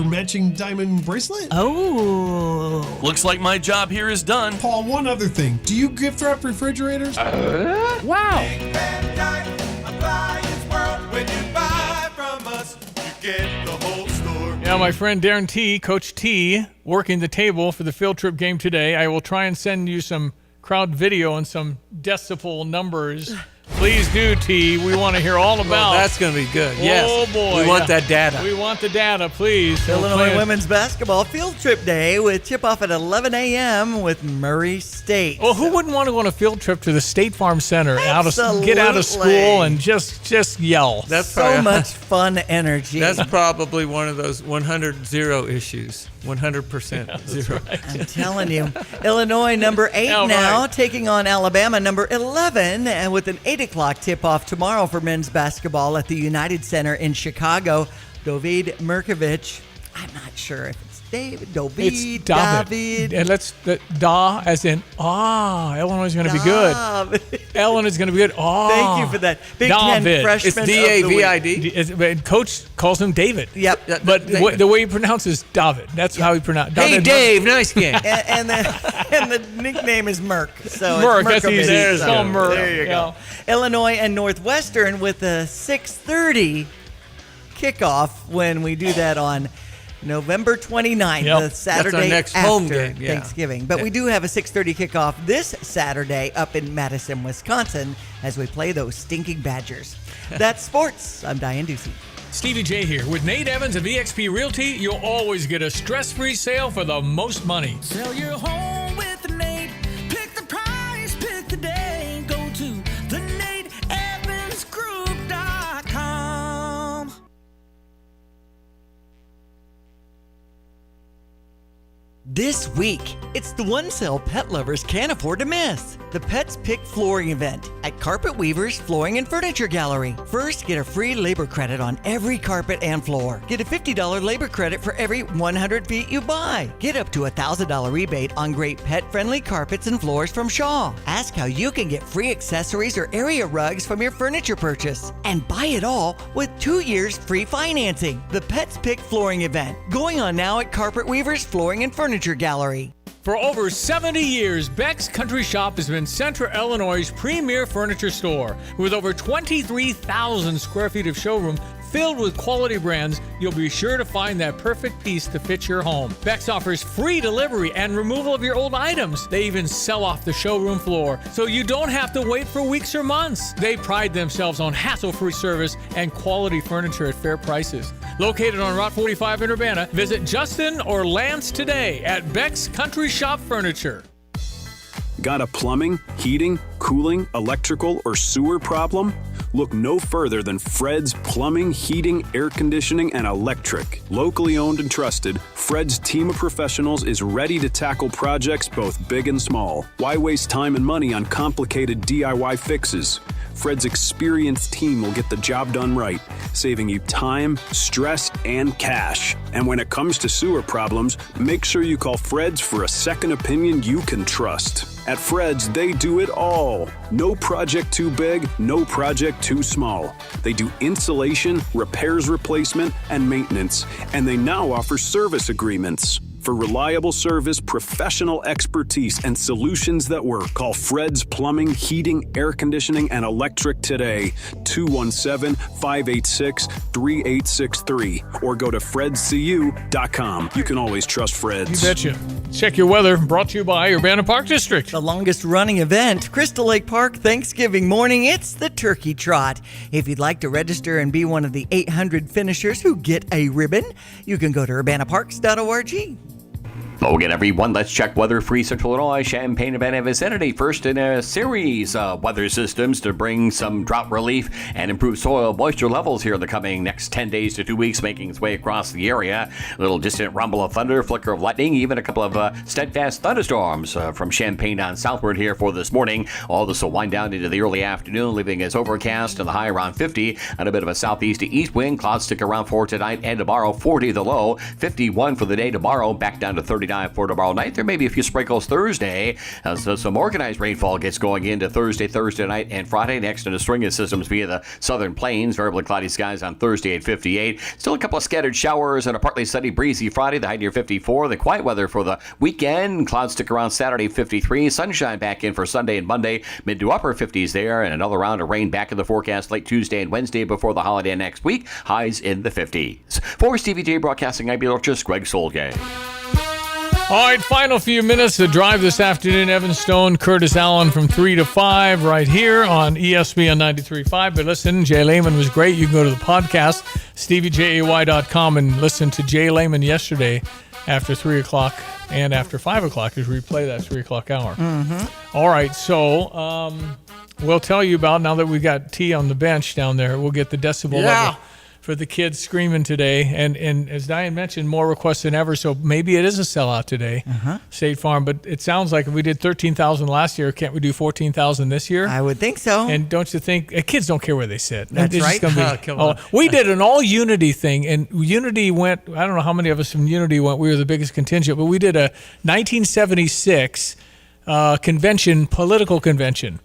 matching diamond bracelet. Oh. Looks like my job here is done. Paul, one other thing. Do you gift wrap refrigerators? Wow. Big Van Dyke Appliance World. When you buy from us, you get the whole store. Now, my friend Darren T, Coach T, working the table for the field trip game today. I will try and send you some crowd video and some decibel numbers. Please do, T. We want to hear all about. Well, that's going to be good. Yes. Oh, boy. We want that data. We want the data, please. Illinois women's basketball field trip day with tip-off at 11 a.m. with Murray State. Well, who wouldn't want to go on a field trip to the State Farm Center, get out of school, and just yell? That's so much fun energy. That's probably one of those 100-0 issues. 100% zero. Right. I'm telling you. Illinois number 8 now, taking on Alabama number 11, and with an 8 o'clock tip-off tomorrow for men's basketball at the United Center in Chicago. David Mirkovic, I'm not sure if it's David, It's David. And Da as in, Illinois is going to be good. Illinois is going to be good. Thank you for that. Big Ten freshman. It's D-A-V-I-D. Coach calls him David. Yep. But the way he pronounces David, that's how he pronounces it. Hey, Dave, nice game. and the nickname is Merck. So Merck, it's that's easy. Mirkovic. Call him Merck. There you go. Illinois and Northwestern with a 6:30 kickoff when we do that on November 29th, the Saturday That's our next after home game. Yeah. Thanksgiving. But we do have a 6:30 kickoff this Saturday up in Madison, Wisconsin, as we play those stinking Badgers. That's sports. I'm Diane Ducey. Stevie J here. With Nate Evans of eXp Realty, you'll always get a stress-free sale for the most money. Sell your home with Nate. Pick the price, pick the day. Go to theNateEvansGroup.com. This week, it's the one sale pet lovers can't afford to miss. The Pets Pick Flooring event at Carpet Weaver's Flooring and Furniture Gallery. First, get a free labor credit on every carpet and floor. Get a $50 labor credit for every 100 feet you buy. Get up to a $1,000 rebate on great pet-friendly carpets and floors from Shaw. Ask how you can get free accessories or area rugs from your furniture purchase. And buy it all with 2 years free financing. The Pets Pick Flooring event, going on now at Carpet Weaver's Flooring and Furniture Gallery. For over 70 years, Beck's Country Shop has been Central Illinois' premier furniture store. With over 23,000 square feet of showroom filled with quality brands, you'll be sure to find that perfect piece to fit your home. Beck's offers free delivery and removal of your old items. They even sell off the showroom floor, so you don't have to wait for weeks or months. They pride themselves on hassle-free service and quality furniture at fair prices. Located on Route 45 in Urbana, visit Justin or Lance today at Beck's Country Shop Furniture. Got a plumbing, heating, cooling, electrical, or sewer problem? Look no further than Fred's Plumbing, Heating, Air Conditioning, and Electric. Locally owned and trusted, Fred's team of professionals is ready to tackle projects both big and small. Why waste time and money on complicated DIY fixes? Fred's experienced team will get the job done right, saving you time, stress, and cash. And when it comes to sewer problems, make sure you call Fred's for a second opinion you can trust. At Fred's, they do it all. No project too big, no project too small. They do insulation, repairs, replacement, and maintenance, and they now offer service agreements. For reliable service, professional expertise, and solutions that work, call Fred's Plumbing, Heating, Air Conditioning, and Electric today. 217-586-3863 or go to fredscu.com. You can always trust Fred's. You betcha. Check your weather, brought to you by Urbana Park District. The longest running event, Crystal Lake Park, Thanksgiving morning. It's the Turkey Trot. If you'd like to register and be one of the 800 finishers who get a ribbon, you can go to urbanaparks.org. Hello again, everyone. Let's check weather-free Central Illinois, Champaign, Urbana, and vicinity. First in a series of weather systems to bring some drought relief and improve soil moisture levels here in the coming next 10 days to 2 weeks, making its way across the area. A little distant rumble of thunder, flicker of lightning, even a couple of steadfast thunderstorms from Champaign down southward here for this morning. All this will wind down into the early afternoon, leaving us overcast and the high around 50 and a bit of a southeast to east wind. Clouds stick around for tonight and tomorrow. 40 the low, 51 for the day tomorrow, back down to 39 for tomorrow night. There may be a few sprinkles Thursday, so some organized rainfall gets going into Thursday night, and Friday. Next in a string of systems via the southern plains. Variably cloudy skies on Thursday at 58. Still a couple of scattered showers and a partly sunny, breezy Friday. The high near 54. The quiet weather for the weekend. Clouds stick around Saturday, 53. Sunshine back in for Sunday and Monday. Mid to upper 50s there, and another round of rain back in the forecast late Tuesday and Wednesday before the holiday next week. Highs in the 50s. For Stevie J Broadcasting, I'm just Greg Solgay. All right, final few minutes to drive this afternoon. Evan Stone, Curtis Allen from 3 to 5 right here on ESPN 93.5. But listen, Jay Lehman was great. You can go to the podcast, StevieJay.com, and listen to Jay Lehman yesterday after 3 o'clock and after 5 o'clock as we replay that 3 o'clock hour. Mm-hmm. All right, so we'll tell you about, now that we got T on the bench down there, we'll get the decibel level for the kids screaming today. And as Diane mentioned, more requests than ever. So maybe it is a sellout today, State Farm. But it sounds like if we did 13,000 last year, can't we do 14,000 this year? I would think so. And don't you think kids don't care where they sit? That's It's right. just gonna be, Come on. we did an all Unity thing, and Unity went. I don't know how many of us from Unity went. We were the biggest contingent, but we did a 1976 convention, political convention,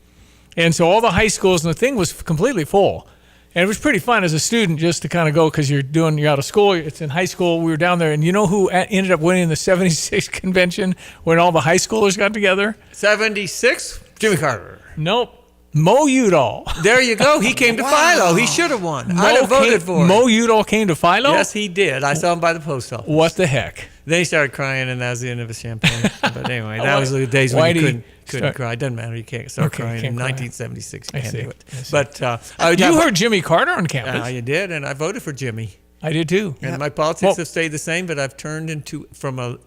and so all the high schools, and the thing was completely full. And it was pretty fun as a student just to kind of go because you're out of school. It's in high school. We were down there, and you know who ended up winning the 76 convention when all the high schoolers got together? 76? Jimmy Carter. Nope. Mo Udall. There you go. He came to Philo. He should have won. I'd have voted for him. Mo Udall came to Philo? Yes, he did. I saw him by the post office. What the heck? Then he started crying, and that was the end of his champagne. But anyway, that was the days when you couldn't cry. It doesn't matter. You can't start crying in 1976. You can't do it. But you heard Jimmy Carter on campus. You did, and I voted for Jimmy. I did too. And my politics have stayed the same, but I've turned from a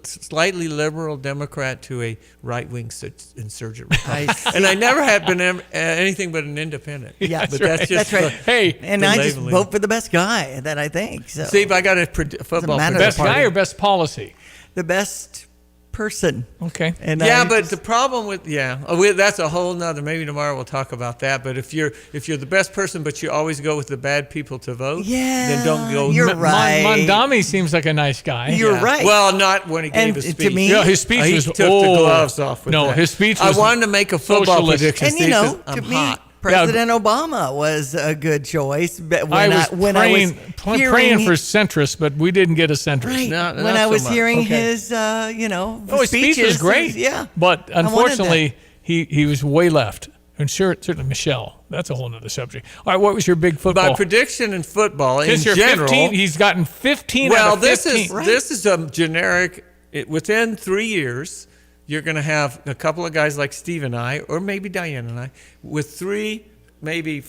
slightly liberal Democrat to a right-wing insurgent Republican. And I never have been anything but an independent. Yeah, but that's just right. Hey, and I just vote for the best guy that I think. So. See, if I got a football best guy or best policy? The best person. Okay. And but the problem with that's a whole nother. Maybe tomorrow we'll talk about that. But if you're the best person, but you always go with the bad people to vote, then don't go. You're right. Mondami seems like a nice guy. You're right. Well, not when he gave his speech. To me, his speech he was took the gloves off. With that. His speech was. I wanted to make a football prediction. And to me, President Obama was a good choice. But when I was praying for centrists, but we didn't get a centrist. Right. Not when I was hearing his, his speech was great. Yeah. But unfortunately, he was way left. And certainly Michelle. That's a whole other subject. All right, what was your big football? My prediction in football in general. 15, he's gotten 15 out of 15. This is a generic. Within 3 years, you're going to have a couple of guys like Steve and I, or maybe Diane and I, with 3 maybe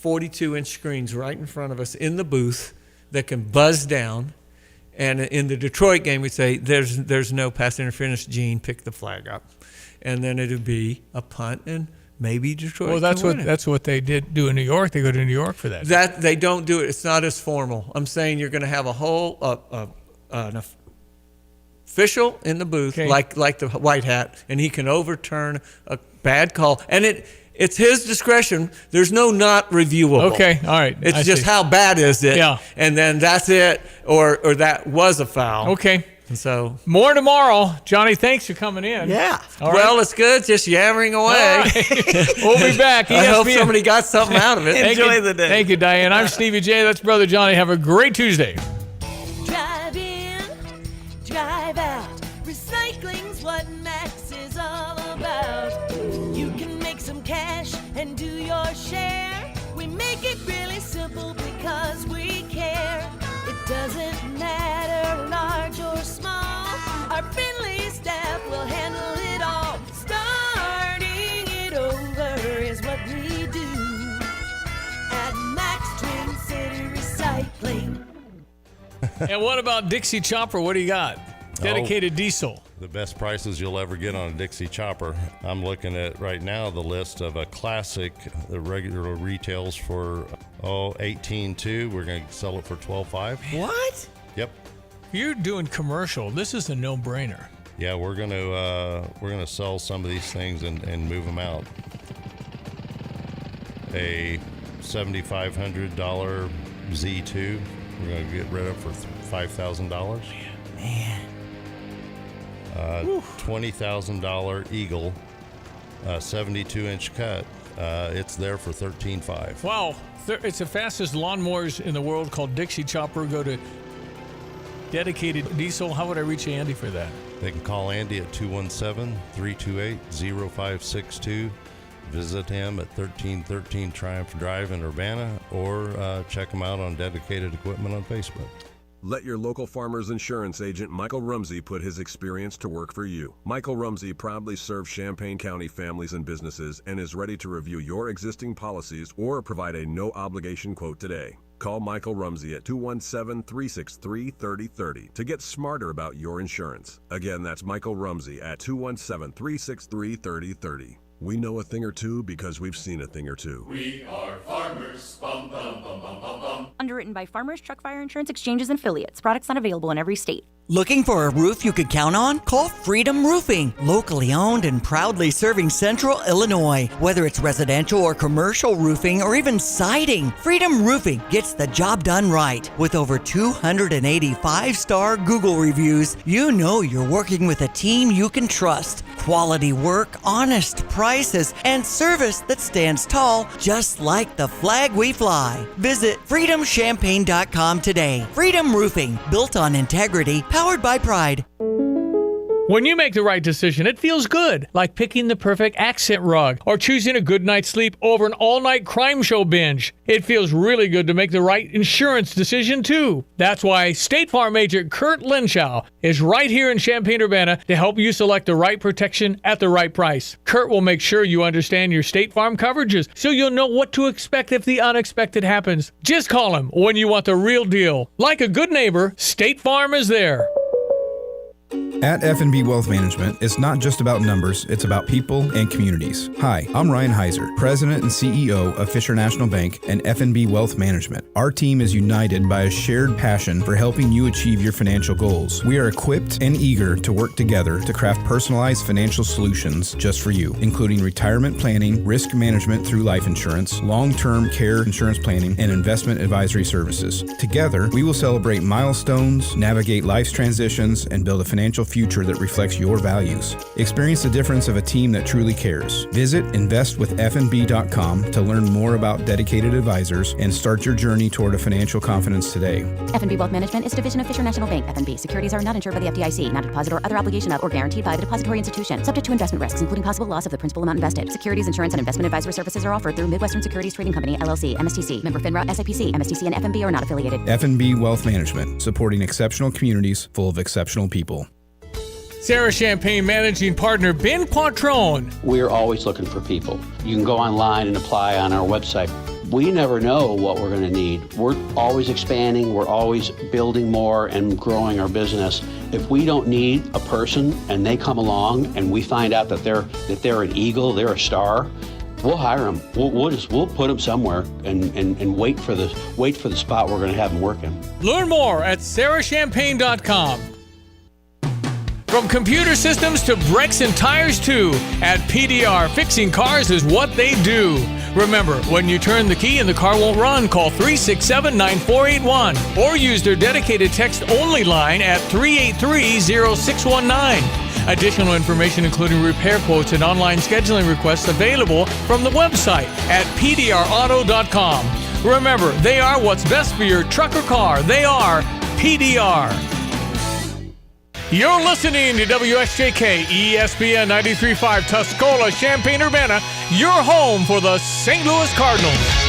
42-inch screens right in front of us in the booth that can buzz down. And in the Detroit game, we'd say, there's no pass interference, Gene, pick the flag up. And then it would be a punt, and maybe Detroit. Well, that's what they did do in New York. They go to New York for that. That they don't do it. It's not as formal. I'm saying you're going to have a whole an official in the booth, like the white hat, and he can overturn a bad call. And it's his discretion. There's no not reviewable. Okay, all right. It's just how bad is it? Yeah. And then that's it, or that was a foul. Okay. And so more tomorrow. Johnny, thanks for coming in. Yeah. Well, it's good. Just yammering away. We'll be back. I hope somebody got something out of it. Enjoy the day. Thank you, Diane. I'm Stevie J. That's Brother Johnny. Have a great Tuesday. Drive in, drive out. Recycling's what Max is all about. You can make some cash and do your share. We make it really simple because we care. It doesn't matter large or small. Our friendly staff will handle it all. Starting it over is what we do at Max Twin City Recycling. And what about Dixie Chopper? What do you got? Dedicated diesel. The best prices you'll ever get on a Dixie Chopper. I'm looking at right now the list of a classic. The regular retails for $18,200. We're going to sell it for $12,500. What? Yep. You're doing commercial. This is a no-brainer. Yeah, we're gonna sell some of these things and move them out. A $7,500 Z2. We're going to get rid of for $5,000. Man. $20,000 Eagle, 72-inch cut. It's there for $13,500. Wow. It's the fastest lawnmowers in the world called Dixie Chopper. Go to Dedicated Diesel. How would I reach Andy for that? They can call Andy at 217-328-0562. Visit him at 1313 Triumph Drive in Urbana, or check him out on Dedicated Equipment on Facebook. Let your local farmer's insurance agent Michael Rumsey put his experience to work for you. Michael Rumsey proudly serves Champaign County families and businesses and is ready to review your existing policies or provide a no-obligation quote today. Call Michael Rumsey at 217-363-3030 to get smarter about your insurance. Again, that's Michael Rumsey at 217-363-3030. We know a thing or two because we've seen a thing or two. We are farmers. Bum, bum, bum, bum, bum, bum. underwritten by Farmers Truck Fire Insurance Exchanges and Affiliates. Products not available in every state. Looking for a roof you could count on? Call Freedom Roofing, locally owned and proudly serving Central Illinois. Whether it's residential or commercial roofing or even siding, Freedom Roofing gets the job done right. With over 280 five-star Google reviews, you know you're working with a team you can trust. Quality work, honest prices, and service that stands tall, just like the flag we fly. Visit freedomchampaign.com today. Freedom Roofing, built on integrity, powered by pride. When you make the right decision, it feels good, like picking the perfect accent rug or choosing a good night's sleep over an all-night crime show binge. It feels really good to make the right insurance decision, too. That's why State Farm agent Kurt Lenschow is right here in Champaign-Urbana to help you select the right protection at the right price. Kurt will make sure you understand your State Farm coverages so you'll know what to expect if the unexpected happens. Just call him when you want the real deal. Like a good neighbor, State Farm is there. At F&B Wealth Management, it's not just about numbers, it's about people and communities. Hi, I'm Ryan Heiser, President and CEO of Fisher National Bank and F&B Wealth Management. Our team is united by a shared passion for helping you achieve your financial goals. We are equipped and eager to work together to craft personalized financial solutions just for you, including retirement planning, risk management through life insurance, long-term care insurance planning, and investment advisory services. Together, we will celebrate milestones, navigate life's transitions, and build a financial future that reflects your values. Experience the difference of a team that truly cares. Visit investwithfnb.com to learn more about dedicated advisors and start your journey toward a financial confidence today. F&B Wealth Management is a division of Fisher National Bank. F&B securities are not insured by the FDIC, not a deposit or other obligation of or guaranteed by the depository institution, subject to investment risks, including possible loss of the principal amount invested. Securities, insurance, and investment advisory services are offered through Midwestern Securities Trading Company, LLC, MSTC, member FINRA, SIPC, MSTC, and F&B are not affiliated. F&B Wealth Management, supporting exceptional communities full of exceptional people. Sarah Champagne Managing Partner Ben Quattrone. We're always looking for people. You can go online and apply on our website. We never know what we're going to need. We're always expanding. We're always building more and growing our business. If we don't need a person and they come along and we find out that they're an eagle, they're a star, we'll hire them. We'll put them somewhere and wait for the spot we're going to have them working. Learn more at sarahchampagne.com. From computer systems to brakes and tires too, at PDR, fixing cars is what they do. Remember, when you turn the key and the car won't run, call 367-9481 or use their dedicated text-only line at 383-0619. Additional information including repair quotes and online scheduling requests available from the website at pdrauto.com. Remember, they are what's best for your truck or car. They are PDR. You're listening to WSJK ESPN 93.5 Tuscola, Champaign-Urbana, your home for the St. Louis Cardinals.